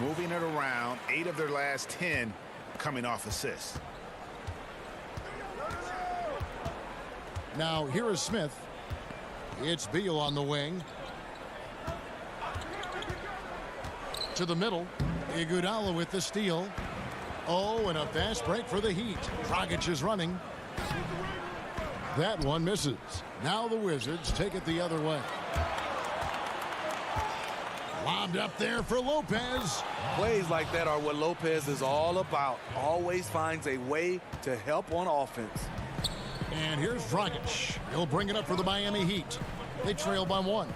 Moving it around, 8 of their last 10 coming off assists. Now here is Smith. It's Beal on the wing. To the middle. Iguodala with the steal. Oh, and a fast break for the Heat. Dragic is running. That one misses. Now the Wizards take it the other way. Lobbed up there for Lopez. Plays like that are what Lopez is all about. Always finds a way to help on offense. And here's Dragic. He'll bring it up for the Miami Heat. They trail by 1.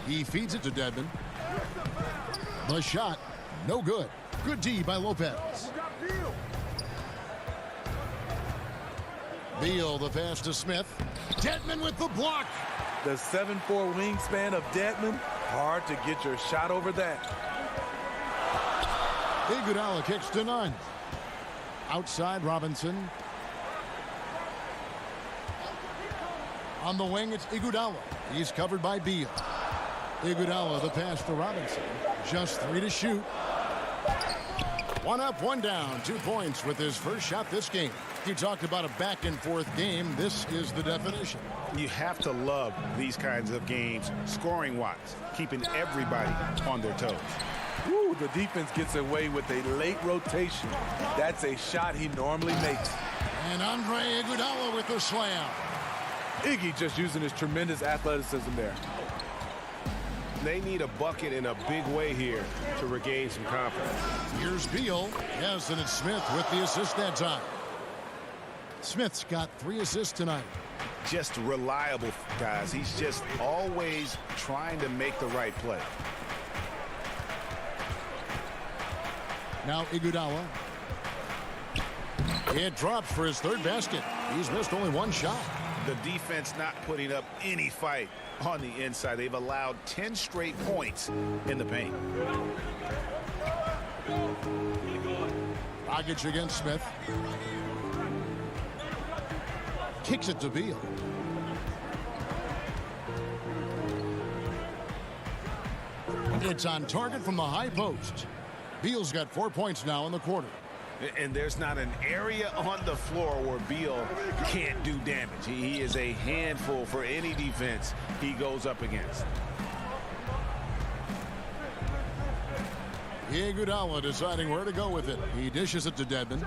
He feeds it to Dedmon. The shot, no good. Good D by Lopez. Beal, the pass to Smith. Dedmon with the block. The 7'4" wingspan of Dedmon. Hard to get your shot over that. Iguodala kicks to Nunn. Outside Robinson. On the wing, it's Iguodala. He's covered by Beal. Iguodala, the pass to Robinson. Just 3 to shoot. 1 up, 1 down. 2 points with his first shot this game. You talked about a back and forth game. This is the definition. You have to love these kinds of games, scoring-wise, keeping everybody on their toes. Woo, the defense gets away with a late rotation. That's a shot he normally makes. And Andre Iguodala with the slam. Iggy just using his tremendous athleticism there. They need a bucket in a big way here to regain some confidence. Here's Beal. Yes, and it's Smith with the assist that time. Smith's got 3 assists tonight. Just reliable, guys. He's just always trying to make the right play. Now Iguodala. It drops for his 3rd basket. He's missed only 1 shot. The defense not putting up any fight on the inside. They've allowed 10 straight points in the paint. Dragic against Smith. Kicks it to Beal. It's on target from the high post. Beal's got 4 points now in the quarter. And there's not an area on the floor where Beal can't do damage. He is a handful for any defense he goes up against. Iguodala deciding where to go with it. He dishes it to Dedmon.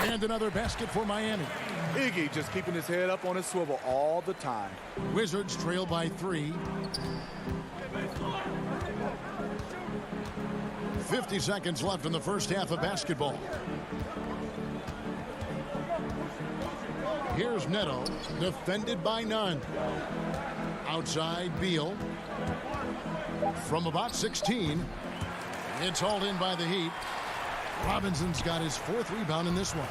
And another basket for Miami. Iggy just keeping his head up on his swivel all the time. Wizards trail by 3. 50 seconds left in the first half of basketball. Here's Neto, defended by none. Outside Beal. From about 16. It's hauled in by the Heat. Robinson's got his 4th rebound in this one.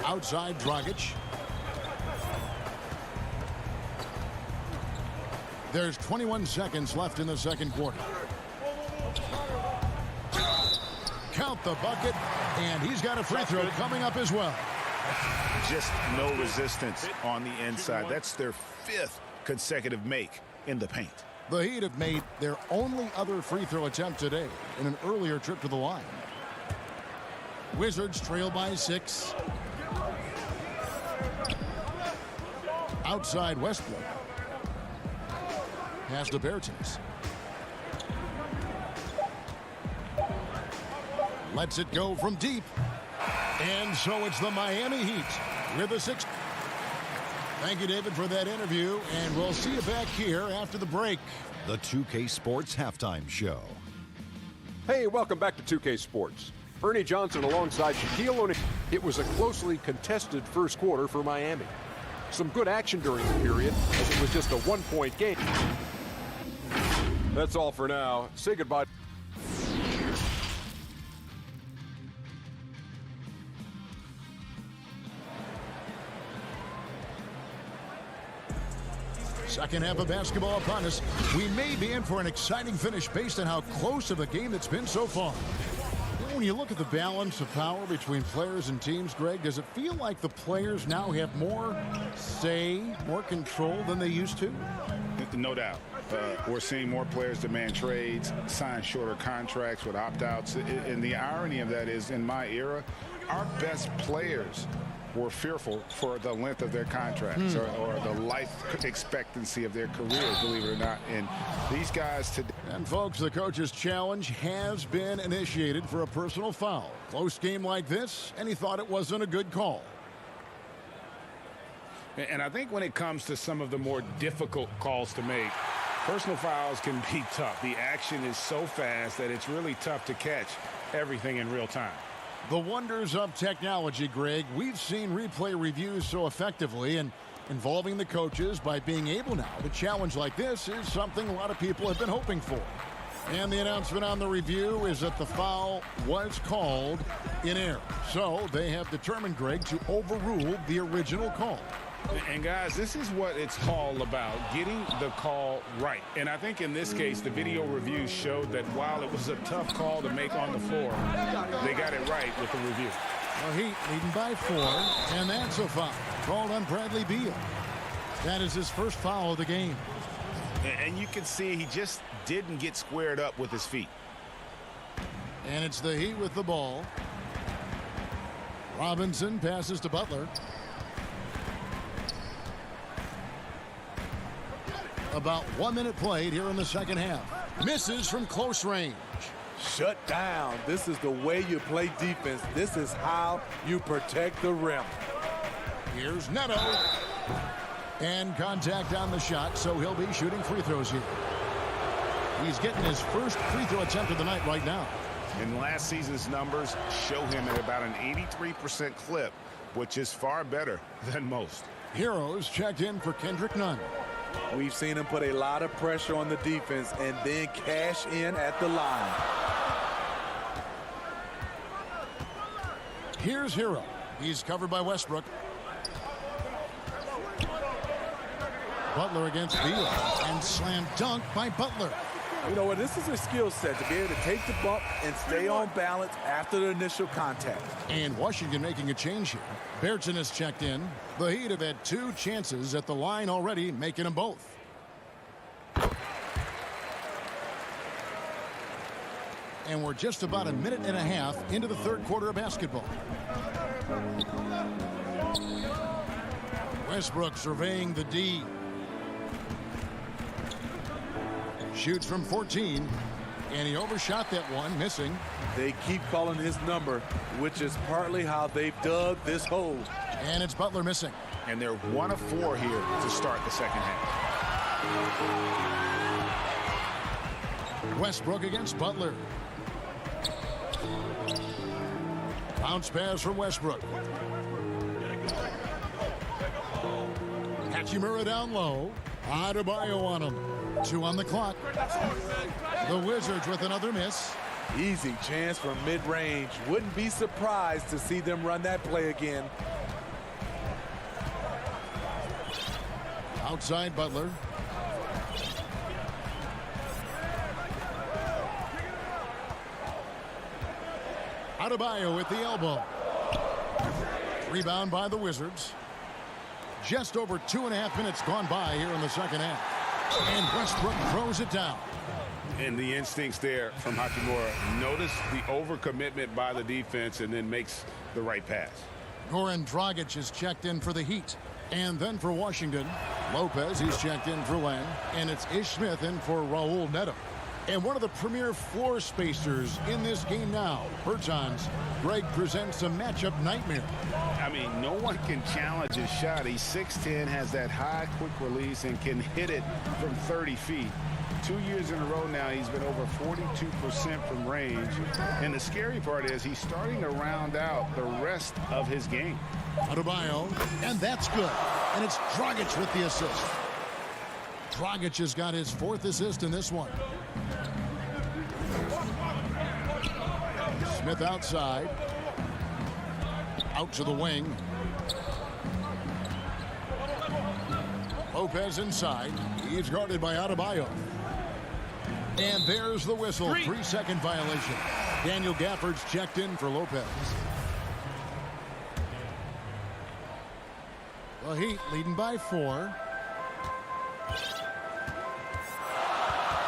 Outside Dragic. There's 21 seconds left in the second quarter. Count the bucket, and he's got a free throw coming up as well. Just no resistance on the inside. That's their 5th consecutive make in the paint. The Heat have made their only other free throw attempt today in an earlier trip to the line. Wizards trail by 6. Outside Westbrook. Pass to Bertans. Lets it go from deep. And so it's the Miami Heat with a 6. Thank you, David, for that interview, and we'll see you back here after the break. The 2K Sports Halftime Show. Hey, welcome back to 2K Sports. Ernie Johnson alongside Shaquille O'Neal. It was a closely contested first quarter for Miami. Some good action during the period, as it was just a 1-point game. That's all for now. Say goodbye. Second half of basketball upon us. We may be in for an exciting finish based on how close of a game it's been so far. When you look at the balance of power between players and teams, Greg, does it feel like the players now have more say, more control than they used to? No doubt. We're seeing more players demand trades, sign shorter contracts with opt-outs. And the irony of that is, in my era, our best players were fearful for the length of their contracts or the life expectancy of their careers, believe it or not. And these guys today. And folks, the coach's challenge has been initiated for a personal foul. Close game like this, and he thought it wasn't a good call. And I think when it comes to some of the more difficult calls to make, personal fouls can be tough. The action is so fast that it's really tough to catch everything in real time. The wonders of technology, Greg. We've seen replay reviews so effectively, and involving the coaches by being able now to challenge like this is something a lot of people have been hoping for. And the announcement on the review is that the foul was called in error. So they have determined, Greg, to overrule the original call. And guys, this is what it's all about, getting the call right. And I think in this case, the video review showed that while it was a tough call to make on the floor, they got it right with the review. Well, Heat leading by 4, and that's a foul called on Bradley Beal. That is his first foul of the game. And you can see he just didn't get squared up with his feet. And it's the Heat with the ball. Robinson passes to Butler. About 1 minute played here in the second half. Misses from close range. Shut down. This is the way you play defense. This is how you protect the rim. Here's Neto. And contact on the shot, so he'll be shooting free throws here. He's getting his first free throw attempt of the night right now. And last season's numbers show him at about an 83% clip, which is far better than most. Heroes checked in for Kendrick Nunn. We've seen him put a lot of pressure on the defense and then cash in at the line. Here's Hero. He's covered by Westbrook. Butler against Beal. And slam dunk by Butler. You know what? This is a skill set to be able to take the bump and stay on balance after the initial contact. And Washington making a change here. Berton has checked in. The Heat have had 2 chances at the line already, making them both. And we're just about a minute and a half into the third quarter of basketball. Westbrook surveying the D. Shoots from 14, and he overshot that one, missing. They keep calling his number, which is partly how they've dug this hole. And it's Butler missing. And they're 1 of 4 here to start the second half. Westbrook against Butler. Bounce pass from Westbrook. Hachimura down low. Adebayo on him. 2 on the clock. The Wizards with another miss. Easy chance from mid-range. Wouldn't be surprised to see them run that play again. Outside Butler. Adebayo with the elbow. Rebound by the Wizards. Just over 2.5 minutes gone by here in the second half. And Westbrook throws it down. And the instincts there from Hachimura. Notice the overcommitment by the defense and then makes the right pass. Goran Dragic is checked in for the Heat. And then for Washington, Lopez, he's checked in for Len. And it's Ish Smith in for Raul Neto. And one of the premier floor spacers in this game now, Bertans. Greg presents a matchup nightmare. I mean, no one can challenge his shot. He's 6'10", has that high quick release, and can hit it from 30 feet. 2 years in a row now, he's been over 42% from range. And the scary part is he's starting to round out the rest of his game. Adebayo, and that's good. And it's Dragic with the assist. Dragic has got his 4th assist in this one. Smith outside. Out to the wing. Lopez inside. He's guarded by Adebayo. And there's the whistle. 3-second violation. Daniel Gafford's checked in for Lopez. The Heat leading by 4.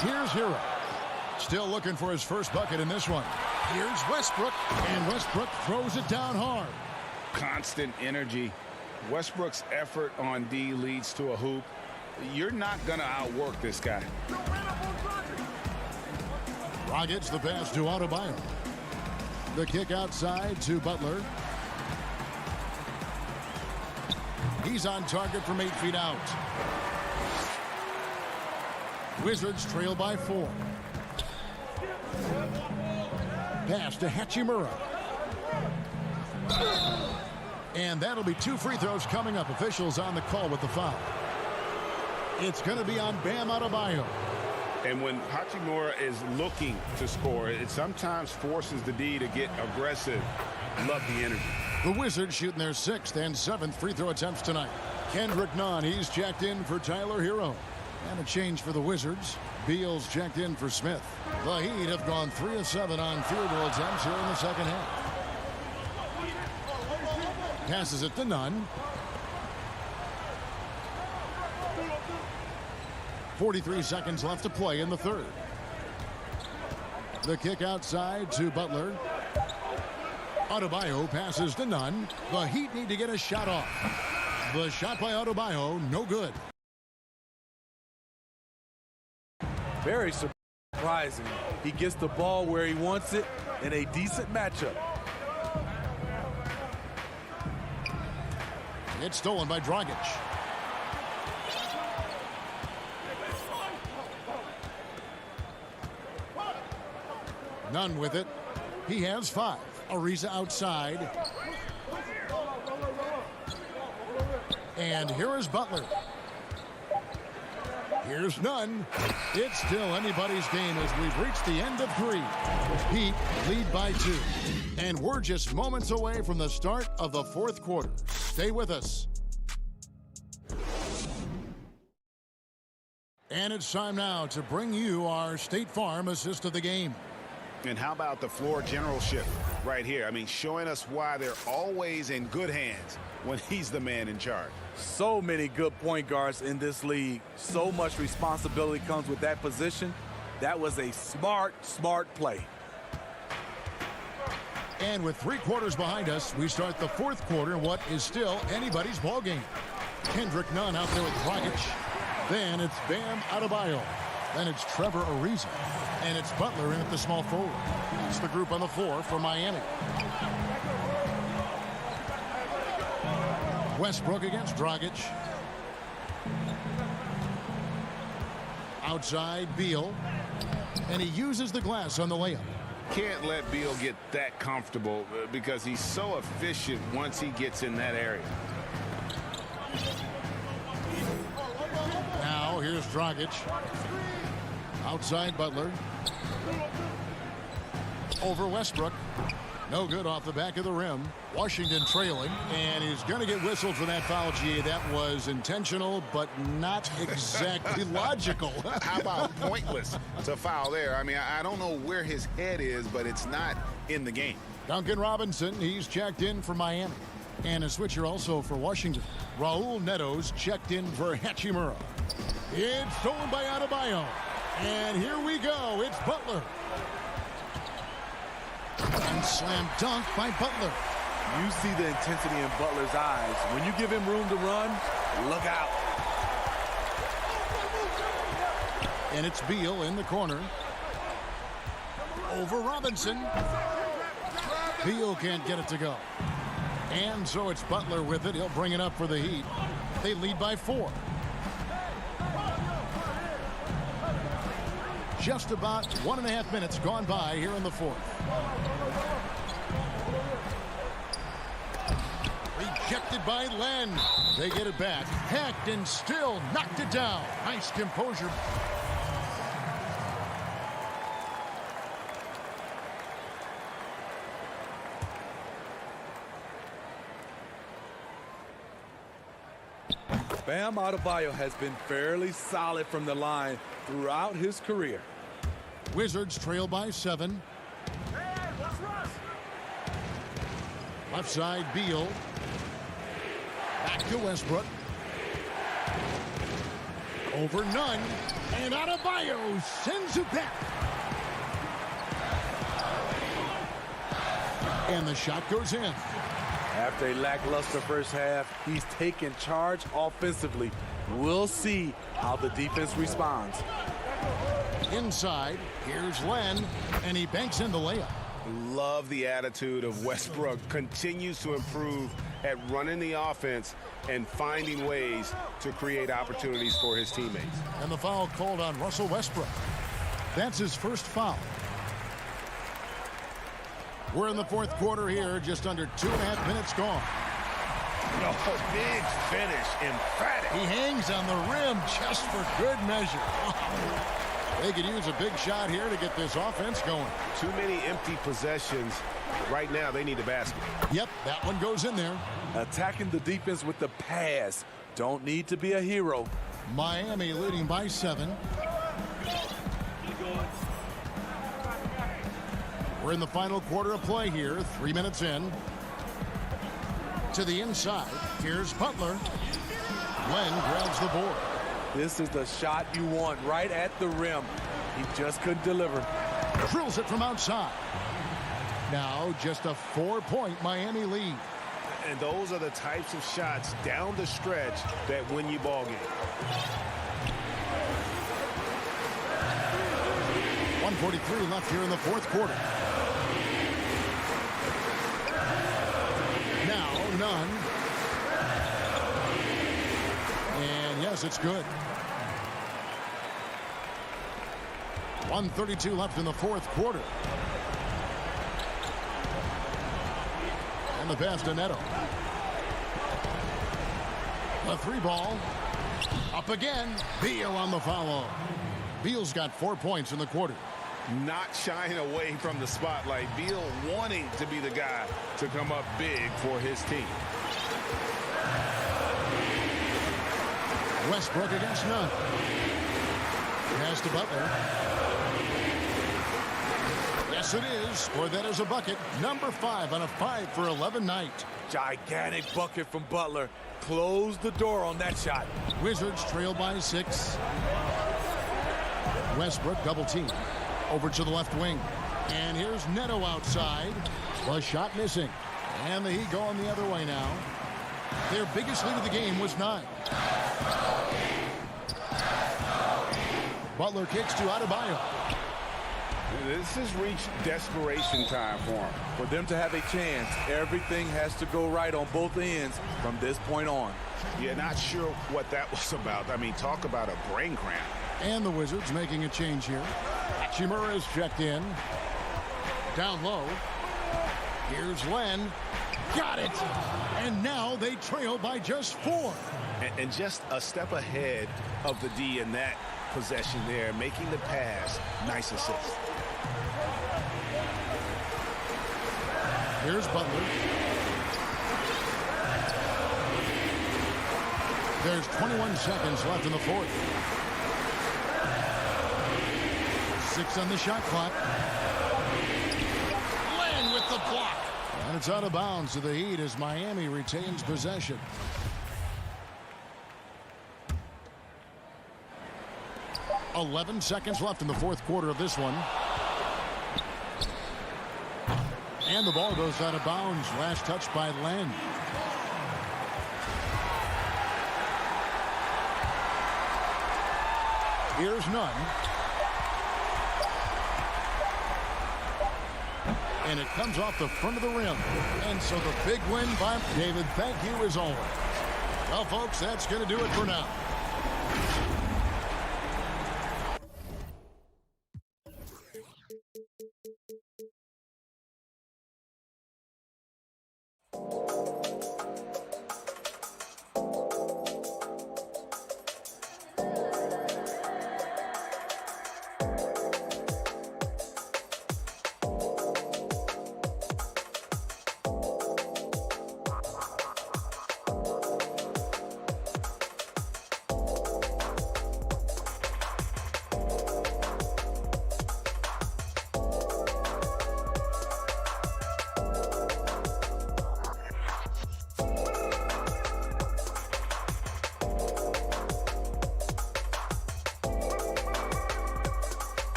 Here's Hero. Still looking for his first bucket in this one. Here's Westbrook, and Westbrook throws it down hard. Constant energy. Westbrook's effort on D leads to a hoop. You're not going to outwork this guy. Dragic the pass to Adebayo. The kick outside to Butler. He's on target from 8 feet out. Wizards trail by 4. Pass to Hachimura. And that'll be 2 free throws coming up. Officials on the call with the foul. It's going to be on Bam Adebayo. And when Hachimura is looking to score, it sometimes forces the D to get aggressive. Love the energy. The Wizards shooting their 6th and 7th free throw attempts tonight. Kendrick Nunn, he's checked in for Tyler Hero. And a change for the Wizards. Beal's checked in for Smith. The Heat have gone 3 of 7 on field goal attempts here in the second half. Passes it to Nunn. 43 seconds left to play in the third. The kick outside to Butler. Adebayo passes to Nunn. The Heat need to get a shot off. The shot by Adebayo, no good. Very surprising. He gets the ball where he wants it in a decent matchup. It's stolen by Dragic. None with it. He has 5. Ariza outside. And here is Butler. Here's Nunn. It's still anybody's game as we've reached the end of 3. Heat lead by 2. And we're just moments away from the start of the 4th quarter. Stay with us. And it's time now to bring you our State Farm assist of the game. And how about the floor generalship right here? I mean, showing us why they're always in good hands when he's the man in charge. So many good point guards in this league. So much responsibility comes with that position. That was a smart play. And with 3 quarters behind us, we start the 4th quarter in what is still anybody's ball game. Kendrick Nunn out there with Dragic. Then it's Bam Adebayo. Then it's Trevor Ariza. And it's Butler in at the small forward. That's the group on the floor for Miami. Westbrook against Dragic. Outside, Beal. And he uses the glass on the layup. Can't let Beal get that comfortable because he's so efficient once he gets in that area. Now here's Dragic. Outside Butler. Over Westbrook. No good off the back of the rim. Washington trailing, and he's going to get whistled for that foul, G. That was intentional, but not exactly logical. How about pointless to foul there? I mean, I don't know where his head is, but it's not in the game. Duncan Robinson, he's checked in for Miami. And a switcher also for Washington. Raul Neto's checked in for Hachimura. It's stolen by Adebayo. And here we go. It's Butler. And slam dunk by Butler. You see the intensity in Butler's eyes. When you give him room to run, look out. And it's Beal in the corner. Over Robinson. Beal can't get it to go. And so it's Butler with it. He'll bring it up for the Heat. They lead by 4. Just about 1.5 minutes gone by here in the 4th. Rejected by Len. They get it back. Hacked and still knocked it down. Nice composure. Bam Adebayo has been fairly solid from the line throughout his career. Wizards trail by 7. Left side, Beal. Back to Westbrook. Over Nunn. And Adebayo sends it back. And the shot goes in. After a lackluster first half, he's taken charge offensively. We'll see how the defense responds. Inside, here's Len, and he banks in the layup. Love the attitude of Westbrook. Continues to improve at running the offense and finding ways to create opportunities for his teammates. And the foul called on Russell Westbrook. That's his first foul. We're in the 4th quarter here, just under 2.5 minutes gone. Oh, big finish, emphatic. He hangs on the rim just for good measure. They could use a big shot here to get this offense going. Too many empty possessions. Right now, they need a basket. Yep, that one goes in there. Attacking the defense with the pass. Don't need to be a hero. Miami leading by 7. We're in the final quarter of play here, 3 minutes in. To the inside, here's Butler. Len grabs the board. This is the shot you want right at the rim. He just couldn't deliver. Drills it from outside. Now just a 4-point Miami lead. And those are the types of shots down the stretch that win you ball games. 1:43 left here in the fourth quarter. Now, none. And yes, it's good. 1:32 left in the fourth quarter. And the pass to Neto. The three ball. Up again. Beal on the follow. Beal's got 4 points in the quarter. Not shying away from the spotlight. Beal wanting to be the guy to come up big for his team. Westbrook against none. Pass to Butler. Yes, it is. For that is a bucket. Number 5 on a 5 for 11 night. Gigantic bucket from Butler. Close the door on that shot. Wizards trail by 6. Westbrook double team. Over to the left wing. And here's Neto outside. The shot missing. And the Heat going the other way now. Their biggest lead of the game was 9. Butler kicks to Adebayo. This has reached desperation time for him. For them to have a chance, everything has to go right on both ends from this point on. Yeah, not sure what that was about. I mean, talk about a brain cramp. And the Wizards making a change here. Hachimura is checked in. Down low. Here's Len. Got it. And now they trail by just 4. And just a step ahead of the D in that possession there, making the pass. Nice assist. Here's Butler. There's 21 seconds left in the fourth. 6 on the shot clock. Len with the block. And it's out of bounds to the Heat as Miami retains possession. .11 seconds left in the fourth quarter of this one. And the ball goes out of bounds. Last touch by Len. Here's none. And it comes off the front of the rim. And so the big win by David. Thank you as always. Well, folks, that's going to do it for now.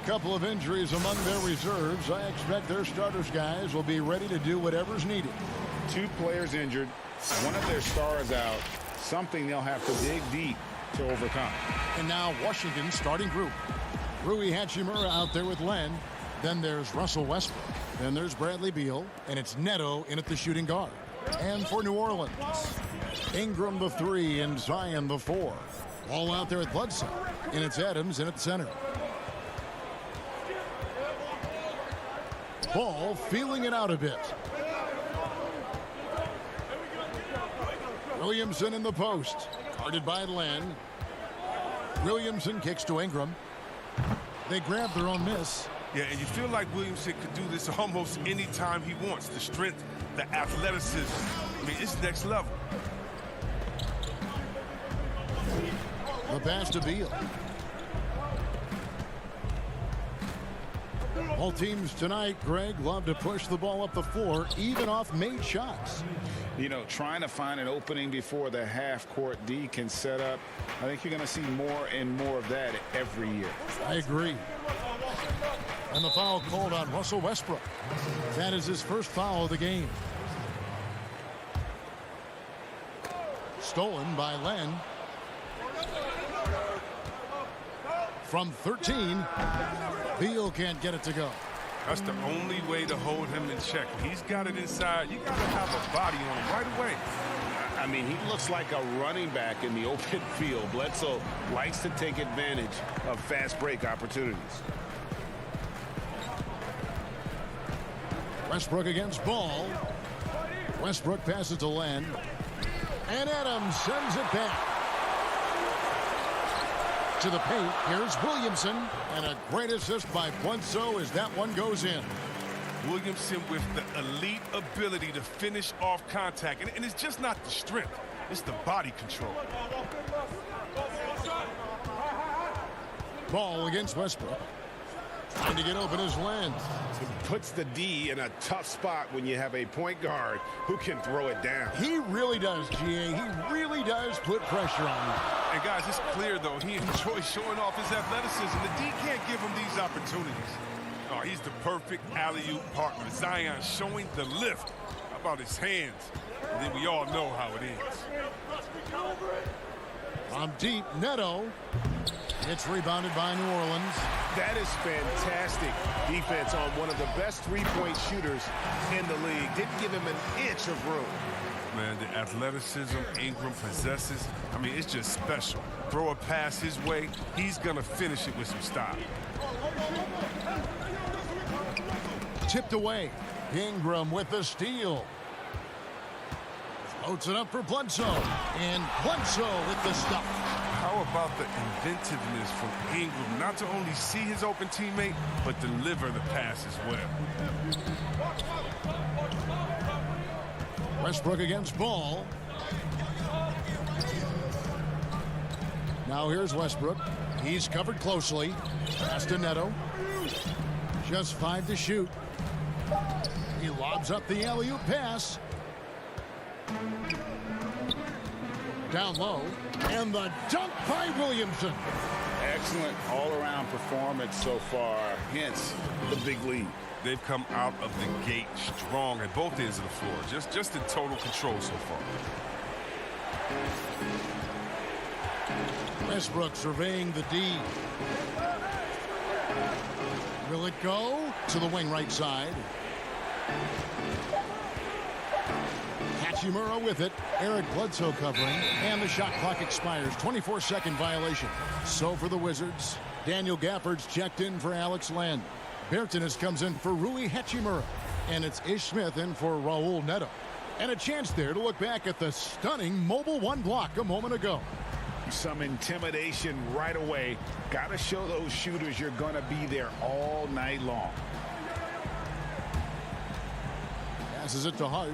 couple of injuries among their reserves. I expect their starters guys will be ready to do whatever's needed. 2 players injured, one of their stars out, something they'll have to dig deep to overcome. And now Washington's starting group. Rui Hachimura out there with Len. Then there's Russell Westbrook. Then there's Bradley Beal. And it's Neto in at the shooting guard. And for New Orleans, Ingram the 3 and Zion the 4. All out there at Bledsoe. And it's Adams in at the center. Ball feeling it out a bit. Williamson in the post. Guarded by Len. Williamson kicks to Ingram. They grab their own miss. Yeah, and you feel like Williamson could do this almost any time he wants. The strength, the athleticism. I mean, it's next level. The pass to Beal. All teams tonight, Greg, love to push the ball up the floor, even off made shots. You know, trying to find an opening before the half-court D can set up. I think you're going to see more and more of that every year. I agree. And the foul called on Russell Westbrook. That is his first foul of the game. Stolen by Len. From 13, Beal can't get it to go. That's the only way to hold him in check. He's got it inside. You got to have a body on him right away. I mean, he looks like a running back in the open field. Bledsoe likes to take advantage of fast break opportunities. Westbrook against Ball. Westbrook passes to Len. And Adams sends it back to the paint. Here's Williamson. And a great assist by Bledsoe as that one goes in. Williamson with the elite ability to finish off contact. And it's just not the strength. It's the body control. Ball against Westbrook. Trying to get open is Len. It puts the D in a tough spot when you have a point guard who can throw it down. He really does, GA. He really does put pressure on him. And guys, it's clear, though, he enjoys showing off his athleticism. The D can't give him these opportunities. Oh, he's the perfect alley-oop partner. Zion showing the lift. How about his hands? And then we all know how it ends. From deep, Neto. It's rebounded by New Orleans. That is fantastic defense on one of the best three-point shooters in the league. Didn't give him an inch of room. Man, the athleticism Ingram possesses, I mean, it's just special. Throw a pass his way, he's going to finish it with some style. Tipped away. Ingram with the steal. Floats it up for Bledsoe. And Bledsoe with the stuff. How about the inventiveness from Ingram, not to only see his open teammate, but deliver the pass as well. Westbrook against Ball. Now here's Westbrook. He's covered closely. Pass to Neto. Just 5 to shoot. He lobs up the alley-oop pass. Down low. And the dunk by Williamson. Excellent all-around performance so far. Hence the big lead. They've come out of the gate strong at both ends of the floor. Just in total control so far. Westbrook surveying the D. Will it go? To the wing right side. Hachimura with it. Eric Bledsoe covering. And the shot clock expires. 24-second violation. So for the Wizards, Daniel Gafford's checked in for Alex Len. Bertanis comes in for Rui Hachimura. And it's Ish Smith in for Raul Neto. And a chance there to look back at the stunning Mobile One block a moment ago. Some intimidation right away. Got to show those shooters you're going to be there all night long. Passes it to Hart.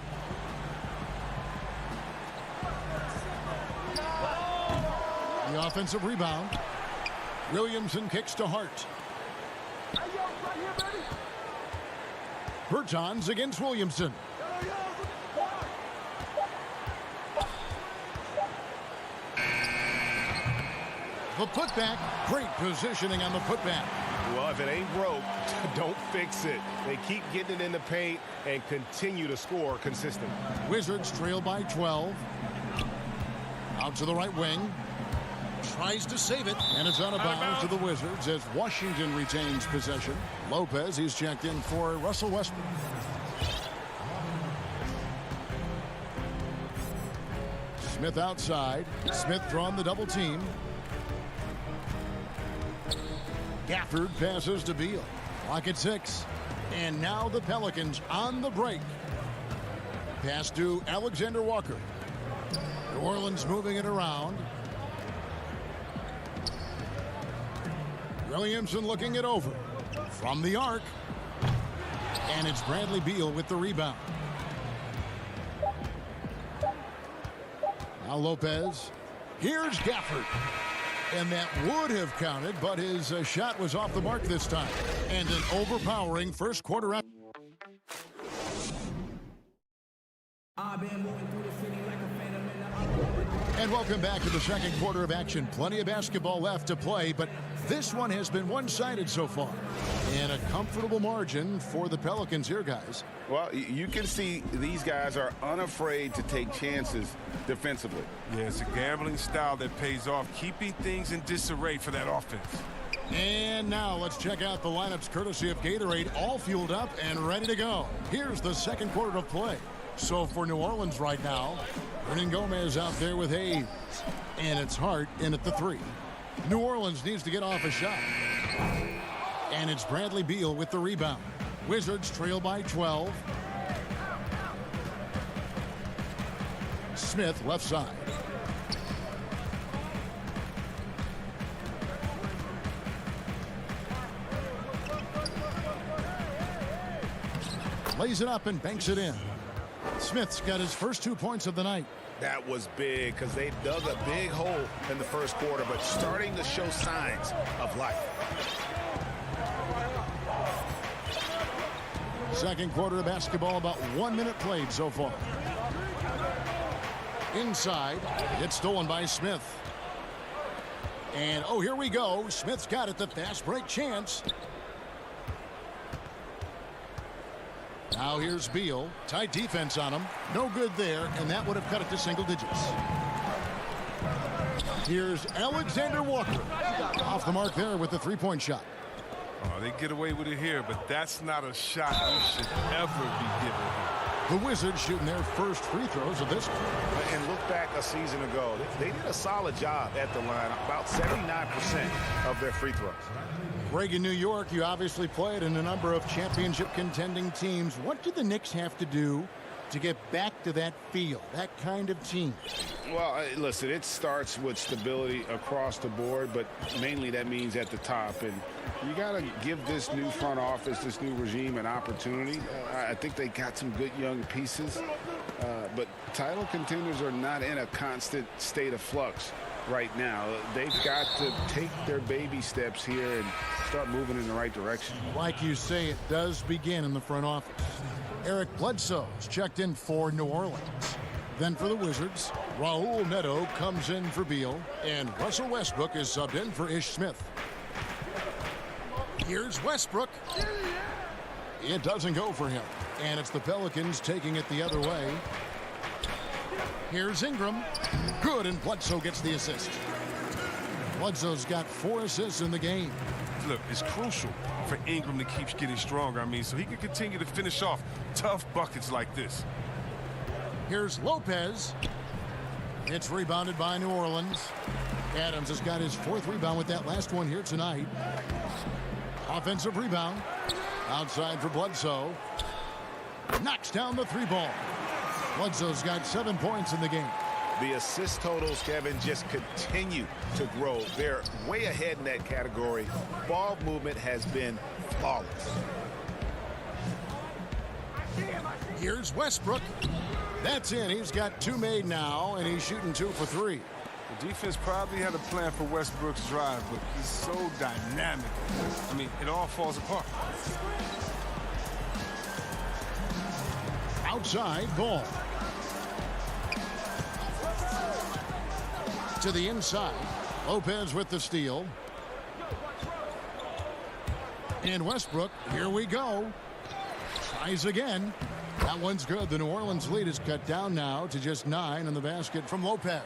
The offensive rebound. Williamson kicks to Hart. Bertans against Williamson. The putback. Great positioning on the putback. Well, if it ain't broke, don't fix it. They keep getting it in the paint and continue to score consistently. Wizards trail by 12. Out to the right wing. Tries to save it, and it's out of bounds to the Wizards as Washington retains possession. Lopez, he's checked in for Russell Westbrook. Smith outside. Smith drawn the double team. Gafford passes to Beal. Clock at 6. And now the Pelicans on the break. Pass to Alexander Walker. New Orleans moving it around. Williamson looking it over. From the arc. And it's Bradley Beal with the rebound. Now Lopez. Here's Gafford. And that would have counted, but his shot was off the mark this time. And an overpowering first quarter out. And welcome back to the second quarter of action. Plenty of basketball left to play, but this one has been one-sided so far. And a comfortable margin for the Pelicans here, guys. Well, you can see these guys are unafraid to take chances defensively. Yeah, it's a gambling style that pays off, keeping things in disarray for that offense. And now let's check out the lineups courtesy of Gatorade, all fueled up and ready to go. Here's the second quarter of play. So for New Orleans right now, Hernan Gomez out there with Hayes. And it's Hart in at the 3. New Orleans needs to get off a shot. And it's Bradley Beal with the rebound. Wizards trail by 12. Smith left side. Lays it up and banks it in. Smith's got his first 2 points of the night. That was big because they dug a big hole in the first quarter, but starting to show signs of life. Second quarter of basketball, about 1 minute played so far. Inside, it's stolen by Smith. And, oh, here we go. Smith's got it, the fast break chance. Now here's Beal. Tight defense on him. No good there, and that would have cut it to single digits. Here's Alexander Walker. Off the mark there with the three-point shot. Oh, they get away with it here, but that's not a shot you should ever be given here. The Wizards shooting their first free throws of this one. And look back a season ago. They did a solid job at the line, about 79% of their free throws. Greg, in New York, you obviously played in a number of championship contending teams. What do the Knicks have to do to get back to that feel, that kind of team? Well, listen, it starts with stability across the board, but mainly that means at the top. And you got to give this new front office, this new regime, an opportunity. I think they got some good young pieces, but title contenders are not in a constant state of flux right now. They've got to take their baby steps here and start moving in the right direction. Like you say, it does begin in the front office. Eric Bledsoe's checked in for New Orleans. Then for the Wizards, Raul Neto comes in for Beal, and Russell Westbrook is subbed in for Ish Smith. Here's Westbrook. It doesn't go for him, and it's the Pelicans taking it the other way. Here's Ingram. Good, and Bledsoe gets the assist. Bledsoe's got 4 assists in the game. Look, it's crucial for Ingram to keep getting stronger, so he can continue to finish off tough buckets like this. Here's Lopez. It's rebounded by New Orleans. Adams has got his 4th rebound with that last one here tonight. Offensive rebound. Outside for Bledsoe. Knocks down the 3 ball. Bledsoe's got 7 points in the game. The assist totals, Kevin, just continue to grow. They're way ahead in that category. Ball movement has been flawless. Here's Westbrook. That's in. He's got 2 made now, and he's shooting 2 for 3. The defense probably had a plan for Westbrook's drive, but he's so dynamic. It all falls apart. Outside ball. To the inside. Lopez with the steal. And Westbrook, here we go. Tries again. That one's good. The New Orleans lead is cut down now to just 9 on the basket from Lopez.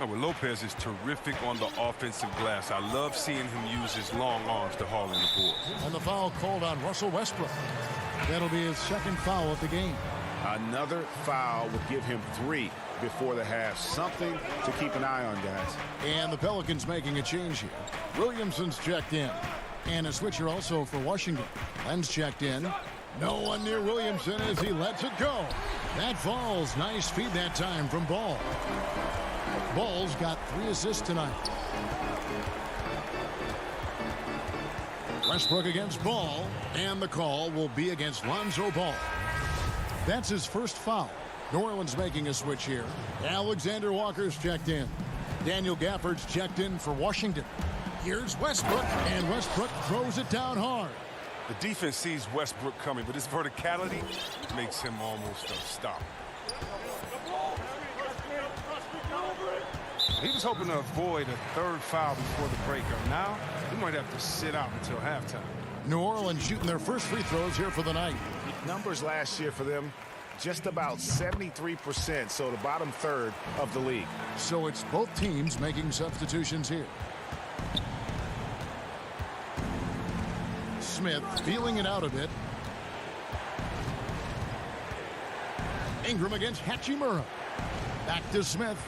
Oh, well, Lopez is terrific on the offensive glass. I love seeing him use his long arms to haul in the board. And the foul called on Russell Westbrook. That'll be his second foul of the game. Another foul would give him 3 before the half. Something to keep an eye on, guys. And the Pelicans making a change here. Williamson's checked in. And a switcher also for Washington. Len's checked in. No one near Williamson as he lets it go. That falls. Nice feed that time from Ball. Ball's got 3 assists tonight. Westbrook against Ball. And the call will be against Lonzo Ball. That's his first foul. New Orleans making a switch here. Alexander Walker's checked in. Daniel Gafford's checked in for Washington. Here's Westbrook, and Westbrook throws it down hard. The defense sees Westbrook coming, but his verticality makes him almost unstoppable. He was hoping to avoid a 3rd foul before the break. Now, he might have to sit out until halftime. New Orleans shooting their first free throws here for the night. Numbers last year for them, just about 73%, so the bottom third of the league. So it's both teams making substitutions here. Smith feeling it out a bit. Ingram against Hachimura. Back to Smith.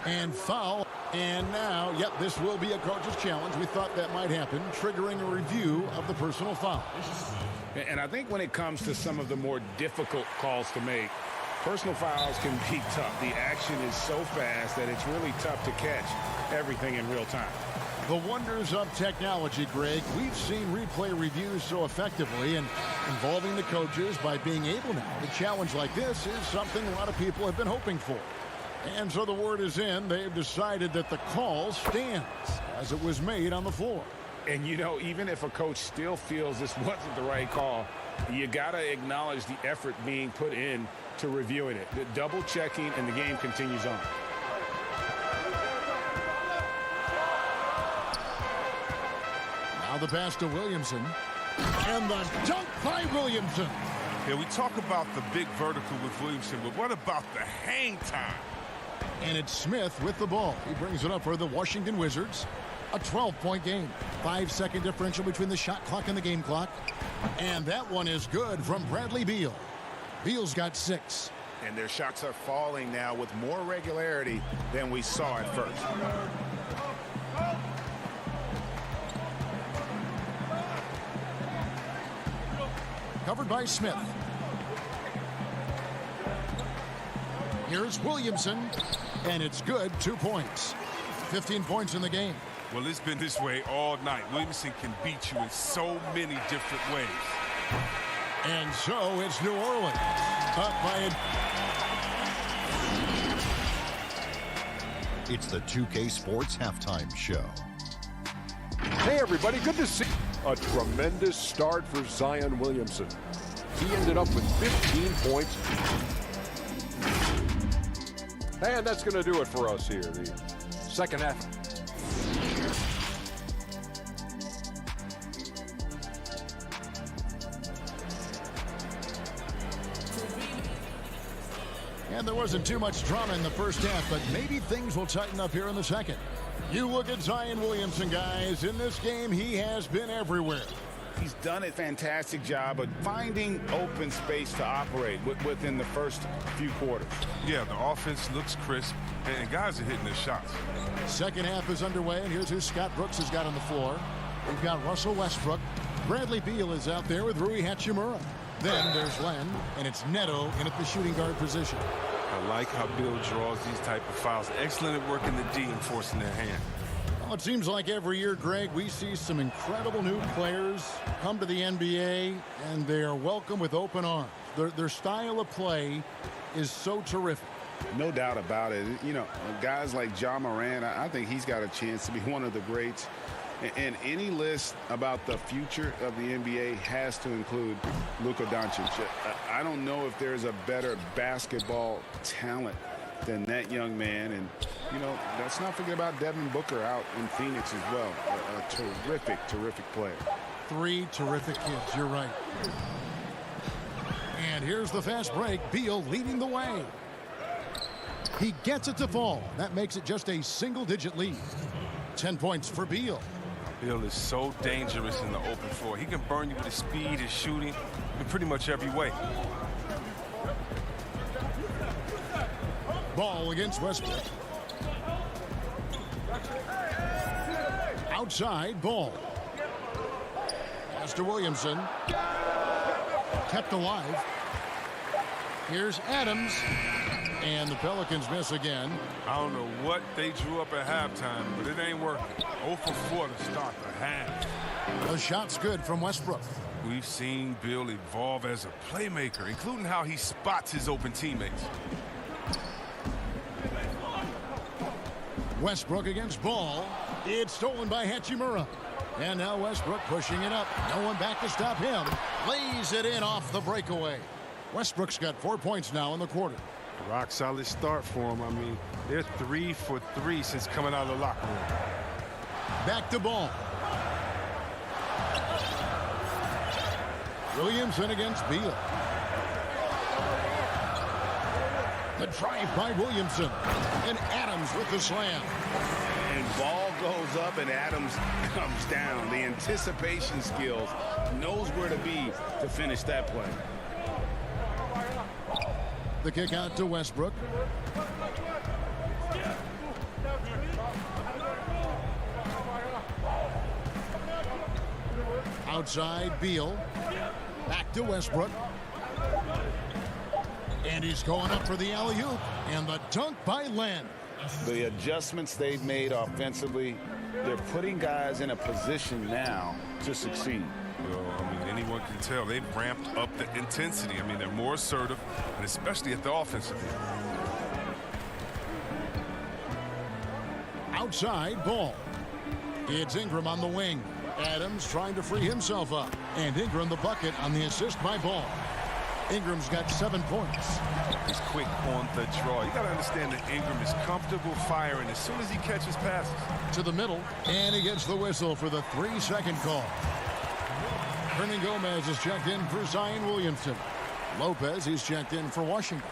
And foul. And now, yep, this will be a coach's challenge. We thought that might happen, triggering a review of the personal foul. And I think when it comes to some of the more difficult calls to make, personal fouls can be tough. The action is so fast that it's really tough to catch everything in real time. The wonders of technology, Greg. We've seen replay reviews so effectively, and involving the coaches by being able now to challenge like this is something a lot of people have been hoping for. And so the word is in. They've decided that the call stands as it was made on the floor. And, you know, even if a coach still feels this wasn't the right call, you got to acknowledge the effort being put in to reviewing it. The double checking, and the game continues on. Now the pass to Williamson. And the dunk by Williamson. Yeah, we talk about the big vertical with Williamson, but what about the hang time? And it's Smith with the ball. He brings it up for the Washington Wizards. A 12-point game. 5-second differential between the shot clock and the game clock. And that one is good from Bradley Beal. Beal's got 6. And their shots are falling now with more regularity than we saw at first. Covered by Smith. Here's Williamson, and it's good. 2 points. 15 points in the game. Well, it's been this way all night. Williamson can beat you in so many different ways. And so it's New Orleans up by It's the 2K Sports Halftime Show. Hey, everybody, good to see a tremendous start for Zion Williamson. He ended up with 15 points. And that's going to do it for us here. The second half. And there wasn't too much drama in the first half, but maybe things will tighten up here in the second. You look at Zion Williamson, guys. In this game, he has been everywhere. He's done a fantastic job of finding open space to operate within the first few quarters. Yeah, the offense looks crisp, and guys are hitting their shots. Second half is underway, and here's who Scott Brooks has got on the floor. We've got Russell Westbrook. Bradley Beal is out there with Rui Hachimura. Then there's Len, and it's Neto in at the shooting guard position. I like how Bill draws these type of fouls. Excellent at working the D and forcing their hand. Well, it seems like every year, Greg, we see some incredible new players come to the NBA, and they are welcome with open arms. Their style of play is so terrific. No doubt about it. You know, guys like Ja Morant, I think he's got a chance to be one of the greats. And any list about the future of the NBA has to include Luka Doncic. I don't know if there's a better basketball talent than that young man. And, you know, let's not forget about Devin Booker out in Phoenix as well. A terrific, terrific player. 3 terrific kids, you're right. And here's the fast break. Beal leading the way. He gets it to fall. That makes it just a single-digit lead. 10 points for Beal. Beal is so dangerous in the open floor. He can burn you with his speed, his shooting, in pretty much every way. Ball against Westbrook. Outside, Ball. Pass to Williamson. Kept alive. Here's Adams. And the Pelicans miss again. I don't know what they drew up at halftime, but it ain't working. 0 for 4 to start the half. The shot's good from Westbrook. We've seen Bill evolve as a playmaker, including how he spots his open teammates. Westbrook against Ball. It's stolen by Hachimura. And now Westbrook pushing it up. No one back to stop him. Lays it in off the breakaway. Westbrook's got 4 points now in the quarter. Rock solid start for him. I mean, they're 3 for 3 since coming out of the locker room. Back to Ball. Williamson against Beal. The drive by Williamson. And Adams with the slam. And Ball goes up and Adams comes down. The anticipation skills, knows where to be to finish that play. The kick out to Westbrook. Outside, Beal. Back to Westbrook. And he's going up for the alley-oop. And the dunk by Len. The adjustments they've made offensively, they're putting guys in a position now to succeed. Well, I mean, anyone can tell they've ramped up the intensity. I mean, they're more assertive, and especially at the offensive end. Outside, Ball. It's Ingram on the wing. Adams trying to free himself up. And Ingram the bucket on the assist by Ball. Ingram's got 7 points. He's quick on the draw. You got to understand that Ingram is comfortable firing as soon as he catches passes. To the middle, and he gets the whistle for the 3-second call. Hernan Gomez is checked in for Zion Williamson. Lopez is checked in for Washington.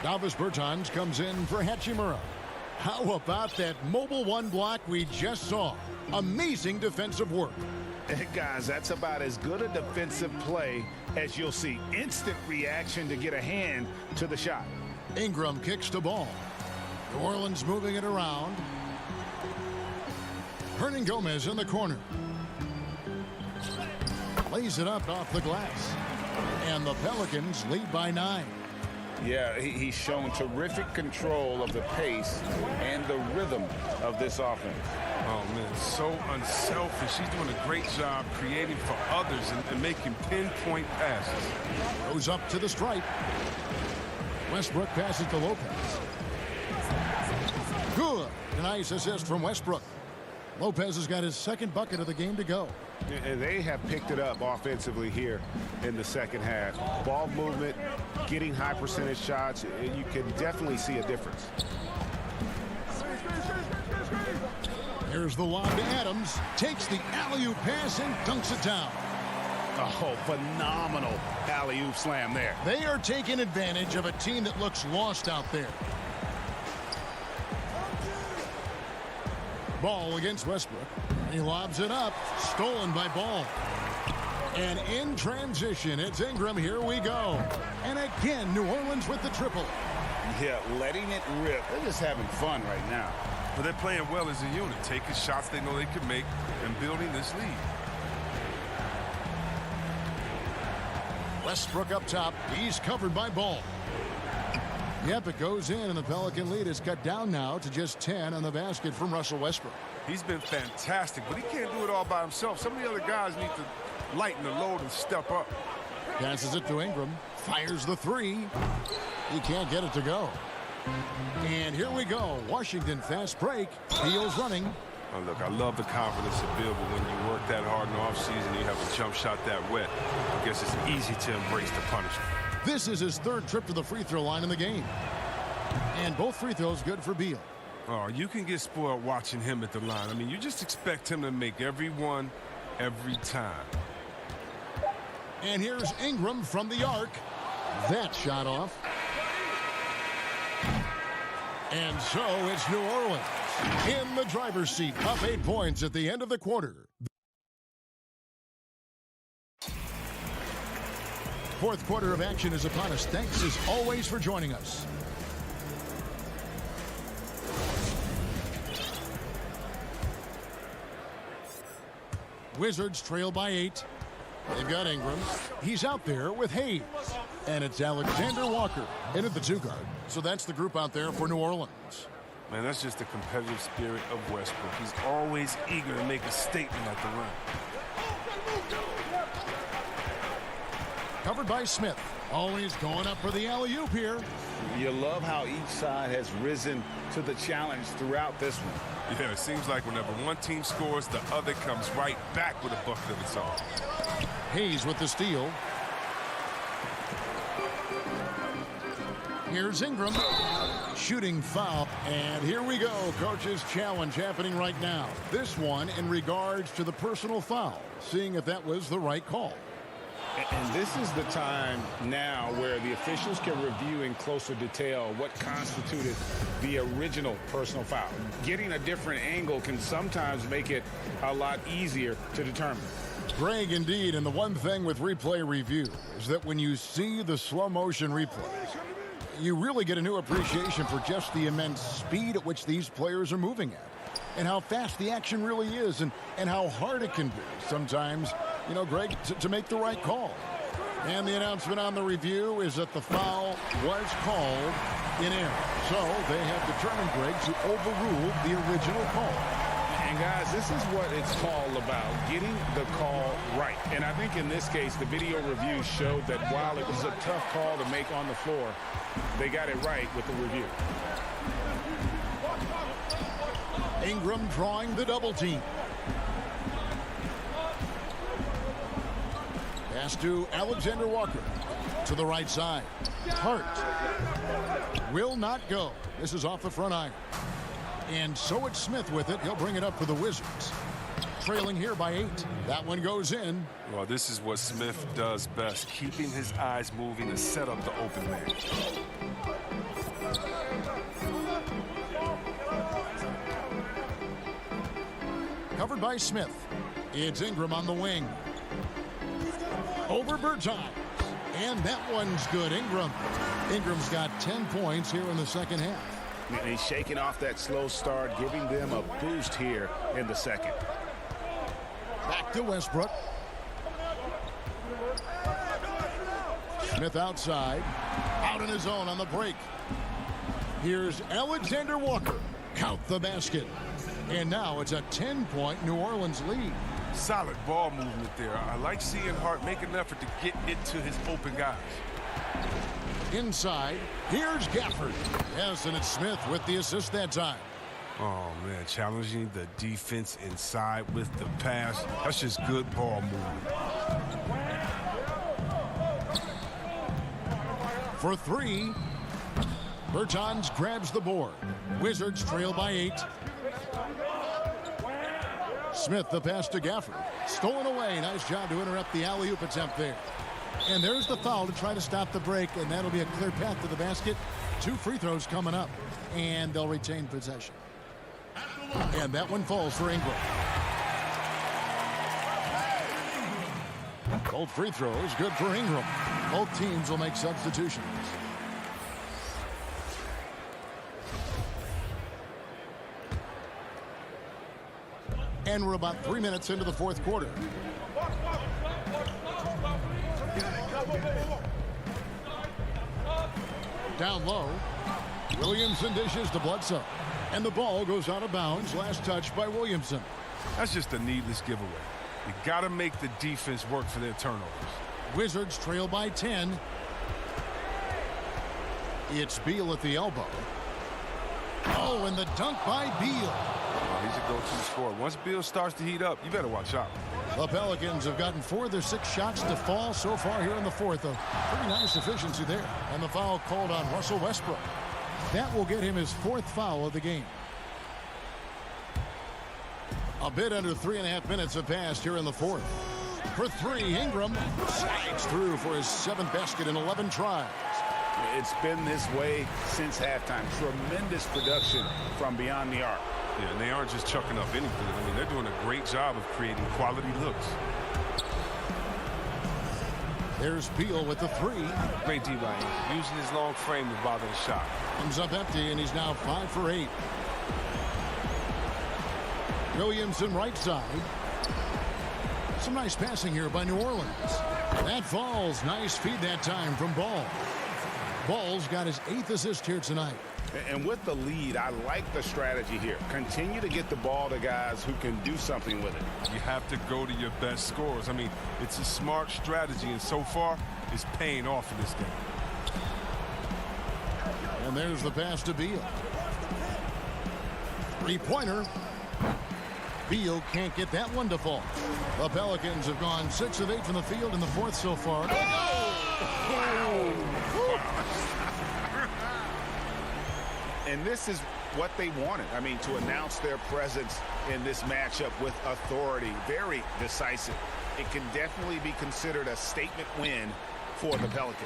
Davis Bertans comes in for Hachimura. How about that mobile one block we just saw? Amazing defensive work. Hey guys, that's about as good a defensive play as you'll see. Instant reaction to get a hand to the shot. Ingram kicks to Ball. New Orleans moving it around. Hernan Gomez in the corner. Lays it up off the glass. And the Pelicans lead by 9. Yeah, he's shown terrific control of the pace and the rhythm of this offense. Oh, man, so unselfish. He's doing a great job creating for others and making pinpoint passes. Goes up to the stripe. Westbrook passes to Lopez. Good. A nice assist from Westbrook. Lopez has got his 2nd bucket of the game to go. And they have picked it up offensively here in the second half. Ball movement, getting high percentage shots. You can definitely see a difference. Here's the lob to Adams. Takes the alley-oop pass and dunks it down. Oh, phenomenal alley-oop slam there. They are taking advantage of a team that looks lost out there. Ball against Westbrook. He lobs it up. Stolen by Ball. And in transition, it's Ingram. Here we go. And again, New Orleans with the triple. Yeah, letting it rip. They're just having fun right now. But they're playing well as a unit, taking shots they know they can make and building this lead. Westbrook up top. He's covered by Ball. Yep, it goes in, and the Pelican lead is cut down now to just 10 on the basket from Russell Westbrook. He's been fantastic, but he can't do it all by himself. Some of the other guys need to lighten the load and step up. Passes it to Ingram. Fires the 3. He can't get it to go. And here we go. Washington fast break. Beal's running. Oh, look, I love the confidence of Bill, but when you work that hard in the offseason, you have a jump shot that wet. I guess it's easy to embrace the punishment. This is his 3rd trip to the free throw line in the game. And both free throws good for Beal. Oh, you can get spoiled watching him at the line. I mean, you just expect him to make every one, every time. And here's Ingram from the arc. That shot off. And so it's New Orleans in the driver's seat, up 8 points at the end of the quarter. Fourth quarter of action is upon us. Thanks as always for joining us. Wizards trail by 8. They've got Ingram. He's out there with Hayes. And it's Alexander Walker in at the 2 guard. So that's the group out there for New Orleans. Man, that's just the competitive spirit of Westbrook. He's always eager to make a statement at the rim. Covered by Smith. Always going up for the alley-oop here. You love how each side has risen to the challenge throughout this one. Yeah, it seems like whenever one team scores, the other comes right back with a bucket of its own. Hayes with the steal. Here's Ingram. Shooting foul. And here we go. Coach's challenge happening right now. This one in regards to the personal foul. Seeing if that was the right call. And this is the time now where the officials can review in closer detail what constituted the original personal foul. Getting a different angle can sometimes make it a lot easier to determine. Greg, indeed, and the one thing with replay review is that when you see the slow motion replay, you really get a new appreciation for just the immense speed at which these players are moving at and how fast the action really is and how hard it can be sometimes, you know, Greg, to make the right call. And the announcement on the review is that the foul was called in error. So they have determined, Greg, to overrule the original call. And guys, this is what it's all about, getting the call right. And I think in this case, the video review showed that while it was a tough call to make on the floor, they got it right with the review. Ingram drawing the double team. Pass to Alexander Walker. To the right side. Hart. Will not go. This is off the front iron. And so it's Smith with it. He'll bring it up for the Wizards. Trailing here by 8. That one goes in. Well, this is what Smith does best, keeping his eyes moving to set up the open man. Covered by Smith. It's Ingram on the wing. Over Bertans. And that one's good. Ingram's got 10 points here in the second half. And he's shaking off that slow start, giving them a boost here in the second. Back to Westbrook. Smith outside. Out in his own on the break. Here's Alexander Walker. Count the basket. And now it's a 10-point New Orleans lead. Solid ball movement there. I like seeing Hart make an effort to get it to his open guys. Inside, here's Gafford. Yes, and it's Smith with the assist that time. Oh, man, challenging the defense inside with the pass. That's just good ball movement. For 3, Bertans grabs the board. Wizards trail by 8. Smith, the pass to Gafford. Stolen away. Nice job to interrupt the alley-oop attempt there. And there's the foul to try to stop the break, and that'll be a clear path to the basket. 2 free throws coming up, and they'll retain possession. And that one falls for Ingram. Both free throws good for Ingram. Both teams will make substitutions. And we're about 3 minutes into the fourth quarter. Down low. Williamson dishes to Bledsoe. And the ball goes out of bounds. Last touch by Williamson. That's just a needless giveaway. You got to make the defense work for their turnovers. Wizards trail by 10. It's Beal at the elbow. Oh, and the dunk by Beal. Oh, he's a go-to scorer. Once Beal starts to heat up, you better watch out. The Pelicans have gotten 4 of their 6 shots to fall so far here in the fourth. A pretty nice efficiency there. And the foul called on Russell Westbrook. That will get him his 4th foul of the game. A bit under 3.5 minutes have passed here in the 4th. For 3, Ingram slides through for his 7th basket in 11 tries. It's been this way since halftime. Tremendous production from beyond the arc. Yeah, and they aren't just chucking up anything. I mean, they're doing a great job of creating quality looks. There's Beal with the 3. Great D by him, using his long frame to bother the shot. Comes up empty, and he's now 5 for 8. Williamson right side. Some nice passing here by New Orleans. That falls. Nice feed that time from Ball. Ball's got his 8th assist here tonight. And with the lead, I like the strategy here. Continue to get the ball to guys who can do something with it. You have to go to your best scorers. I mean, it's a smart strategy, and so far, it's paying off in this game. And there's the pass to Beal. 3-pointer. Beal can't get that one to fall. The Pelicans have gone 6 of 8 from the field in the 4th so far. And this is what they wanted. I mean, to announce their presence in this matchup with authority. Very decisive. It can definitely be considered a statement win for the Pelicans.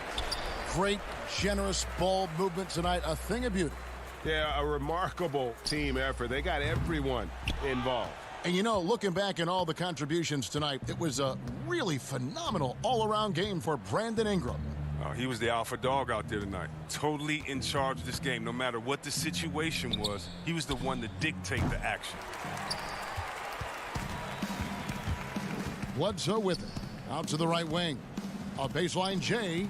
Great, generous ball movement tonight. A thing of beauty. Yeah, a remarkable team effort. They got everyone involved. And you know, looking back at all the contributions tonight, it was a really phenomenal all-around game for Brandon Ingram. He was the alpha dog out there tonight. Totally in charge of this game. No matter what the situation was, he was the one to dictate the action. Bledsoe with it. Out to the right wing. A baseline J.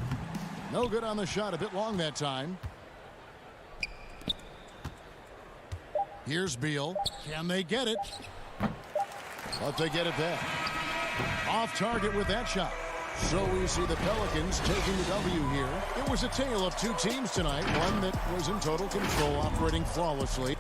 No good on the shot. A bit long that time. Here's Beal. Can they get it? But they get it back. Off target with that shot. So we see the Pelicans taking the W here. It was a tale of 2 teams tonight. One that was in total control, operating flawlessly.